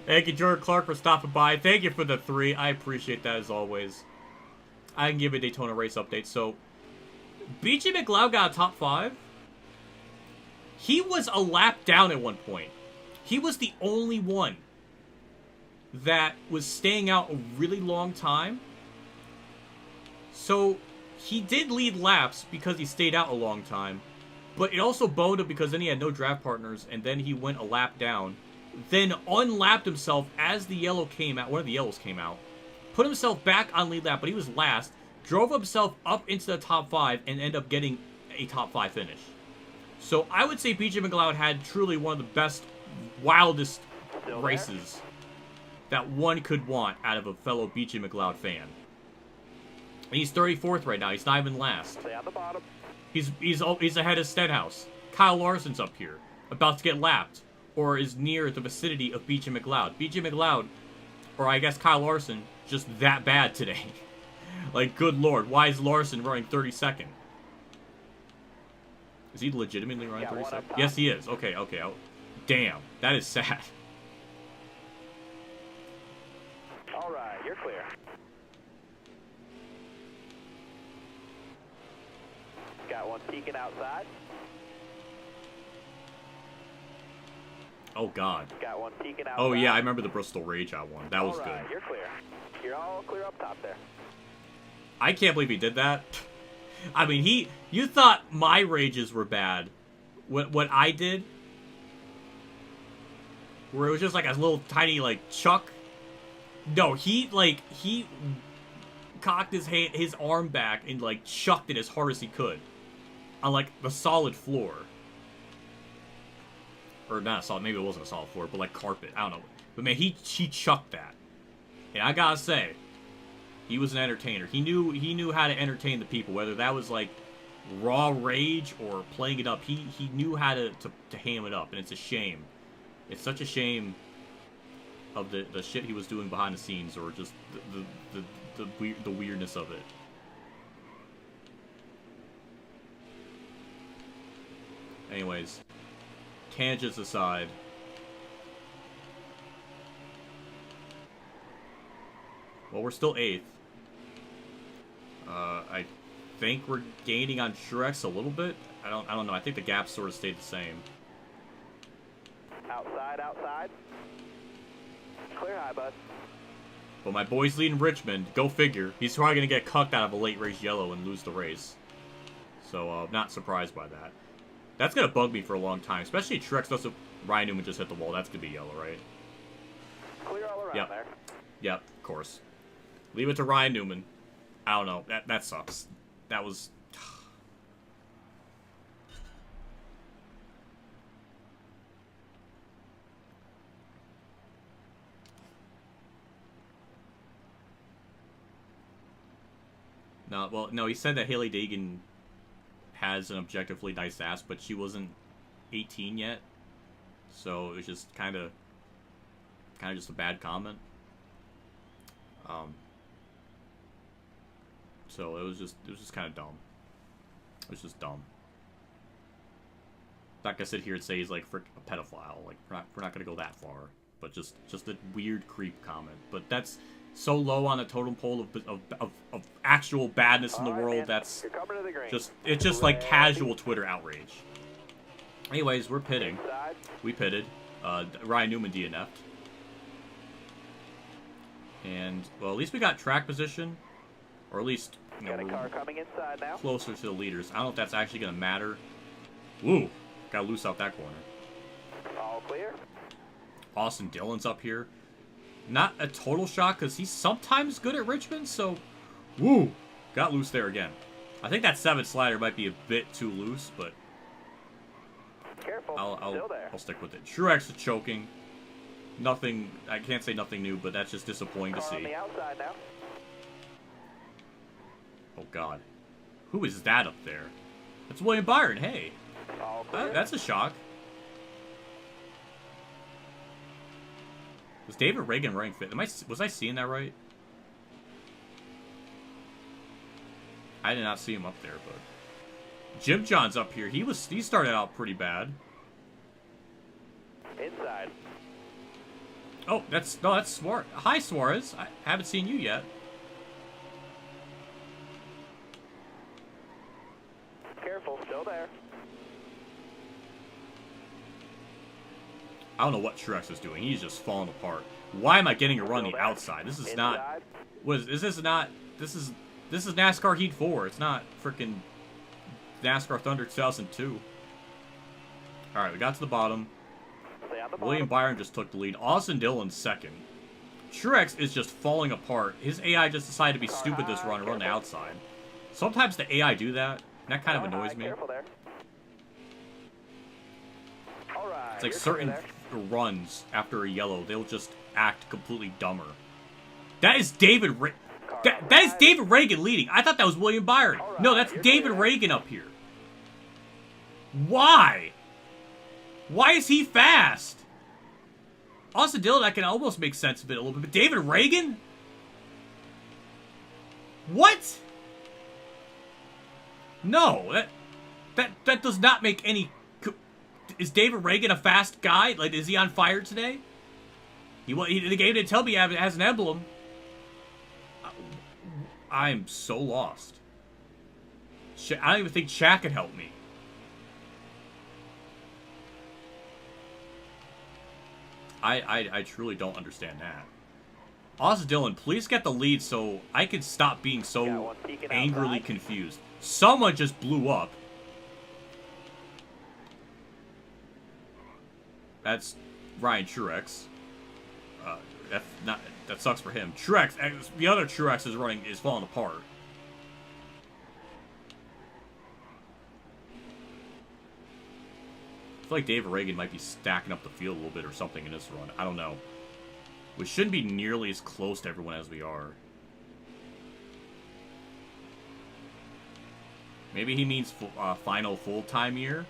Thank you, Jordan Clark, for stopping by. Thank you for the 3. I appreciate that as always. I can give a Daytona race update. So, BJ McLeod got a top 5. He was a lap down at one point. He was the only one that was staying out a really long time. So, he did lead laps because he stayed out a long time. But it also boned him because then he had no draft partners, and then he went a lap down. Then unlapped himself as the yellow came out. One of the yellows came out. Put himself back on lead lap, but he was last. Drove himself up into the top 5 and ended up getting a top 5 finish. So I would say BJ McLeod had truly one of the best wildest Still races that one could want out of a fellow BJ McLeod fan. And he's 34th right now. He's not even last. Stay on the bottom. He's ahead of Stenhouse. Kyle Larson's up here, about to get lapped, or is near the vicinity of BJ McLeod. BJ McLeod, or I guess Kyle Larson, just that bad today. Like, good lord, why is Larson running 32nd? Is he legitimately running 32nd? Yes, he is. Okay. Damn, that is sad. All right, you're clear. Got one peeking outside. Oh god. Got one peeking outside. Oh yeah, I remember the Bristol Rage out one. That was all right, good. You're clear. You're all clear up top there. I can't believe he did that. I mean, you thought my rages were bad. What I did, where it was just like a little tiny, like, chuck. No, he cocked his arm back and, like, chucked it as hard as he could on, like, the solid floor. Or not solid, maybe it wasn't a solid floor, but, like, carpet. I don't know. But, man, he chucked that. And I gotta say, he was an entertainer. He knew how to entertain the people, whether that was, like, raw rage or playing it up. He knew how to ham it up, and it's a shame. It's such a shame of the shit he was doing behind the scenes, or just the weirdness of it. Anyways, tangents aside, well, we're still 8th. I think we're gaining on Truex a little bit. I don't know. I think the gap sort of stayed the same. Outside. Clear high, bud. But my boy's leading Richmond. Go figure. He's probably going to get cucked out of a late race yellow and lose the race. So, not surprised by that. That's going to bug me for a long time. Especially if Truex doesn't... Ryan Newman just hit the wall. That's going to be yellow, right? Clear all around there. Yep, of course. Leave it to Ryan Newman. I don't know. That sucks. That was... No, well, no, he said that Haley Dagan has an objectively nice ass, but she wasn't 18 yet. So it was just kind of just a bad comment. So it was just kind of dumb. It was just dumb. Not gonna sit here and say he's like a pedophile. Like we're not gonna go that far. But just a weird creep comment. But that's so low on the totem pole of actual badness in the world. Man. That's it's just like casual Twitter outrage. Anyways, we're pitting. We pitted. Ryan Newman DNF'd. And well, at least we got track position, or at least got a car coming inside now. Closer to the leaders. I don't know if that's actually gonna matter. Woo! Got loose out that corner. All clear. Austin Dillon's up here. Not a total shock, because he's sometimes good at Richmond, so... Woo! Got loose there again. I think that 7 slider might be a bit too loose, but... Careful, I'll stick with it. Truex is choking. Nothing... I can't say nothing new, but that's just disappointing to see. On the outside now. Oh, God. Who is that up there? That's William Byron, hey. That's a shock. Was David Reagan running fit? Was I seeing that right? I did not see him up there, but Jim John's up here. He started out pretty bad. Inside. Oh, that's Suarez. Hi, Suarez. I haven't seen you yet. Careful, still there. I don't know what Truex is doing. He's just falling apart. Why am I getting a run on the outside? This is not... This is NASCAR Heat 4. It's not freaking NASCAR Thunder 2002. Alright, we got to the bottom. William Byron just took the lead. Austin Dillon's second. Truex is just falling apart. His AI just decided to be stupid this run and run the outside. Sometimes the AI do that, and that kind of annoys me. It's like certain runs after a yellow, they'll just act completely dumber. That is David that is David Reagan leading. I thought that was William Byron. No, that's David Reagan up here. Why? Why is he fast? Austin Dillon, I can almost make sense of it a little bit, but David Reagan? What? No, that does not make any... Is David Reagan a fast guy? Like, is he on fire today? The game didn't tell me it has an emblem. I'm so lost. I don't even think Shaq could help me. I truly don't understand that. Austin Dillon, please get the lead so I can stop being so angrily confused. Someone just blew up. That's Ryan Truex. That sucks for him. Truex, the other Truex is falling apart. I feel like David Reagan might be stacking up the field a little bit or something in this run. I don't know. We shouldn't be nearly as close to everyone as we are. Maybe he means final full-time year.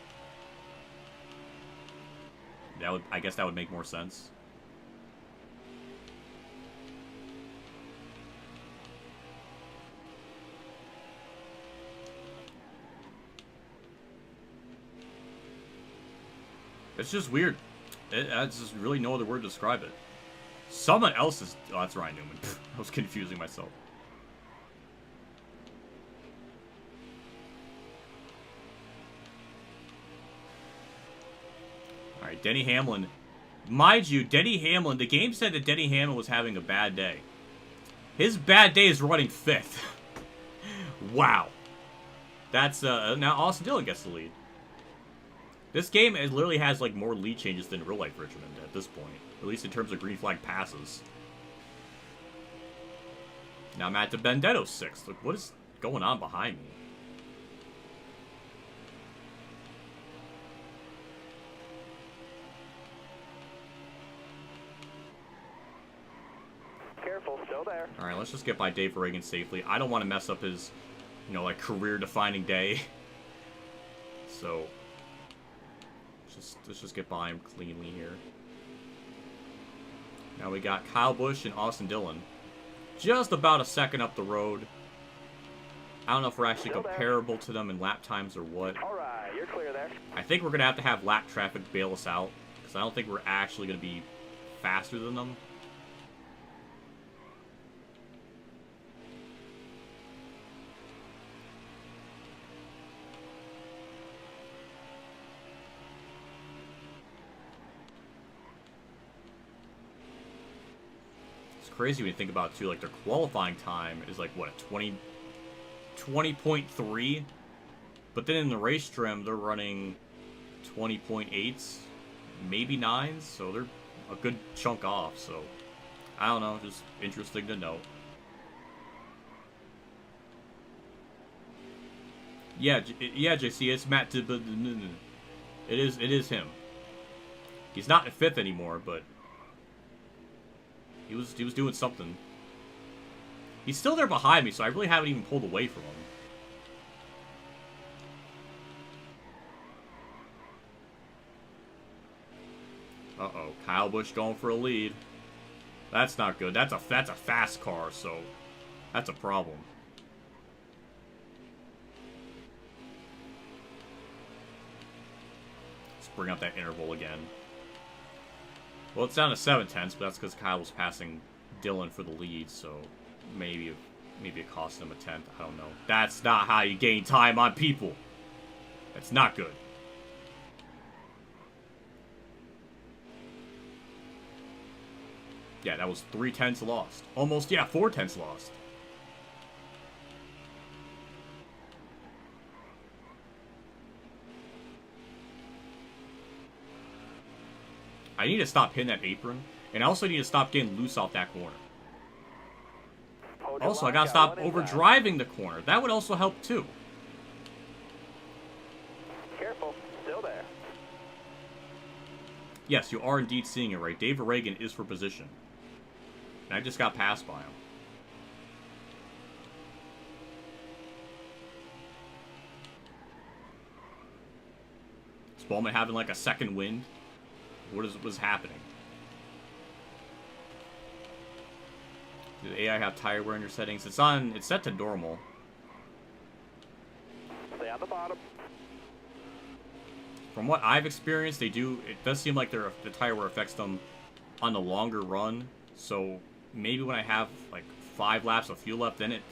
I guess that would make more sense. It's just weird. That's just really no other word to describe it. Someone else is... Oh, that's Ryan Newman. I was confusing myself. Alright, Denny Hamlin. Mind you, Denny Hamlin... The game said that Denny Hamlin was having a bad day. His bad day is running 5th. Wow. That's... now Austin Dillon gets the lead. This game literally has, like, more lead changes than real-life Richmond at this point. At least in terms of green flag passes. Now Matt DiBenedetto's 6th. Look, what is going on behind me? Careful, still there. Alright, let's just get by Dave Reagan safely. I don't want to mess up his, you know, like, career-defining day. So... Let's just get by him cleanly here. Now we got Kyle Busch and Austin Dillon. Just about a second up the road. I don't know if we're actually comparable to them in lap times or what. Alright, you're clear there. I think we're going to have lap traffic bail us out. Because I don't think we're actually going to be faster than them. Crazy when you think about it too, like their qualifying time is like what, 20.3, but then in the race trim they're running 20.8s, maybe 9s, so they're a good chunk off. So I don't know, just interesting to note. Yeah, JC, it's Matt. It is him. He's not in 5th anymore, but. He was doing something. He's still there behind me, so I really haven't even pulled away from him. Uh-oh, Kyle Busch going for a lead. That's not good. That's a fast car, so that's a problem. Let's bring up that interval again. Well, it's down to 7/10, but that's because Kyle was passing Dillon for the lead, so maybe it cost him a 10th. I don't know. That's not how you gain time on people. That's not good. Yeah, that was 3/10 lost. Almost, yeah, 4/10 lost. I need to stop hitting that apron, and I also need to stop getting loose off that corner. Also, I gotta stop overdriving the corner. That would also help too. Careful, still there. Yes, you are indeed seeing it right. David Reagan is for position. And I just got passed by him. Is Bowman having like a second wind? What is happening? Did the AI have tire wear in your settings? It's set to normal. Stay on the bottom. From what I've experienced, it does seem like the tire wear affects them on the longer run. So maybe when I have like 5 laps of fuel left, then it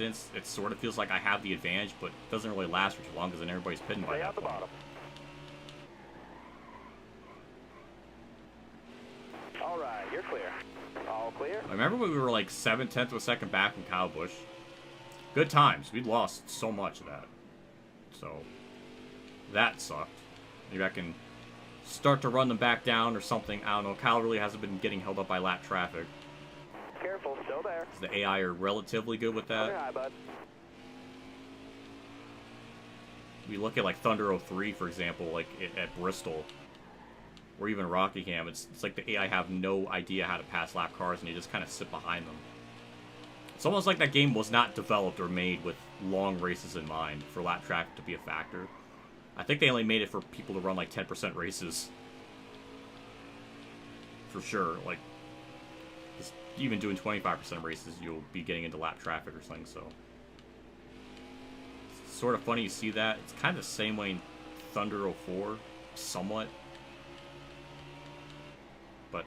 sort of feels like I have the advantage, but it doesn't really last for too long because then everybody's pitting by that point. Bottom. All right, you're clear. All clear. I remember when we were like 7/10 of a second back from Kyle Busch. Good times. We lost so much of that. So that sucked. Maybe I can start to run them back down or something. I don't know. Kyle really hasn't been getting held up by lap traffic. Careful, still there. The AI are relatively good with that. High, bud. We look at like Thunder 03, for example, like at Bristol, or even Rockingham. It's like the AI have no idea how to pass lap cars, and you just kind of sit behind them. It's almost like that game was not developed or made with long races in mind for lap traffic to be a factor. I think they only made it for people to run like 10% races. For sure. Like, even doing 25% races, you'll be getting into lap traffic or something, so. It's sort of funny you see that. It's kind of the same way in Thunder 04, somewhat. But,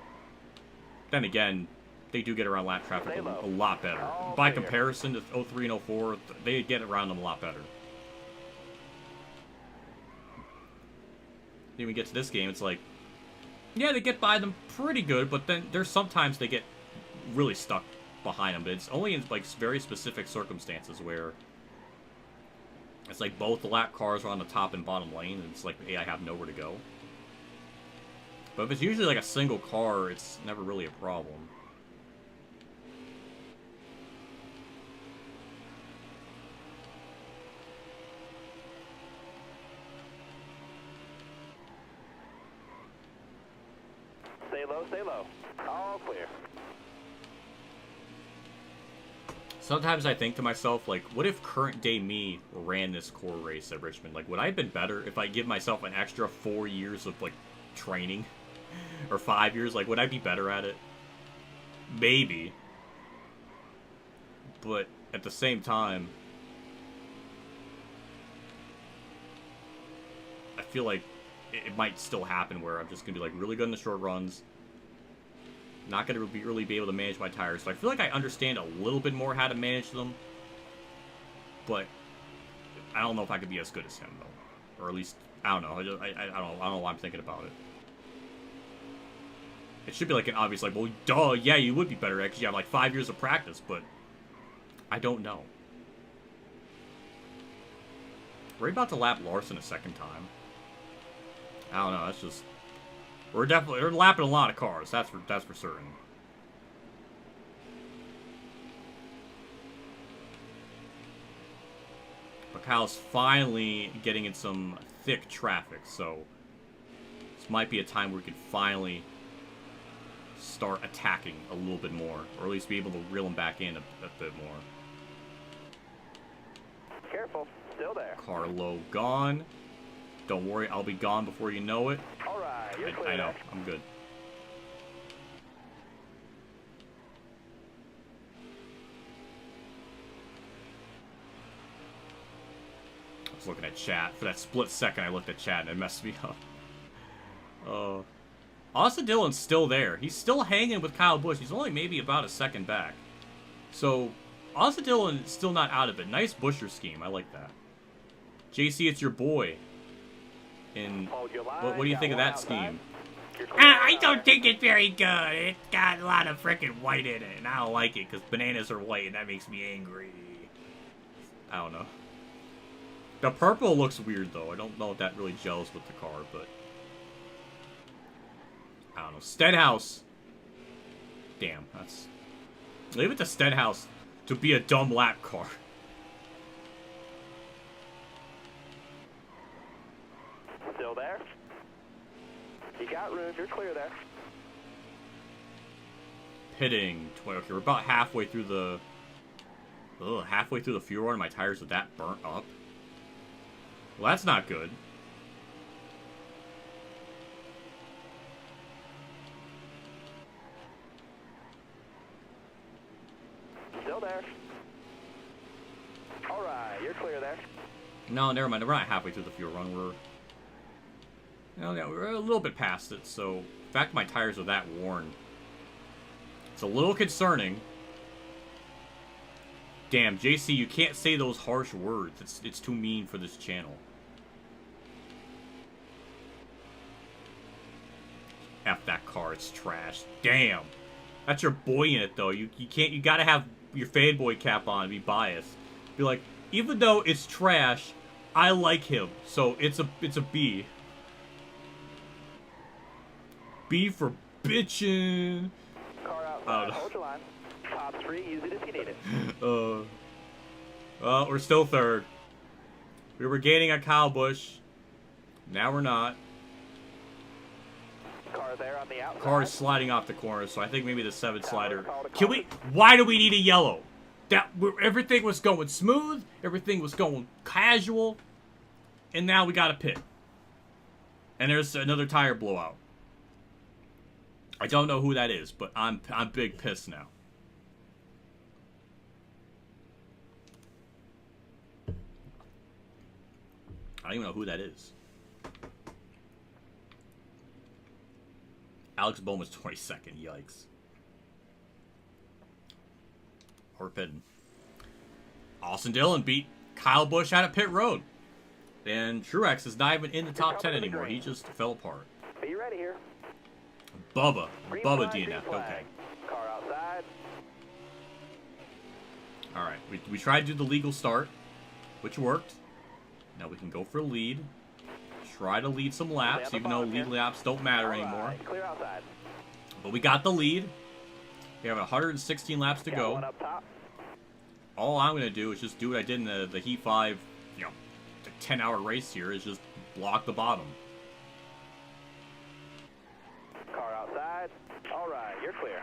then again, they do get around lap traffic a lot better. By comparison to 03 and 04, they get around them a lot better. Then we get to this game, it's like, yeah, they get by them pretty good, but then there's sometimes they get really stuck behind them. But it's only in like very specific circumstances where it's like both the lap cars are on the top and bottom lane, and it's like the AI have nowhere to go. But if it's usually like a single car, it's never really a problem. Stay low. All clear. Sometimes I think to myself, like, what if current day me ran this core race at Richmond? Like, would I have been better if I give myself an extra 4 years of, like, training? Or 5 years? Like, would I be better at it? Maybe. But at the same time, I feel like it might still happen where I'm just going to be, like, really good in the short runs. Not going to really be able to manage my tires. So I feel like I understand a little bit more how to manage them. But I don't know if I could be as good as him, though. Or at least, I don't know. I don't know why I'm thinking about it. It should be like an obvious, like, well, duh, yeah, you would be better at it because you have, like, 5 years of practice. But I don't know. We're about to lap Larson a second time. I don't know, that's just... We're lapping a lot of cars, that's for certain. But Kyle's finally getting in some thick traffic, so this might be a time where we could finally start attacking a little bit more, or at least be able to reel him back in a bit more. Careful, still there. Car low gone. Don't worry, I'll be gone before you know it. All right, you're clear. I know, I'm good. I was looking at chat. For that split second, I looked at chat and it messed me up. Austin Dillon's still there. He's still hanging with Kyle Busch. He's only maybe about a second back. So, Austin Dillon is still not out of it. Nice Busher scheme. I like that. JC, it's your boy. And what do you think of that scheme? I don't think it's very good. It's got a lot of freaking white in it, and I don't like it because bananas are white, and that makes me angry. I don't know. The purple looks weird, though. I don't know if that really gels with the car, but... I don't know. Stenhouse. Damn, that's... Leave it to Stenhouse to be a dumb lap car. Still there? You got room. You're clear there. Pitting. Okay, we're about halfway through the... halfway through the fuel run. My tires are that burnt up. Well, that's not good. Still there. All right, you're clear there. No, never mind. We're not halfway through the fuel run. We're... No, yeah, we're a little bit past it, so... The fact my tires are that worn... It's a little concerning. Damn, JC, you can't say those harsh words. It's too mean for this channel. F that car, it's trash. Damn. That's your boy in it, though. You can't... You gotta have your fanboy cap on and be biased. Be like, even though it's trash, I like him. So, it's a B. B for bitchin'. Car outside. Hold your line. Top 3. Use it if you need it. Well, we're still third. We were gaining on Kyle Busch. Now we're not. Car there on the outside. Car is sliding off the corner, so I think maybe the 7 slider. Can we... Why do we need a yellow? Everything was going smooth. Everything was going casual. And now we got a pit. And there's another tire blowout. I don't know who that is, but I'm big pissed now. I don't even know who that is. Alex Bowman's 22nd. Yikes. We're pitting. Austin Dillon beat Kyle Busch out at pit road. And Truex is not even in the top 10 anymore. He just fell apart. Are you ready here? Bubba DNF. Okay. Car outside. Alright. We tried to do the legal start, which worked. Now we can go for a lead. Try to lead some laps, even though lead laps don't matter anymore. Clear outside. But we got the lead. We have 116 laps to go. All I'm going to do is just do what I did in the Heat 5, the 10-hour race here, is just block the bottom. Car outside. All right, you're clear.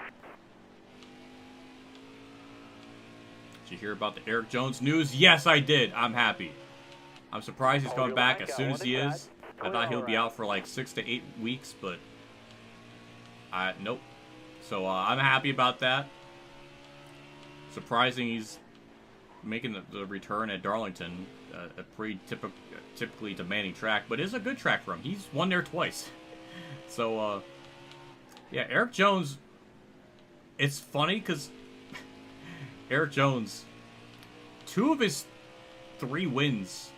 Did you hear about the Eric Jones news? Yes, I did. I'm happy. I'm surprised he's coming back as soon as he is. I thought he'll be out for like 6 to 8 weeks, but nope. So I'm happy about that. Surprising he's making the return at Darlington, a pretty typically demanding track, but it's a good track for him. He's won there twice. So yeah, Eric Jones. It's funny because Eric Jones, 2 of his 3 wins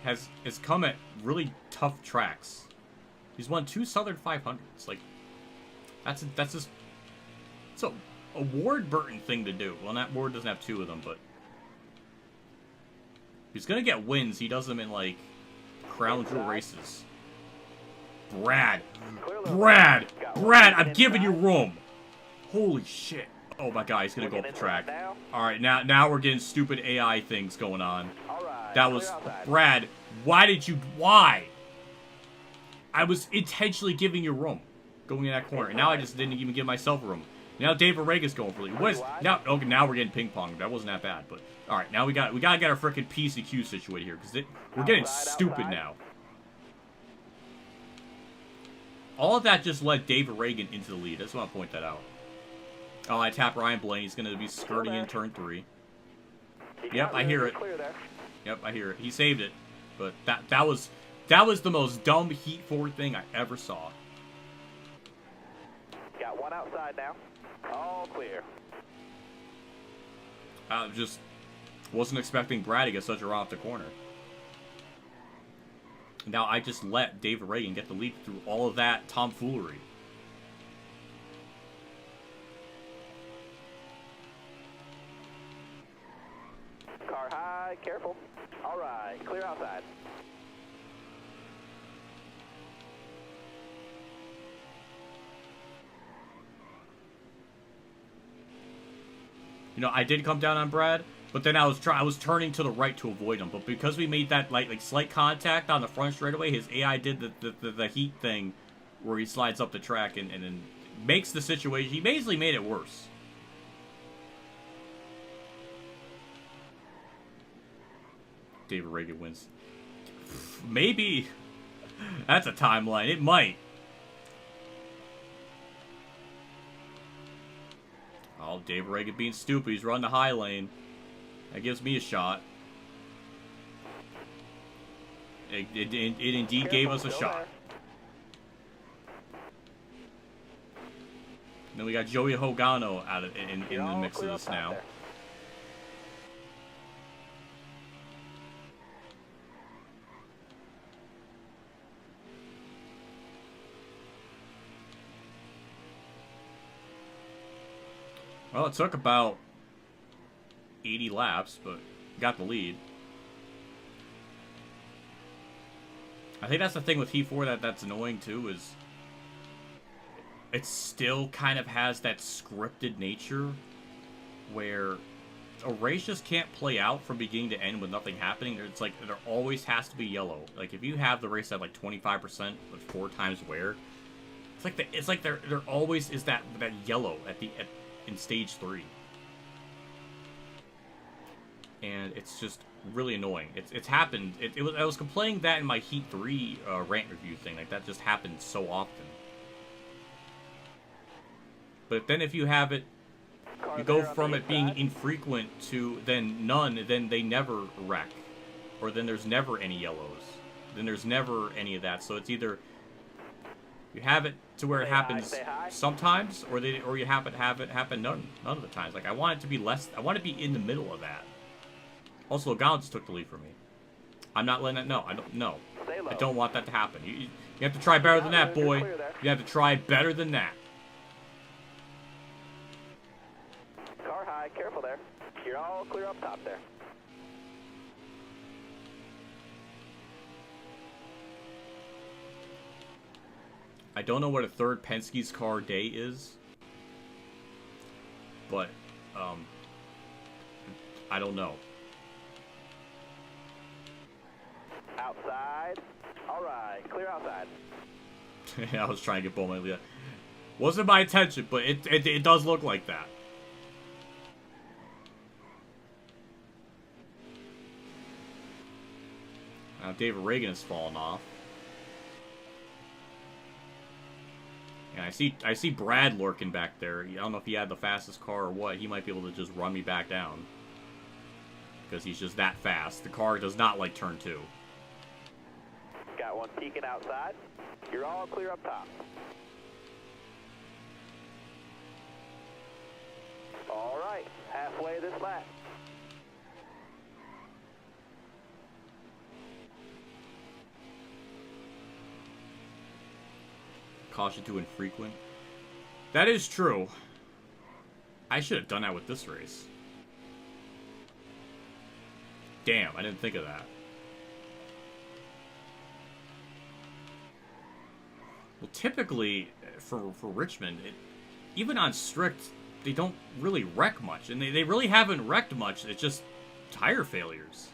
has come at really tough tracks. He's won 2 Southern 500s. Like, that's just it's a Ward Burton thing to do. Well, not Ward doesn't have 2 of them, but if he's gonna get wins, he does them in like crown jewel races. Brad, I'm giving you room. Holy shit! Oh my god, he's gonna go up the track. All right, now we're getting stupid AI things going on. That was Brad. Why? I was intentionally giving you room going in that corner. And now I just didn't even give myself room. Now David Reagan's going for lead. What is now? Okay, now we're getting ping pong. That wasn't that bad, but all right. Now we gotta get our freaking PCQ situated here because we're getting stupid now. All of that just led David Reagan into the lead. I just want to point that out. Oh, I tap Ryan Blaney. He's going to be skirting in turn 3. Yep, I hear it. Yep, I hear it. He saved it. But that was the most dumb Heat 4 thing I ever saw. Got 1 outside now. All clear. I just wasn't expecting Brad to get such a run off the corner. Now I just let David Reagan get the lead through all of that tomfoolery. Car high, careful. All right, clear outside. You know, I did come down on Brad, but then I was turning to the right to avoid him. But because we made that like slight contact on the front straightaway, his AI did the heat thing where he slides up the track and then makes the situation. He basically made it worse. David Reagan wins. Maybe. That's a timeline. It might. Oh, David Reagan being stupid. He's running the high lane. That gives me a shot. It indeed gave us a shot. Then we got Joey Hogano out of in the mix of this now. Well, it took about 80 laps, but got the lead. I think that's the thing with Heat 4 that's annoying too, is it still kind of has that scripted nature where a race just can't play out from beginning to end with nothing happening. It's like there always has to be yellow. Like if you have the race at like 25% with 4 times wear, it's like there always is that yellow in stage 3. And it's just really annoying. It's happened. I was complaining that in my Heat 3 rant review thing. Like that just happens so often. But then if you have it, you go from it being infrequent to then none, then they never wreck. Or then there's never any yellows. Then there's never any of that. So it's either you have it to where it happens sometimes, or you have it happen none of the times. Like I want it to be less. I want to be in the middle of that. Also, Logano just took the lead from me. I'm not letting that. No, I don't. No, I don't want that to happen. You have to try better than that, boy. You have to try better than that. Car high, careful there. You're all clear up top there. I don't know what a third Penske's car day is, but I don't know. Outside. All right, clear outside. I was trying to get Bowman. Wasn't my intention, but it does look like that. Now David Reagan has fallen off. And I see Brad lurking back there. I don't know if he had the fastest car or what. He might be able to just run me back down. Because he's just that fast. The car does not like turn 2. Got one peeking outside. You're all clear up top. All right, halfway this lap. Caution to infrequent. That is true. I should have done that with this race. Damn, I didn't think of that. Well, typically, for Richmond, even on strict, they don't really wreck much. And they really haven't wrecked much. It's just tire failures.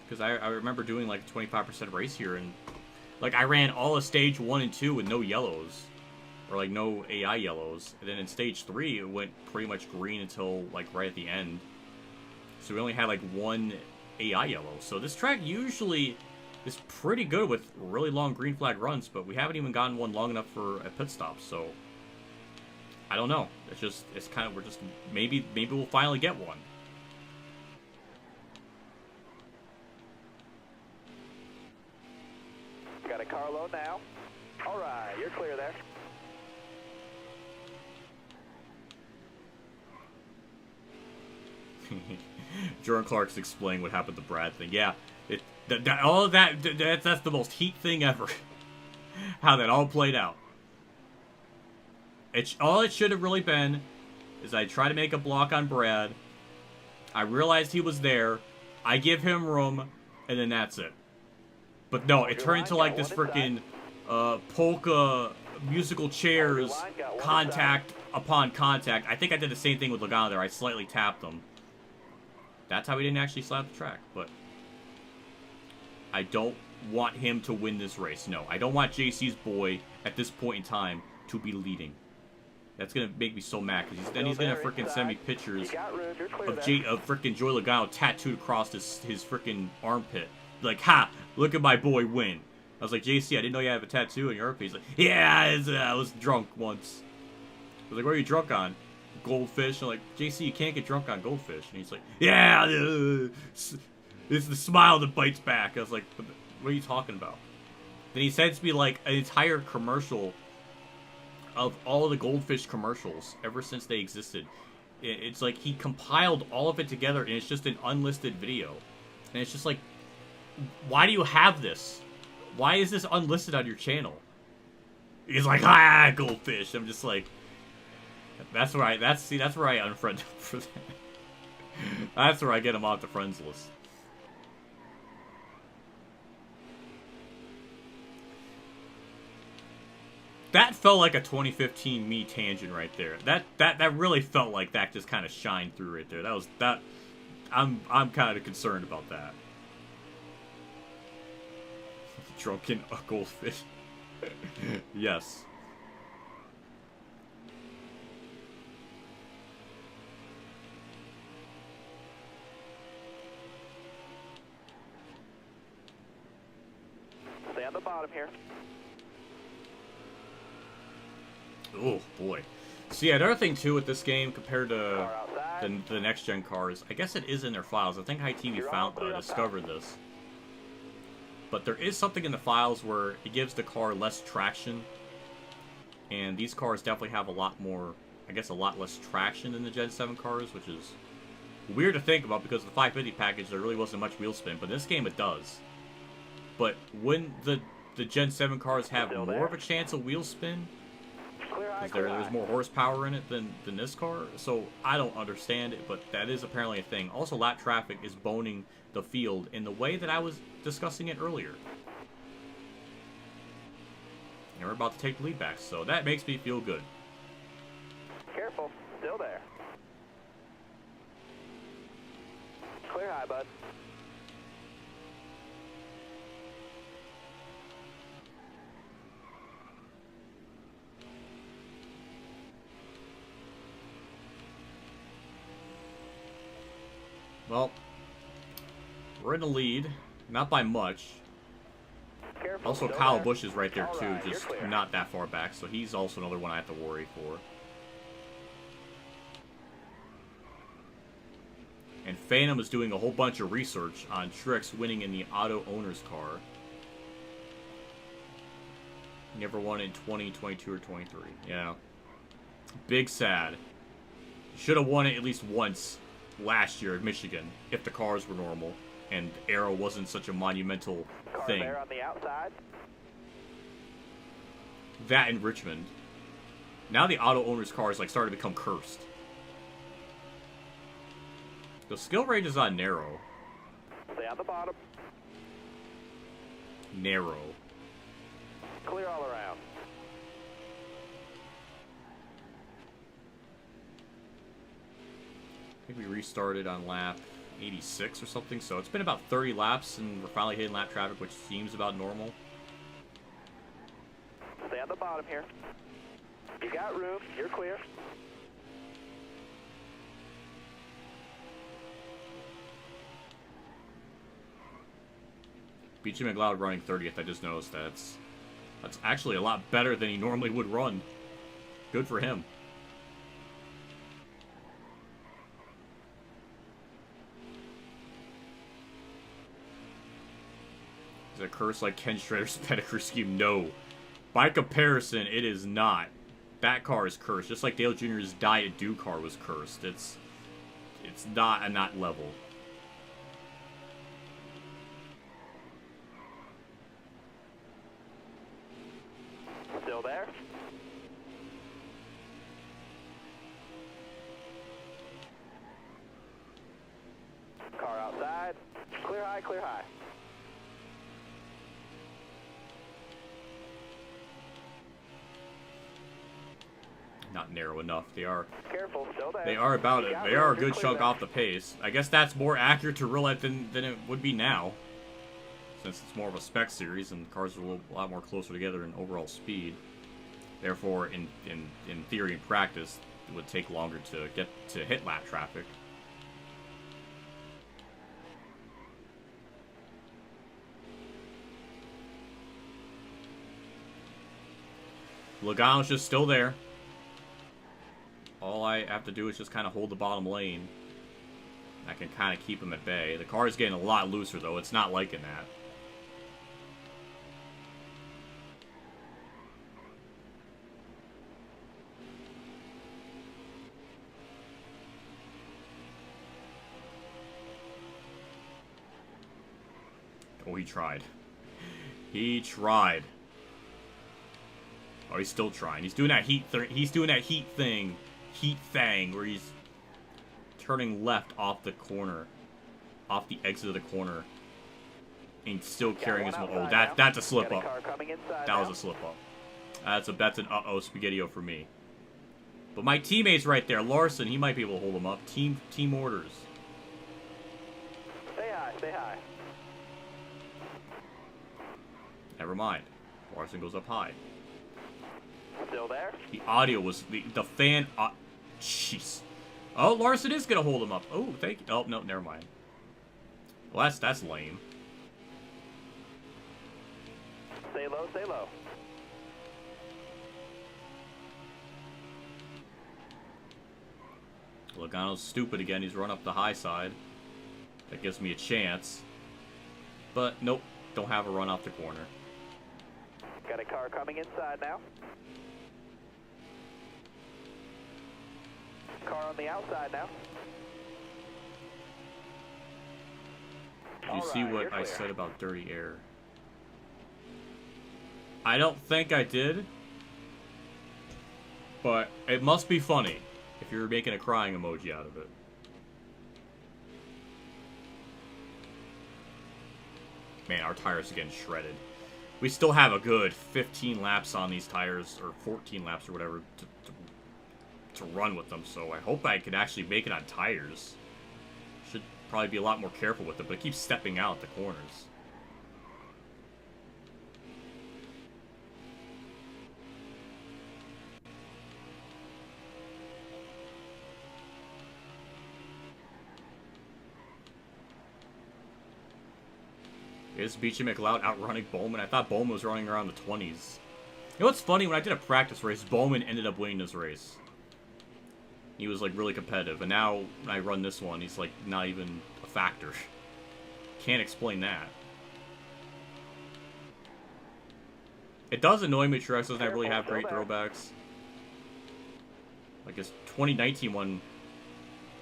Because I remember doing like a 25% race here, and like I ran all of stage 1 and 2 with no yellows, or like no AI yellows, and then in stage 3 it went pretty much green until like right at the end. So we only had like 1 AI yellow. So this track usually is pretty good with really long green flag runs, but we haven't even gotten one long enough for a pit stop. So I don't know. It's kind of, we're just maybe we'll finally get one. Got a car low now. All right, you're clear there. Jordan Clark's explaining what happened to Brad thing. Yeah, all of that's the most Heat thing ever. How that all played out. All it should have really been is I try to make a block on Brad. I realized he was there. I give him room, and then that's it. But no, it turned into like this freaking polka musical chairs contact upon contact. I think I did the same thing with Logano there. I slightly tapped him. That's how we didn't actually slap the track. But I don't want him to win this race. No, I don't want JC's boy at this point in time to be leading. That's gonna make me so mad because then he's gonna freaking send me pictures of freaking Joey Logano tattooed across his freaking armpit. Like, ha! Look at my boy win. I was like, JC, I didn't know you have a tattoo on your armpit. He's like, yeah, I was drunk once. I was like, what are you drunk on? Goldfish. I'm like, JC, you can't get drunk on goldfish. And he's like, yeah, it's the smile that bites back. I was like, what are you talking about? Then he sends me like an entire commercial of all of the goldfish commercials ever since they existed. It's like he compiled all of it together and it's just an unlisted video. And it's just like, why do you have this? Why is this unlisted on your channel? He's like, ah, goldfish. I'm just like, that's where I unfriend him for that. That's where I get him off the friends list. That felt like a 2015 me tangent right there. That really felt like that just kind of shined through right there. I'm kind of concerned about that. Drunken goldfish. Yes. Stay on the bottom here. Oh boy. See, another thing too with this game compared to the next gen cars, I guess it is in their files. I think High TV discovered this. But there is something in the files where it gives the car less traction. And these cars definitely have a lot more, I guess a lot less traction than the Gen 7 cars, which is weird to think about because of the 550 package there really wasn't much wheel spin, but in this game it does. But when the Gen 7 cars have more of a chance of wheel spin, because there's more horsepower in it than this car, so I don't understand it, but that is apparently a thing. Also, lap traffic is boning the field in the way that I was discussing it earlier. And we're about to take the lead back, so that makes me feel good. Careful, still there. Clear high, bud. Well, we're in the lead, not by much. Careful, Also, still Kyle there. Busch is right there All too, right, just you're clear. not that far back, so he's also another one I have to worry for. And Phantom is doing a whole bunch of research on Truex winning in the auto owner's car. Never won in 20, 22, or 23. Yeah. Big sad. Should have won it at least once last year at Michigan, if the cars were normal, and Aero wasn't such a monumental Car thing. there on the outside. That in Richmond. Now the auto owner's cars like started to become cursed. The skill range is on narrow. Stay on the bottom. Narrow. Clear all around. I think we restarted on lap 86 or something, so it's been about 30 laps, and we're finally hitting lap traffic, which seems about normal. Stay on the bottom here. You got room. You're clear. BG McLeod running 30th, I just noticed that. That's actually a lot better than he normally would run. Good for him. Is it a curse like Ken Shredder's pedigree scheme? No. By comparison, it is not. That car is cursed, just like Dale Jr.'s Diet Dew car was cursed. It's not on that level. Still there. Car outside. Clear high, clear high. Not narrow enough. They are. Careful, still there. They are about You it. got They room, are a you're good clear chunk there. off the pace. I guess that's more accurate to real life than it would be now. since it's more of a spec series and the cars are a lot more closer together in overall speed. Therefore, in theory and practice, it would take longer to get to hit lap traffic. Logano's just still there. All I have to do is just kind of hold the bottom lane. I can kind of keep him at bay. The car is getting a lot looser, though. It's not liking that. Oh, he tried. He tried. Oh, he's still trying. He's doing that heat thing, where he's turning left off the corner, off the exit of the corner, and still carrying his. Oh, that's a slip up. That was a slip up. That's an uh-oh spaghetti-o for me. But my teammate's right there, Larson. He might be able to hold him up. Team orders. Stay high, stay high. Never mind. Larson goes up high. Still there? The audio was the fan. Jeez. Oh, Larson is gonna hold him up. Oh, thank you. Oh no, never mind. Well, that's lame. Stay low, stay low. Logano's stupid again. He's run up the high side. That gives me a chance. But nope, don't have a run off the corner. Got a car coming inside now. Car on the outside now. Did you see what I said about dirty air? I don't think I did. But it must be funny if you're making a crying emoji out of it. Man, our tires are getting shredded. We still have a good 15 laps on these tires, or 14 laps or whatever, to run with them, so I hope I can actually make it on tires. Should probably be a lot more careful with it, but it keeps stepping out the corners. Is Beecham McLeod outrunning Bowman? I thought Bowman was running around the 20s. You know what's funny? When I did a practice race, Bowman ended up winning this race. He was, like, really competitive. And now, when I run this one, he's, like, not even a factor. Can't explain that. It does annoy me Truex doesn't really have great throwbacks. Like, his 2019 one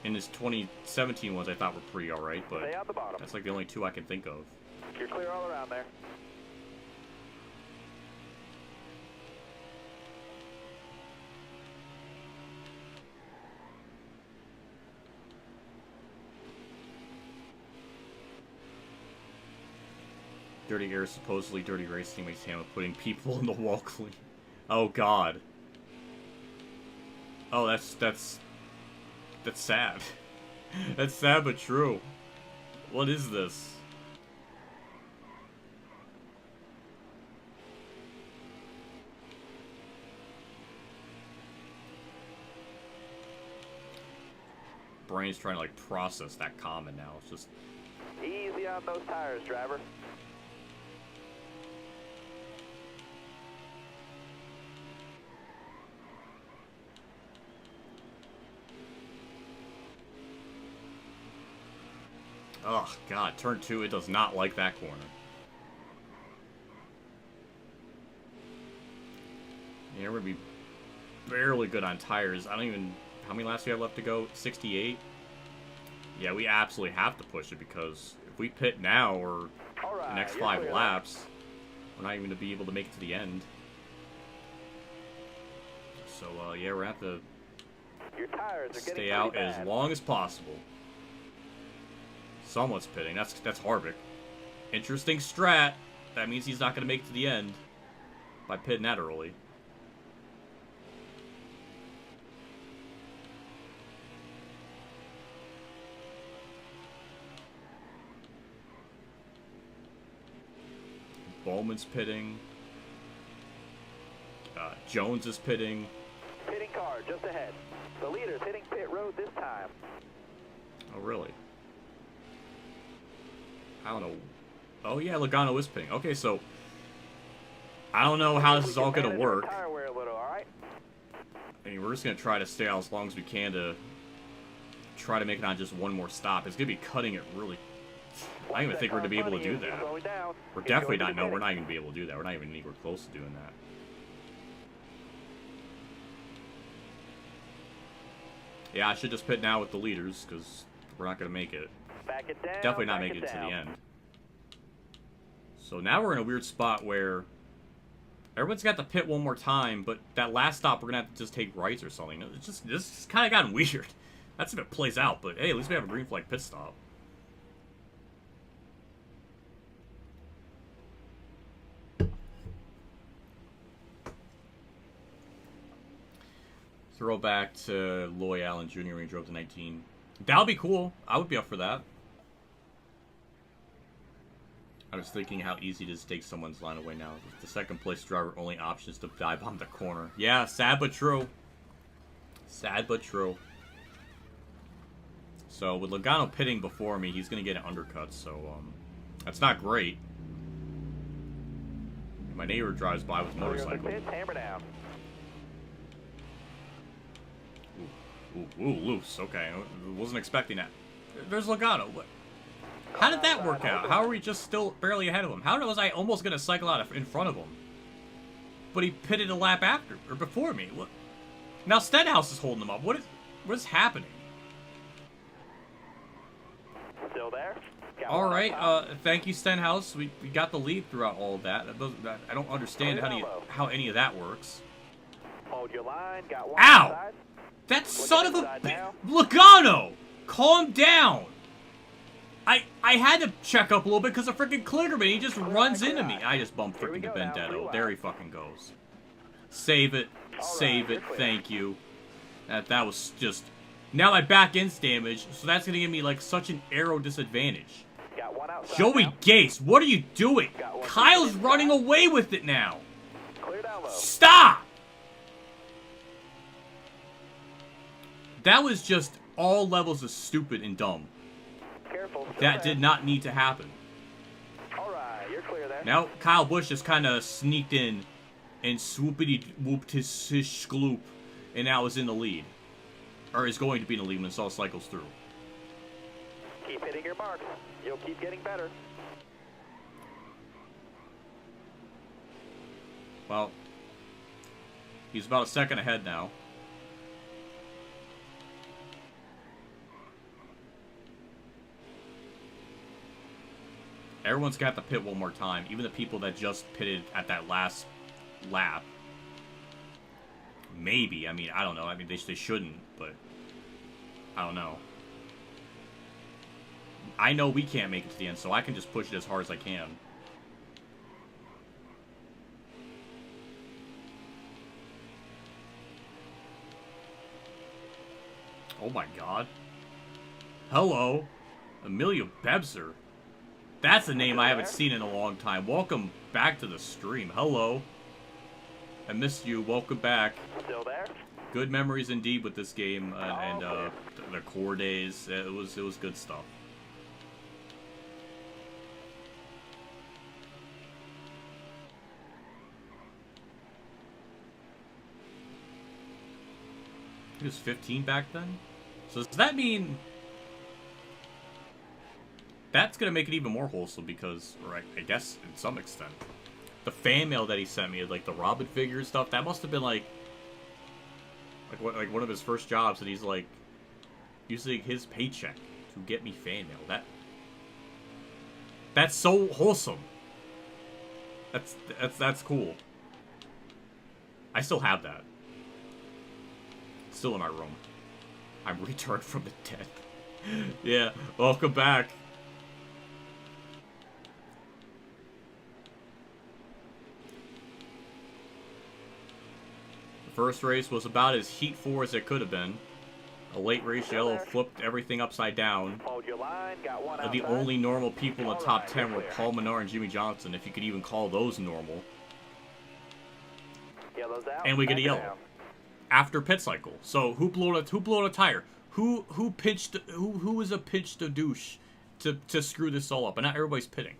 and his 2017 ones I thought were pretty alright, but that's, like, the only two I can think of. You're clear all around there. Dirty air, supposedly dirty racing makes him putting people in the wall clean. Oh god. Oh, that's sad. That's sad but true. What is this? Brain's trying to like process that comment now. It's just easy on those tires, driver. oh god, turn 2, it does not like that corner. Yeah, we're gonna be barely good on tires. I don't even. How many laps do we have left to go? 68? Yeah, we absolutely have to push it because if we pit now or the next 5 laps, we're not even going to be able to make it to the end. So, yeah, we're going to have to stay out as long as possible. Someone's pitting. That's Harvick. Interesting strat. That means he's not going to make it to the end by pitting that early. Bowman's pitting. Jones is pitting. Pitting car just ahead. The leader's hitting pit road this time. Oh, really? I don't know. Oh, yeah, Logano is pitting. Okay, so I don't know how this is all going to work. Tire wear a little, all right? I mean, we're just going to try to stay out as long as we can to try to make it on just one more stop. It's going to be cutting it really... I don't even think we're going to be able to do that. We're definitely not... No, we're not even going to be able to do that. We're not even anywhere close to doing that. Yeah, I should just pit now with the leaders, because we're not going to make it. Back it down, Definitely not making it to the end. So now we're in a weird spot where everyone's got to pit one more time, but that last stop we're going to have to just take rights or something. It's just, this has kind of gotten weird. That's if it plays out, but hey, at least we have a green flag pit stop. Throwback to Loy Allen Jr. when he drove to 19. That would be cool. I would be up for that. I was thinking how easy it is to take someone's line away now. The second place driver only option is to dive bomb the corner. Yeah, sad but true. Sad but true. So with Logano pitting before me, he's going to get an undercut. So that's not great. My neighbor drives by with a motorcycle. Hammer down. Ooh, loose. Okay, wasn't expecting that. There's Logano. What? How did that work out? How are we just still barely ahead of him? How was I almost going to cycle out in front of him? But he pitted a lap after, or before me. What? Now Stenhouse is holding him up. What is happening? Still there? All right, thank you, Stenhouse. We got the lead throughout all of that. I don't understand how any of that works. Hold your line. Got one. Ow! Inside. That son of a... Logano! Calm down! I had to check up a little bit because of freaking Kligerman. He just runs into me. I just bumped freaking to Benedetto. There he fucking goes. Save it. Save it. Thank you. That was just... Now my back end's damaged, so that's going to give me, like, such an aero disadvantage. Joey Gase, what are you doing? Kyle's running away with it now. Stop! That was just all levels of stupid and dumb. That did not need to happen. Alright, you're clear there. Now Kyle Busch just kind of sneaked in and swoopity-whooped his skloop, and now is in the lead. Or is going to be in the lead when this all cycles through. Keep hitting your marks. You'll keep getting better. Well, he's about a second ahead now. Everyone's got to pit one more time. Even the people that just pitted at that last lap. Maybe. I mean, I don't know. I mean, they shouldn't, but I don't know. I know we can't make it to the end, so I can just push it as hard as I can. Oh my god. Hello. Amelia Bebser. That's a name I haven't seen in a long time. Welcome back to the stream. Hello. I missed you. Welcome back. Still there? Good memories indeed with this game and the core days. It was good stuff. He was 15 back then? So does that mean... That's going to make it even more wholesome because, or I guess, in some extent, the fan mail that he sent me, like the Robin figure and stuff, that must have been like one of his first jobs, and he's like using his paycheck to get me fan mail. That's so wholesome. That's cool. I still have that. Still in my room. I'm returned from the dead. Yeah, welcome back. The first race was about as heat-for as it could have been. A late race yellow flipped everything upside down. Hold your line, got one outside. The only normal people in the top 10 were clear. Paul Menard and Jimmy Johnson, if you could even call those normal. Yellow's out. And we get a back yellow down. after pit cycle. So who blew a tire? Who was a pitched a douche to screw this all up? And not everybody's pitting.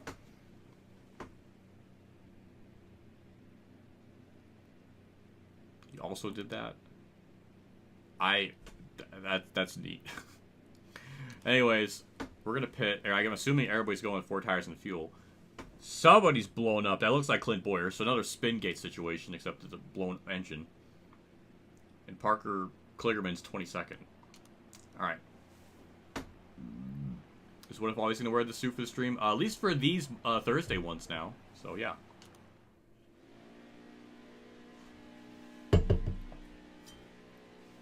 He also did that. That's neat. Anyways, we're gonna pit. I'm assuming everybody's going 4 tires and fuel. Somebody's blown up. That looks like Clint Boyer. So another spin gate situation, except it's a blown engine. And Parker Kligerman's 22nd. All right. Is What If always gonna wear the suit for the stream? At least for these Thursday ones now. So yeah.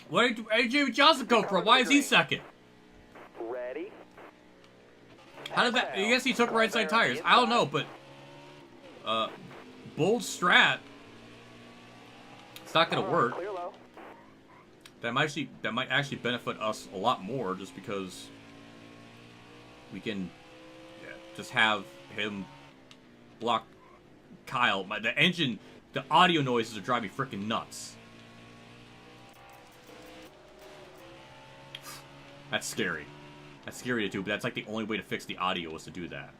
Where did Jimmy Johnson come from? Why is he second? Ready? How did that? I guess he took right side tires. I don't know, but bold strat. It's not gonna work. Clear low. That might actually benefit us a lot more, just because we can just have him block Kyle. The engine, the audio noises are driving me freaking nuts. That's scary. That's scary to do, but that's like the only way to fix the audio is to do that.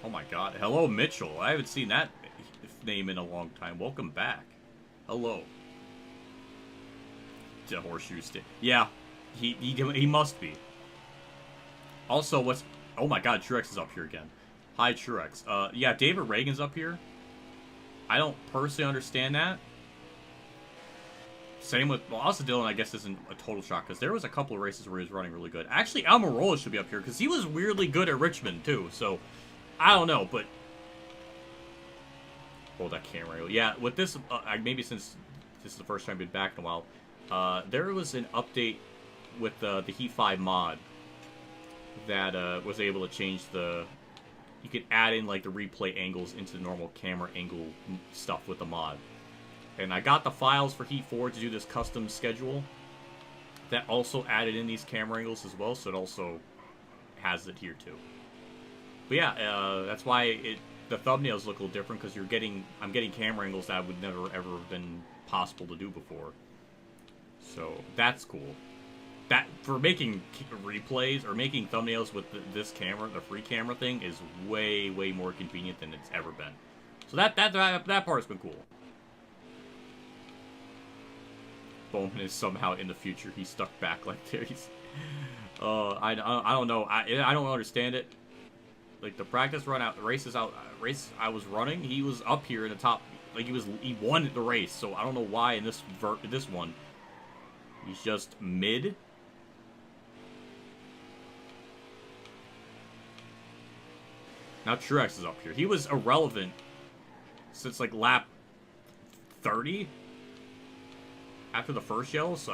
Oh my god. Hello, Mitchell. I haven't seen that name in a long time. Welcome back. Hello. To Horseshoe Stick. Yeah. He must be. Also, what's... Oh my god, Truex is up here again. Hi, Truex. Yeah, David Reagan's up here. I don't personally understand that. Same with, well, also Dillon, I guess, isn't a total shock, because there was a couple of races where he was running really good. Actually, Almirola should be up here, because he was weirdly good at Richmond, too, so, I don't know, but... Hold that camera. Yeah, with this, maybe since this is the first time I've been back in a while, there was an update with the Heat 5 mod that was able to change the... You could add in, like, the replay angles into the normal camera angle stuff with the mod. And I got the files for Heat 4 to do this custom schedule. That also added in these camera angles as well, so it also has it here too. But yeah, that's why the thumbnails look a little different, because I'm getting camera angles that would never ever have been possible to do before. So that's cool. That for making replays or making thumbnails with this camera, the free camera thing, is way more convenient than it's ever been. So that part has been cool. Bowman is somehow in the future. He's stuck back like there. He's, I don't know. I don't understand it. Like the practice run out, race I was running. He was up here in the top. Like he won the race. So I don't know why in this one, he's just mid. Now Truex is up here. He was irrelevant since like lap 30. After the first yellow, so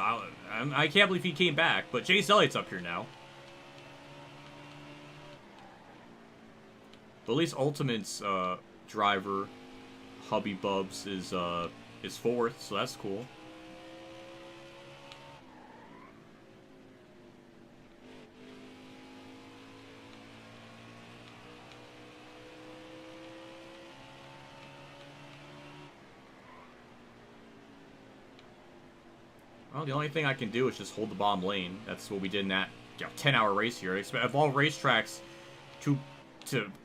I can't believe he came back. But Chase Elliott's up here now. But at least Ultimate's driver, Hubby Bubs, is 4th, so that's cool. Well, the only thing I can do is just hold the bottom lane. That's what we did in that 10-hour race here. Of all racetracks, to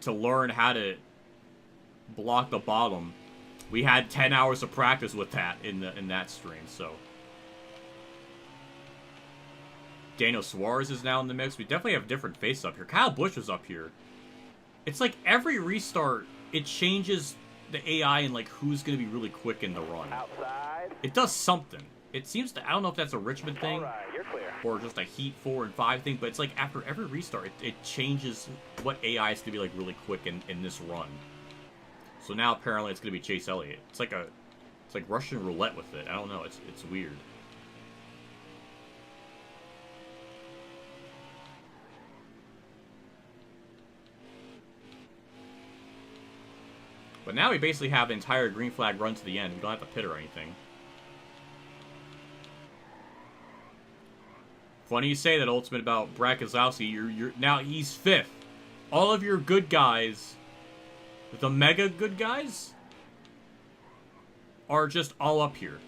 learn how to block the bottom, we had 10 hours of practice with that in that stream. So Daniel Suarez is now in the mix. We definitely have different faces up here. Kyle Busch was up here. It's like every restart, it changes the AI and like who's going to be really quick in the run. Outside. It does something. It seems to, I don't know if that's a Richmond thing, All right, you're clear. or just a Heat 4 and 5 thing, but it's like after every restart, it changes what AI is going to be like really quick in this run. So now apparently it's going to be Chase Elliott. It's like Russian roulette with it. I don't know. It's weird. But now we basically have the entire green flag run to the end. We don't have to pit or anything. Funny you say that, Ultimate, about Brad Keselowski. You're now he's 5th. All of your good guys, the mega good guys, are just all up here.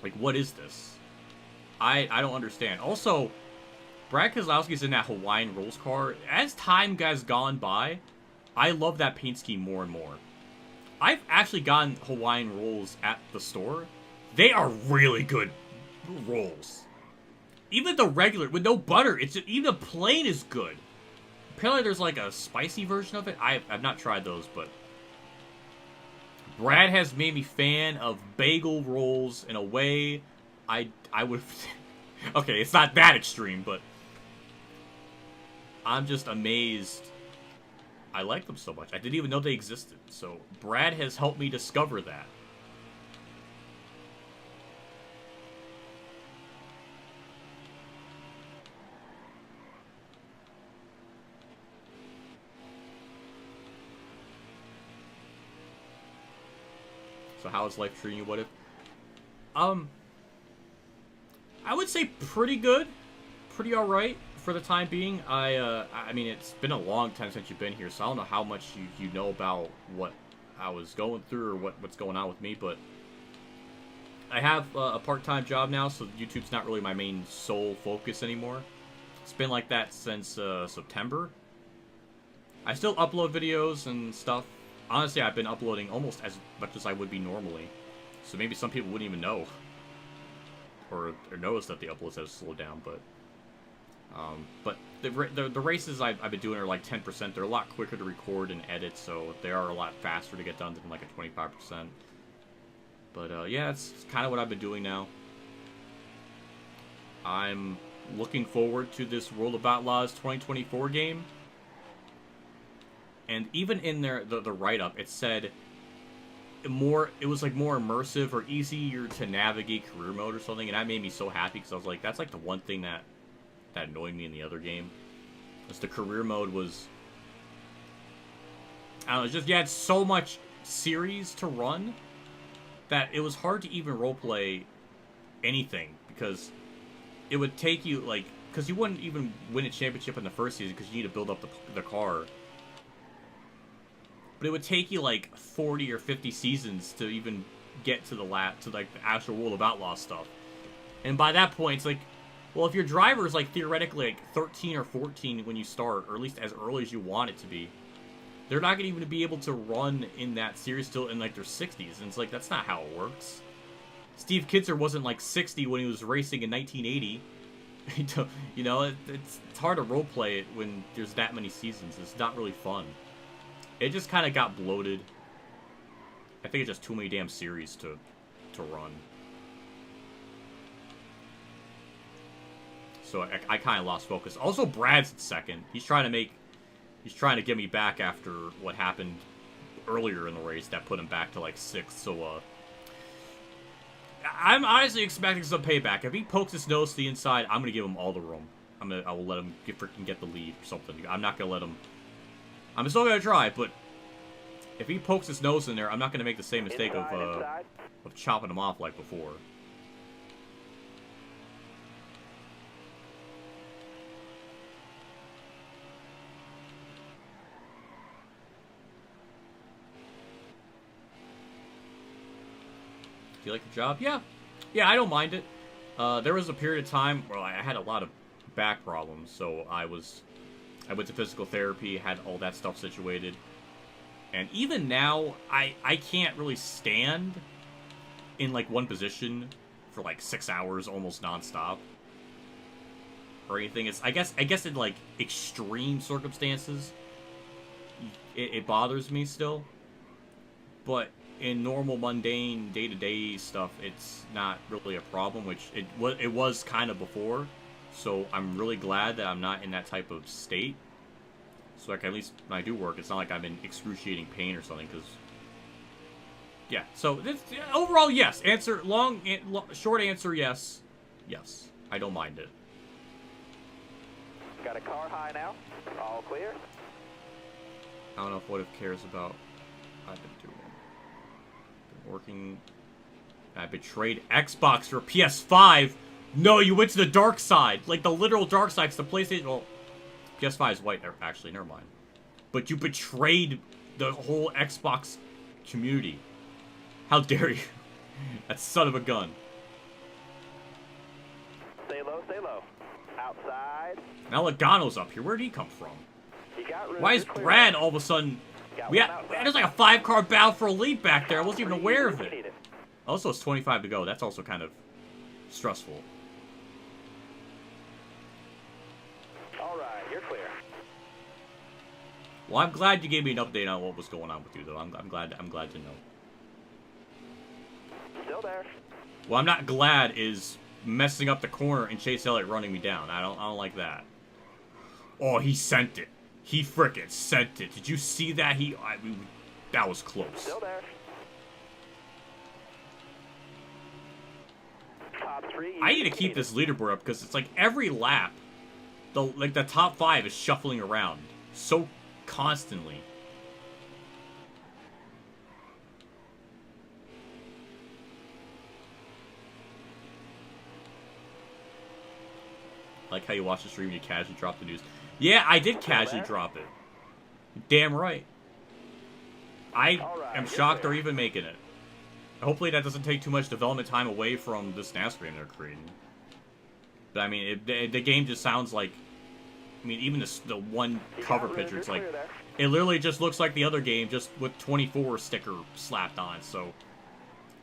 Like, what is this? I don't understand. Also, Brad Keselowski's in that Hawaiian Rolls car. As time has gone by, I love that paint scheme more and more. I've actually gotten Hawaiian Rolls at the store. They are really good rolls. Even the regular, with no butter, even the plain is good. Apparently there's like a spicy version of it. I've not tried those, but Brad has made me fan of bagel rolls in a way I would... Okay, it's not that extreme, but I'm just amazed I like them so much. I didn't even know they existed. So Brad has helped me discover that. So how is life treating you? What if? I would say pretty good, pretty all right for the time being. I mean, it's been a long time since you've been here, so I don't know how much you know about what I was going through or what's going on with me, but I have a part-time job now, so YouTube's not really my main sole focus anymore. It's been like that since September. I still upload videos and stuff. Honestly, I've been uploading almost as much as I would be normally, so maybe some people wouldn't even know or notice that the uploads have slowed down. But the races I've been doing are like 10%. They're a lot quicker to record and edit, so they are a lot faster to get done than like a 25%. But yeah, it's kind of what I've been doing now. I'm looking forward to this World of Outlaws 2024 game. And even in the write-up, it said it was like more immersive or easier to navigate career mode or something, and that made me so happy because I was like, that's like the one thing that annoyed me in the other game. Because the career mode was, I don't know, just you had so much series to run that it was hard to even roleplay anything because it would take you like, because you wouldn't even win a championship in the first season because you need to build up the car. But it would take you like 40 or 50 seasons to even get to like the actual World of Outlaws stuff. And by that point, it's like, well, if your driver is like theoretically like 13 or 14 when you start, or at least as early as you want it to be, they're not going to even be able to run in that series till in like their 60s. And it's like, that's not how it works. Steve Kitzer wasn't like 60 when he was racing in 1980. You know, it's hard to roleplay it when there's that many seasons. It's not really fun. It just kind of got bloated. I think it's just too many damn series to run. So I kind of lost focus. Also, Brad's in second. He's trying to get me back after what happened earlier in the race that put him back to like 6th. So I'm honestly expecting some payback. If he pokes his nose to the inside, I'm gonna give him all the room. I will let him get the lead or something. I'm not gonna let him. I'm still gonna try, but if he pokes his nose in there, I'm not gonna make the same mistake of chopping him off like before. Do you like the job? Yeah, I don't mind it. There was a period of time where I had a lot of back problems, so I went to physical therapy, had all that stuff situated. And even now, I can't really stand in, like, one position for, like, 6 hours almost nonstop. Or anything. It's, I guess in, like, extreme circumstances, it bothers me still. But in normal, mundane, day-to-day stuff, it's not really a problem, which it was kind of before. So I'm really glad that I'm not in that type of state. So like at least when I do work, it's not like I'm in excruciating pain or something. Because yeah, so this, overall, yes. Short answer, yes. Yes, I don't mind it. Got a car high now. All clear. I don't know if What If cares about I've been doing. Been working. I betrayed Xbox for PS5. No, you went to the dark side. Like the literal dark side. Cause the PlayStation. Well, PS5 is white. Actually, never mind. But you betrayed the whole Xbox community. How dare you? That son of a gun. Stay low, stay low. Outside. Now Logano's up here. Where'd he come from? You got room. Why is Brad all of a sudden... There's like a 5-car battle for a lead back there. I wasn't even aware of it. Also, it's 25 to go. That's also kind of stressful. Alright, you're clear. Well, I'm glad you gave me an update on what was going on with you, though. I'm glad to know. Still there. What I'm not glad is messing up the corner and Chase Elliott running me down. I don't like that. Oh, he sent it. He frickin' sent it. Did you see that? That was close. Still there. Top 3. I need to keep this leaderboard up because it's like every lap, the top 5 is shuffling around so constantly. Like how you watch the stream and you casually drop the news. Yeah, I did casually drop it. Damn right. I am shocked they're even making it. Hopefully that doesn't take too much development time away from this NASCAR game they're creating. But I mean, the game just sounds like... I mean, even the one cover picture, it's like... It literally just looks like the other game, just with 24 sticker slapped on. So,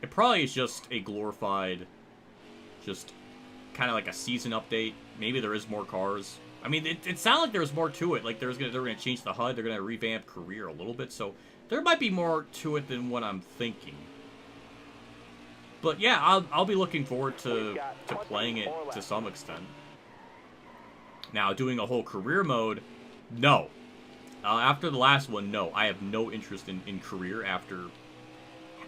it probably is just a glorified... Just kind of like a season update. Maybe there is more cars. I mean, it sounded like there was more to it. Like they're gonna change the HUD. They're gonna revamp career a little bit. So there might be more to it than what I'm thinking. But yeah, I'll be looking forward to playing it to some extent. Now, doing a whole career mode, no. After the last one, no. I have no interest in career after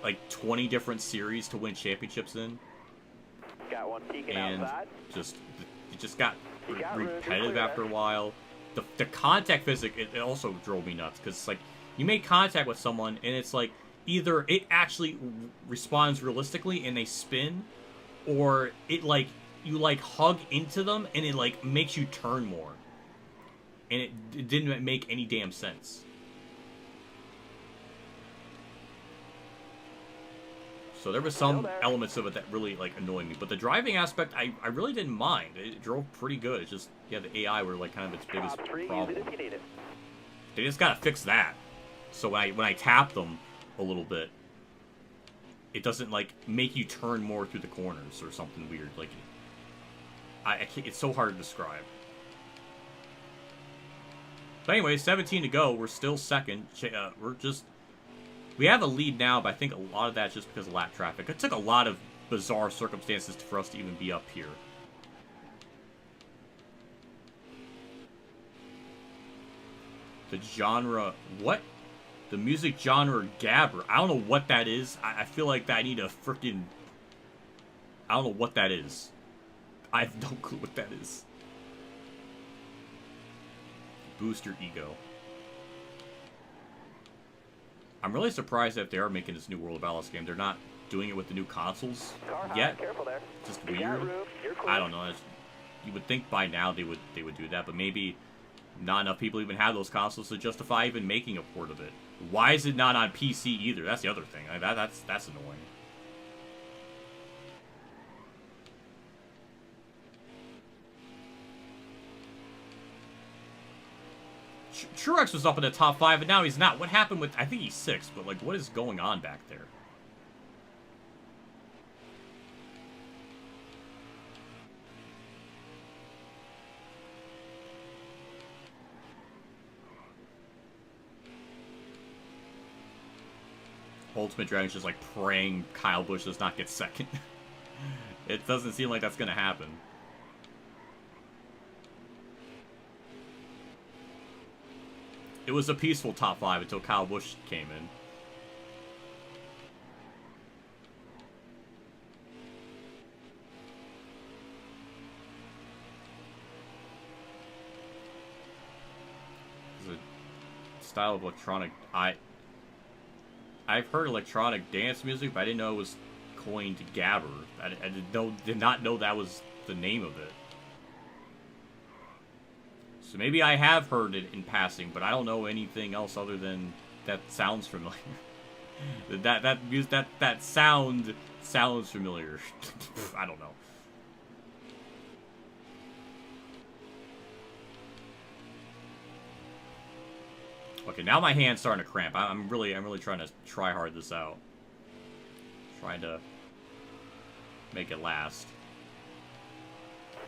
like 20 different series to win championships in. Got one peeking and outside. It just got repetitive after a while. The contact physics, it also drove me nuts because it's like you make contact with someone and it's like either it actually responds realistically and they spin, or it like you like hug into them and it like makes you turn more, and it didn't make any damn sense. So there was some elements of it that really like annoyed me, but the driving aspect I really didn't mind. It drove pretty good. It's just the AI were like kind of its biggest problem. They just gotta fix that. So when I tap them a little bit, it doesn't like make you turn more through the corners or something weird. Like I can't, it's so hard to describe. But anyway, 17 to go. We're still second. We have a lead now, but I think a lot of that's just because of lap traffic. It took a lot of bizarre circumstances for us to even be up here. The genre... What? The music genre gabber. I don't know what that is. I feel like I need a freaking... I don't know what that is. I have no clue what that is. Boost your ego. I'm really surprised that they are making this new World of Alice game. They're not doing it with the new consoles yet. It's just weird. I don't know. You would think by now they would do that, but maybe not enough people even have those consoles to justify even making a port of it. Why is it not on PC either? That's the other thing. That's annoying. Truex was up in the top 5, and now he's not. What happened with... I think he's 6th, but, like, what is going on back there? Ultimate Dragon's just, like, praying Kyle Busch does not get second. It doesn't seem like that's going to happen. It was a peaceful top 5 until Kyle Busch came in. It's a style of electronic... I've heard electronic dance music, but I didn't know it was coined Gabber. I did not know that was the name of it. So maybe I have heard it in passing, but I don't know anything else other than that sounds familiar. that sound sounds familiar. I don't know. Okay, now my hand's starting to cramp. I'm really trying to try hard this out. Trying to make it last.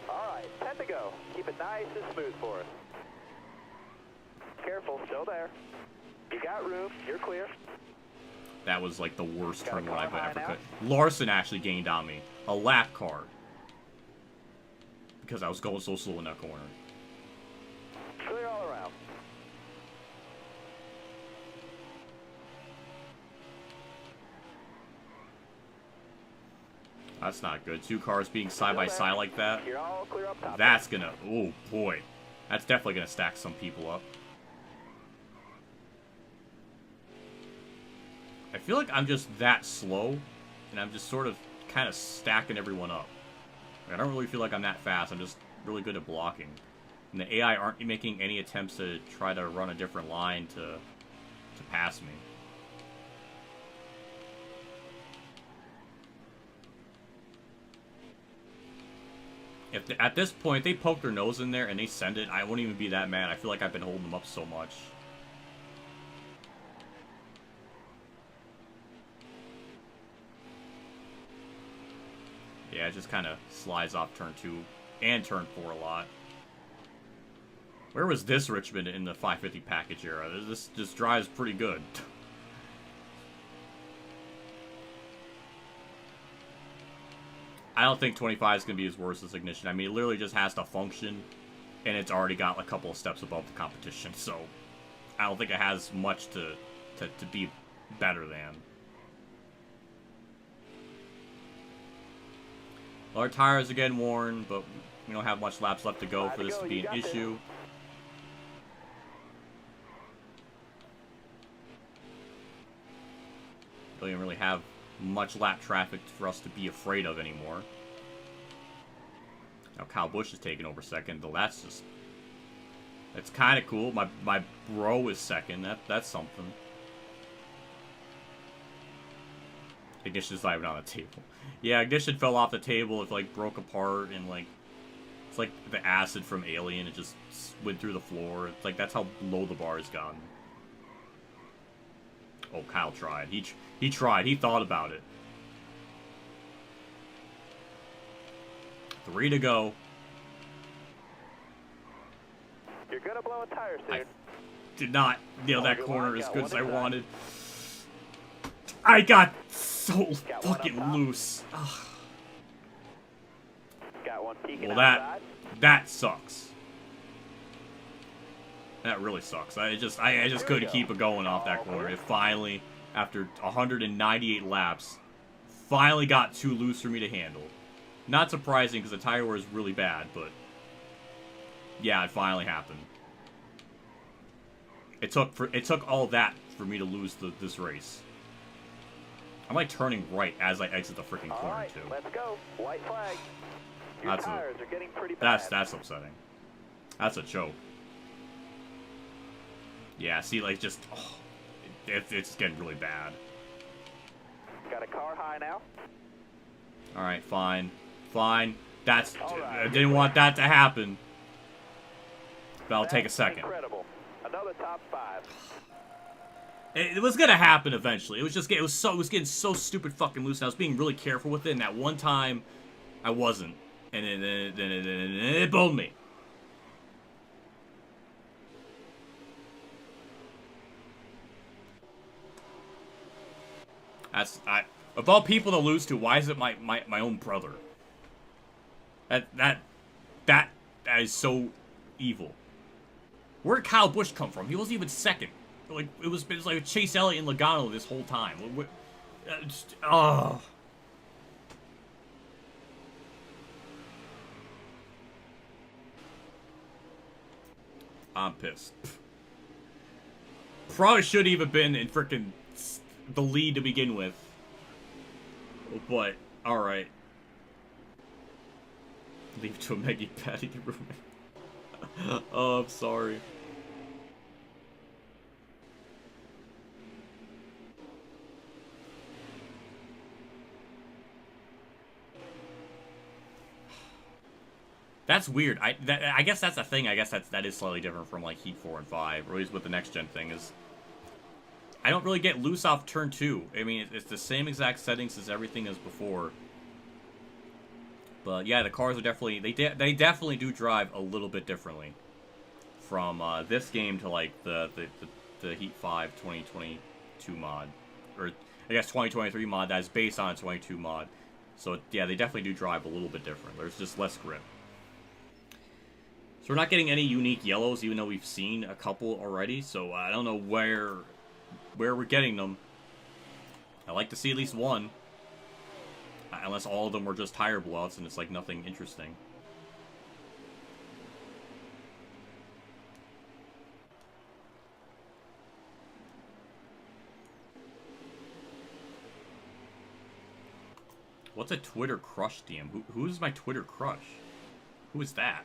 Alright, 10 to go. Keep it nice and smooth for us. Careful, still there. You got room, you're clear. That was like the worst turn one I've ever could. Larson actually gained on me. A lap car. Because I was going so slow in that corner. Clear all around. That's not good. Two cars being side by side like that. You're all clear up top. That's gonna... Oh, boy. That's definitely gonna stack some people up. I feel like I'm just that slow, and I'm just sort of kind of stacking everyone up. I don't really feel like I'm that fast. I'm just really good at blocking. And the AI aren't making any attempts to try to run a different line to pass me. If at this point they poke their nose in there and they send it, I won't even be that mad. I feel like I've been holding them up so much. Yeah, it just kind of slides off turn 2 and turn 4 a lot. Where was this Richmond in the 550 package era? This just drives pretty good. I don't think 25 is going to be as worse as Ignition. I mean, it literally just has to function, and it's already got a couple of steps above the competition, so I don't think it has much to be better than. Our tires are getting worn, but we don't have much laps left to go for this to be an issue. Don't even really have much lap traffic for us to be afraid of anymore. Now Kyle Busch is taking over second, though that's just... It's kind of cool. My bro is second. That's something. Ignition's not even on the table. Yeah, Ignition fell off the table. It like broke apart and like it's like the acid from Alien. It just went through the floor. It's like that's how low the bar has gotten. Oh, Kyle tried. He tried. He thought about it. 3 to go. You're gonna blow a tire soon. I did not nail that corner as good as I wanted. I got so fucking loose. Ugh. Got one peeking Well, outside. that sucks. That really sucks. I just couldn't keep it going off that corner. It finally, after 198 laps, finally got too loose for me to handle. Not surprising because the tire wear is really bad, but yeah, it finally happened. It took all that for me to lose this race. I'm like turning right as I exit the freaking corner right, too. Let's go. White flag. Your tires are getting pretty bad. That's upsetting. That's a choke. Yeah, see, like just it's getting really bad. Got a car high now. All right, fine. Fine. That's right. I didn't want that to happen. But I'll take a second. Incredible. Another top 5. It was gonna happen eventually. It was getting so stupid fucking loose. And I was being really careful with it. And that one time, I wasn't, and then it bowled me. Of all people to lose to, why is it my own brother? That is so evil. Where did Kyle Busch come from? He wasn't even second. Like it was like Chase Elliott and Logano this whole time. Oh. I'm pissed. Probably should even been in frickin' the lead to begin with. But, alright. Leave to a Maggie Patty roommate. Oh, I'm sorry. That's weird. I guess that's a thing. I guess that is slightly different from like Heat 4 and 5, or at least with the next gen thing is. I don't really get loose off turn 2. I mean, it's the same exact settings as everything as before. But yeah, the cars are definitely they definitely do drive a little bit differently from this game to like the Heat 5 2022 mod, or I guess 2023 mod that is based on a 22 mod. So yeah, they definitely do drive a little bit different. There's just less grip. So we're not getting any unique yellows, even though we've seen a couple already. So I don't know where we're getting them. I like to see at least one. Unless all of them were just tire blowouts and it's like nothing interesting. What's a Twitter crush DM? Who's my Twitter crush? Who is that?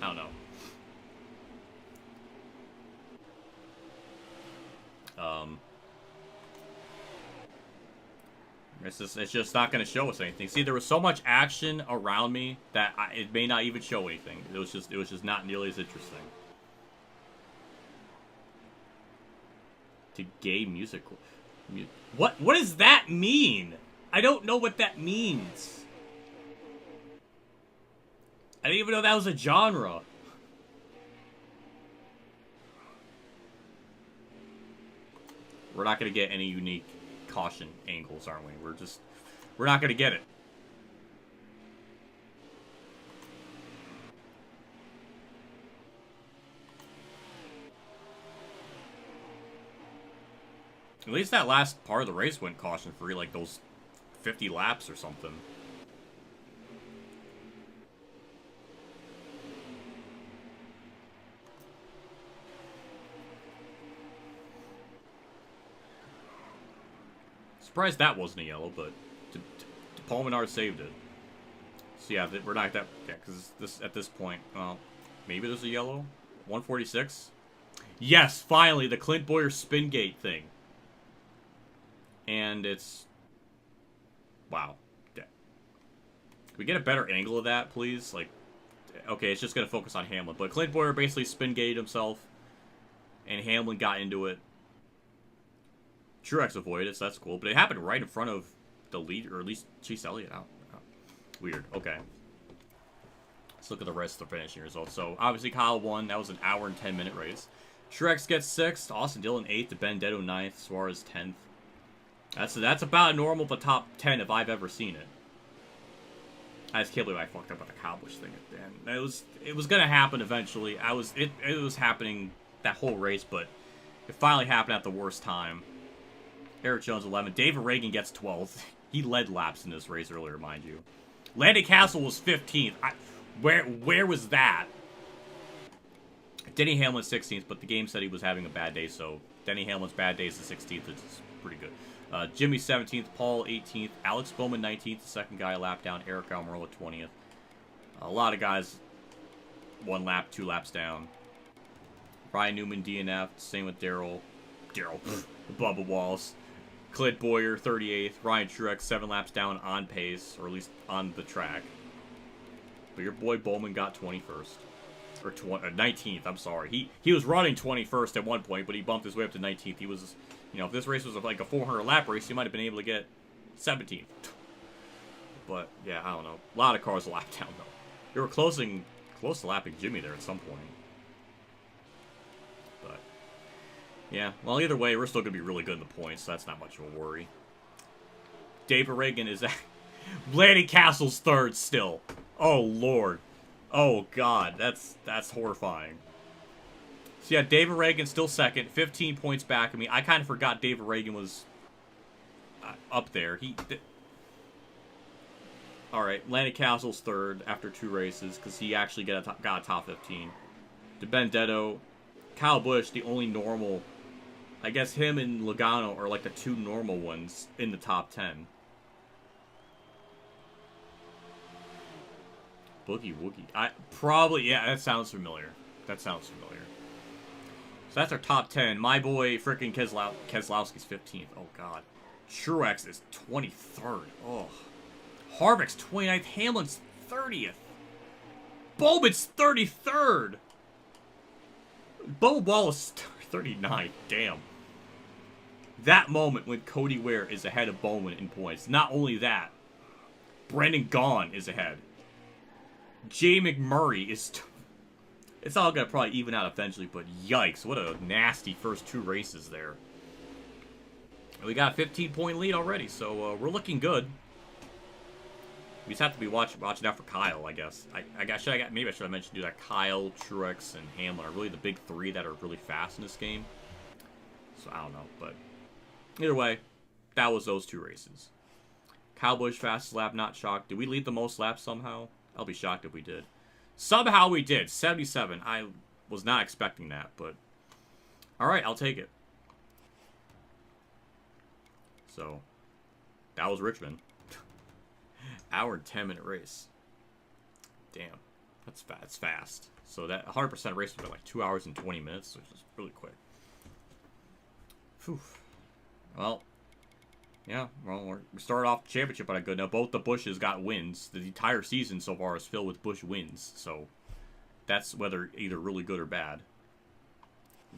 I don't know. It's just not going to show us anything. See, there was so much action around me that it may not even show anything. It was just not nearly as interesting. To gay music. What does that mean? I don't know what that means. I didn't even know that was a genre. We're not going to get any unique caution angles, aren't we? We're not going to get it. At least that last part of the race went caution-free, like those 50 laps or something. Surprised that wasn't a yellow, but Palmenard saved it. So yeah, we're not that. Yeah, because at this point, well, maybe there's a yellow. 146. Yes, finally the Clint Boyer spin gate thing. And it's wow. Yeah. Can we get a better angle of that, please? Like, okay, it's just gonna focus on Hamlin, but Clint Boyer basically spin gated himself, and Hamlin got into it. Truex avoided it, so that's cool. But it happened right in front of the lead, or at least Chase Elliott. Oh. Weird. Okay. Let's look at the rest of the finishing results. So, obviously, Kyle won. That was an hour and 10-minute race. Truex gets 6th. Austin Dillon 8th. Benedetto 9th. Suarez 10th. That's about a normal but top 10 if I've ever seen it. I just can't believe I fucked up on the Cowboys thing at the end. It was gonna happen eventually. It was happening that whole race, but it finally happened at the worst time. Eric Jones 11th. David Reagan gets 12th. He led laps in this race earlier, mind you. Landon Castle was 15th. Where was that? Denny Hamlin 16th, but the game said he was having a bad day, so Denny Hamlin's bad day is the 16th. It's pretty good. Jimmy 17th, Paul 18th, Alex Bowman 19th, the second guy a lap down, Eric Almirola 20th. A lot of guys 1 lap, 2 laps down. Ryan Newman DNF, same with Daryl, Bubba Wallace. Clint Boyer 38th, Ryan Truex 7 laps down on pace, or at least on the track. But your boy Bowman got 21st. Or 19th, I'm sorry. He was running 21st at one point, but he bumped his way up to 19th. He was, you know, if this race was like a 400 lap race, he might have been able to get 17th. But, yeah, I don't know. A lot of cars lapped down, though. They were close to lapping Jimmy there at some point. But, yeah. Well, either way, we're still going to be really good in the points, so that's not much of a worry. David Reagan is at... Blaney Castle's 3rd still. Oh, Lord. Oh, God. That's horrifying. So, yeah, David Reagan still 2nd. 15 points back of me. I kind of forgot David Reagan was up there. Alright, Landon Castle's 3rd after 2 races because he actually got a top 15. De Benedetto. Kyle Busch, the only normal I guess him and Logano are like the two normal ones in the top 10. Boogie Woogie. Yeah, that sounds familiar. That sounds familiar. So that's our top 10. My boy, frickin' Keselowski's 15th. Oh, God. Truex is 23rd. Oh. Harvick's 29th. Hamlin's 30th. Bowman's 33rd. Bo Wallace 39th. Damn. That moment when Cody Ware is ahead of Bowman in points. Not only that, Brendan Gaughan is ahead. Jay McMurray is... It's all gonna probably even out eventually, but yikes, what a nasty first two races there. We got a 15-point lead already, so we're looking good. We just have to be watching out for Kyle, I guess. Maybe I should have mentioned that Kyle, Truex, and Hamlin are really the big three that are really fast in this game. So I don't know, but either way, that was those two races. Kyle Busch fastest lap, not shocked. Did we lead the most laps somehow? I'll be shocked if we did. Somehow we did. 77. I was not expecting that, but... Alright, I'll take it. So, that was Richmond. Hour and 10-minute race. Damn. That's fast. So that 100% race was about like 2 hours and 20 minutes, which is really quick. Phew. Well... Yeah, well, we started off the championship on a good note. Both the Bushes got wins. The entire season so far is filled with Busch wins. So, that's whether either really good or bad.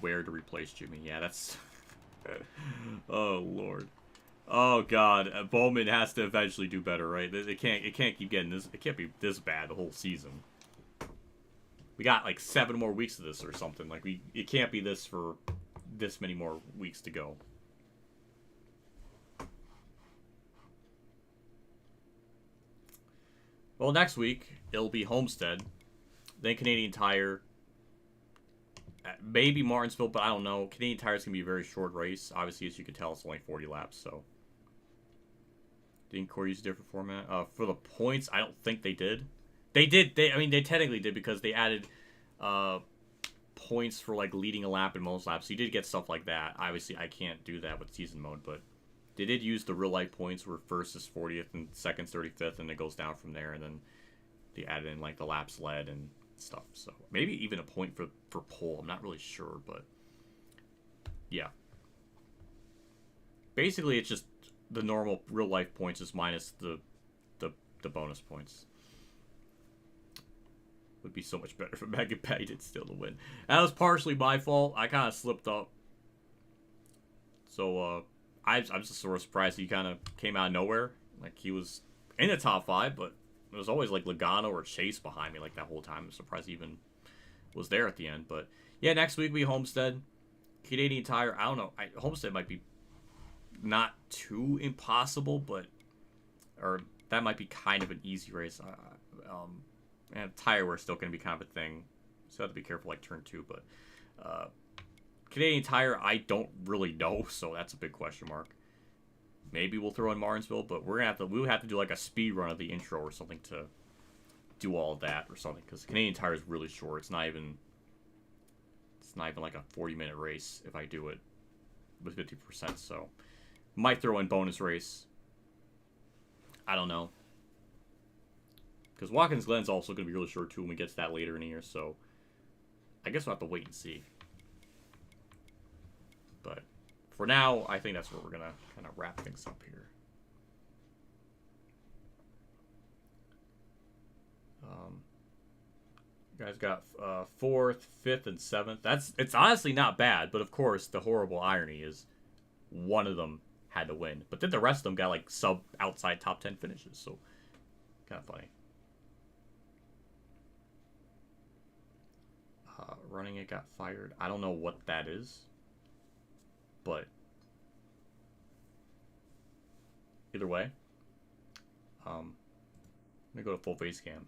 Where to replace Jimmy. Yeah, that's... oh, Lord. Oh, God. Bowman has to eventually do better, right? It can't keep getting this... It can't be this bad the whole season. We got, like, 7 more weeks of this or something. Like, it can't be this for this many more weeks to go. Well, next week, it'll be Homestead, then Canadian Tire, maybe Martinsville, but I don't know. Canadian Tire's going to be a very short race. Obviously, as you can tell, it's only 40 laps, so. Didn't Corey use a different format? For the points, I don't think they did. They technically did because they added points for, like, leading a lap and most laps. So you did get stuff like that. Obviously, I can't do that with season mode, but... They did use the real-life points where first is 40th and second's 35th, and it goes down from there, and then they added in, like, the laps led and stuff. So, maybe even a point for pole. I'm not really sure, but... Yeah. Basically, it's just the normal real-life points is minus the bonus points. Would be so much better if Megan Patty did still to win. That was partially my fault. I kind of slipped up. So, I'm just sort of surprised he kind of came out of nowhere. Like, he was in the top 5, but it was always, like, Logano or Chase behind me, like, that whole time. I'm surprised he even was there at the end. But, yeah, next week we Homestead. Canadian Tire, I don't know. Homestead might be not too impossible, but... Or that might be kind of an easy race. And tire wear is still going to be kind of a thing. So have to be careful, like, turn 2, but... Canadian Tire, I don't really know, so that's a big question mark. Maybe we'll throw in Martinsville, but we'll have to do like a speed run of the intro or something to do all of that or something, because Canadian Tire is really short. It's not even like a 40-minute race if I do it with 50%. So might throw in bonus race. I don't know, because Watkins Glen's also going to be really short too when we get to that later in the year. So I guess we'll have to wait and see. But for now, I think that's where we're going to kind of wrap things up here. You guys got 4th, 5th, and 7th. It's honestly not bad, but of course, the horrible irony is one of them had to win. But then the rest of them got like outside top 10 finishes, so kind of funny. Running it got fired. I don't know what that is. But either way, I'm going to go to full face cam.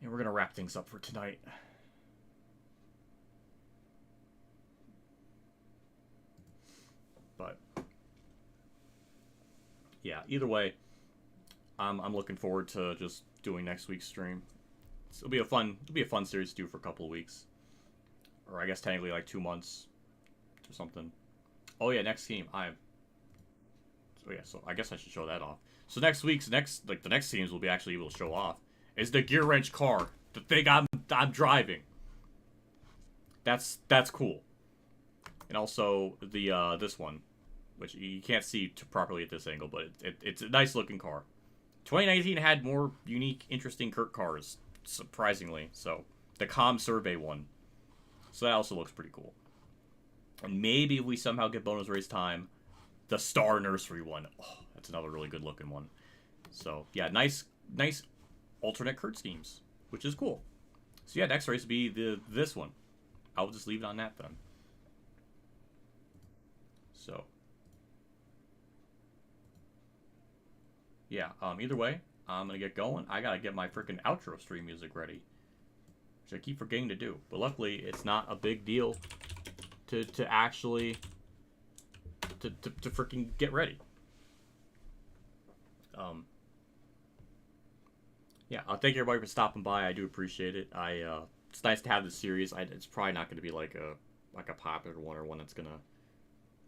And we're going to wrap things up for tonight. But yeah, either way, I'm looking forward to just doing next week's stream. It'll be a fun series to do for a couple of weeks. Or I guess technically like 2 months. or something. Oh yeah, next team. So yeah, so I guess I should show that off. So the next teams will be actually able to show off is the gear wrench car, the thing I'm driving. That's cool. And also the this one, which you can't see properly at this angle, but it's a nice looking car. 2019 had more unique, interesting Kurt cars, surprisingly. So the Com Survey one, so that also looks pretty cool. And maybe if we somehow get bonus race time, the Star Nursery one. Oh, that's another really good looking one. So yeah, nice alternate Kurt schemes, which is cool. So yeah, next race will be this one. I'll just leave it on that then. So yeah, either way, I'm gonna get going. I gotta get my freaking outro stream music ready, which I keep forgetting to do. But luckily, it's not a big deal to actually to freaking get ready. Yeah, thank you everybody for stopping by. I do appreciate it. It's nice to have this series. It's probably not going to be like a popular one or one that's gonna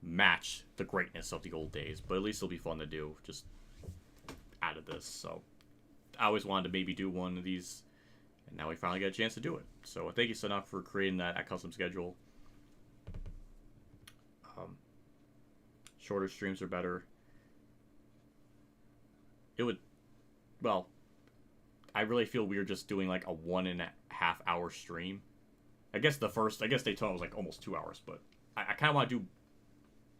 match the greatness of the old days, but at least it'll be fun to do. Just out of this, so I always wanted to maybe do one of these, and now we finally got a chance to do it. So thank you so much for creating that custom schedule. Shorter streams are better. It would, well, I really feel weird just doing like a 1.5 hour stream. I guess Daytona was like almost 2 hours, but I kind of want to do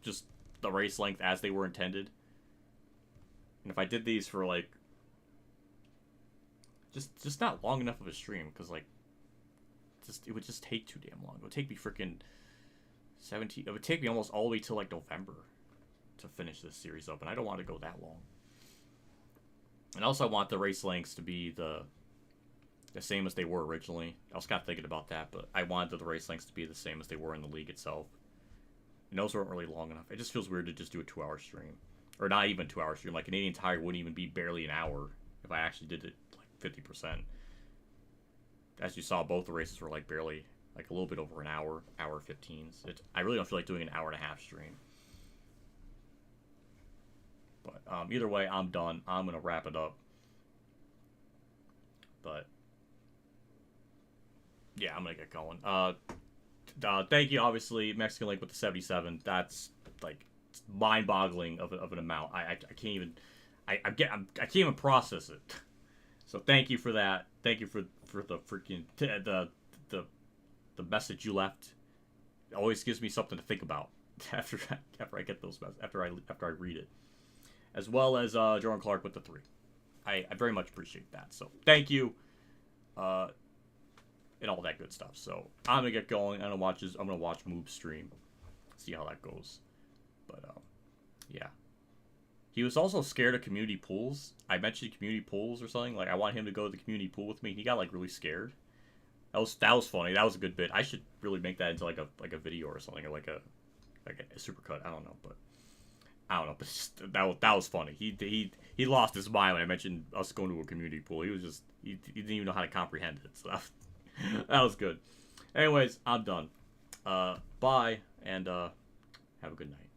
just the race length as they were intended. And if I did these for like just not long enough of a stream, because like it would just take too damn long. It would take me freaking 17. It would take me almost all the way till like November to finish this series up, and I don't want to go that long. And also, I want the race lengths to be the same as they were originally. I was kind of thinking about that, but I wanted the race lengths to be the same as they were in the league itself. And those weren't really long enough. It just feels weird to just do a 2 hour stream. Or not even 2 hour stream. Like, Canadian Tire wouldn't even be barely an hour if I actually did it like 50%. As you saw, both the races were like barely, like a little bit over an hour, hour 15s. I really don't feel like doing an hour and a half stream. But either way, I'm done. I'm going to wrap it up. But yeah, I'm going to get going. Thank you, obviously, Mexican Link with the 77. That's like mind-boggling of an amount. I can't even I can't even process it. So thank you for that. Thank you for the freaking the message you left. It always gives me something to think about after I get those after I read it. As well as Jordan Clark with the 3. I very much appreciate that. So thank you, and all that good stuff. So I'm gonna get going. I'm gonna watch Moob's stream, see how that goes. But yeah, he was also scared of community pools. I mentioned community pools or something. Like I want him to go to the community pool with me. He got like really scared. That was funny. That was a good bit. I should really make that into like a video or something, or like a supercut. I don't know, but. But that was funny. He lost his mind when I mentioned us going to a community pool. He didn't even know how to comprehend it. So that was good. Anyways, I'm done. Bye, and have a good night.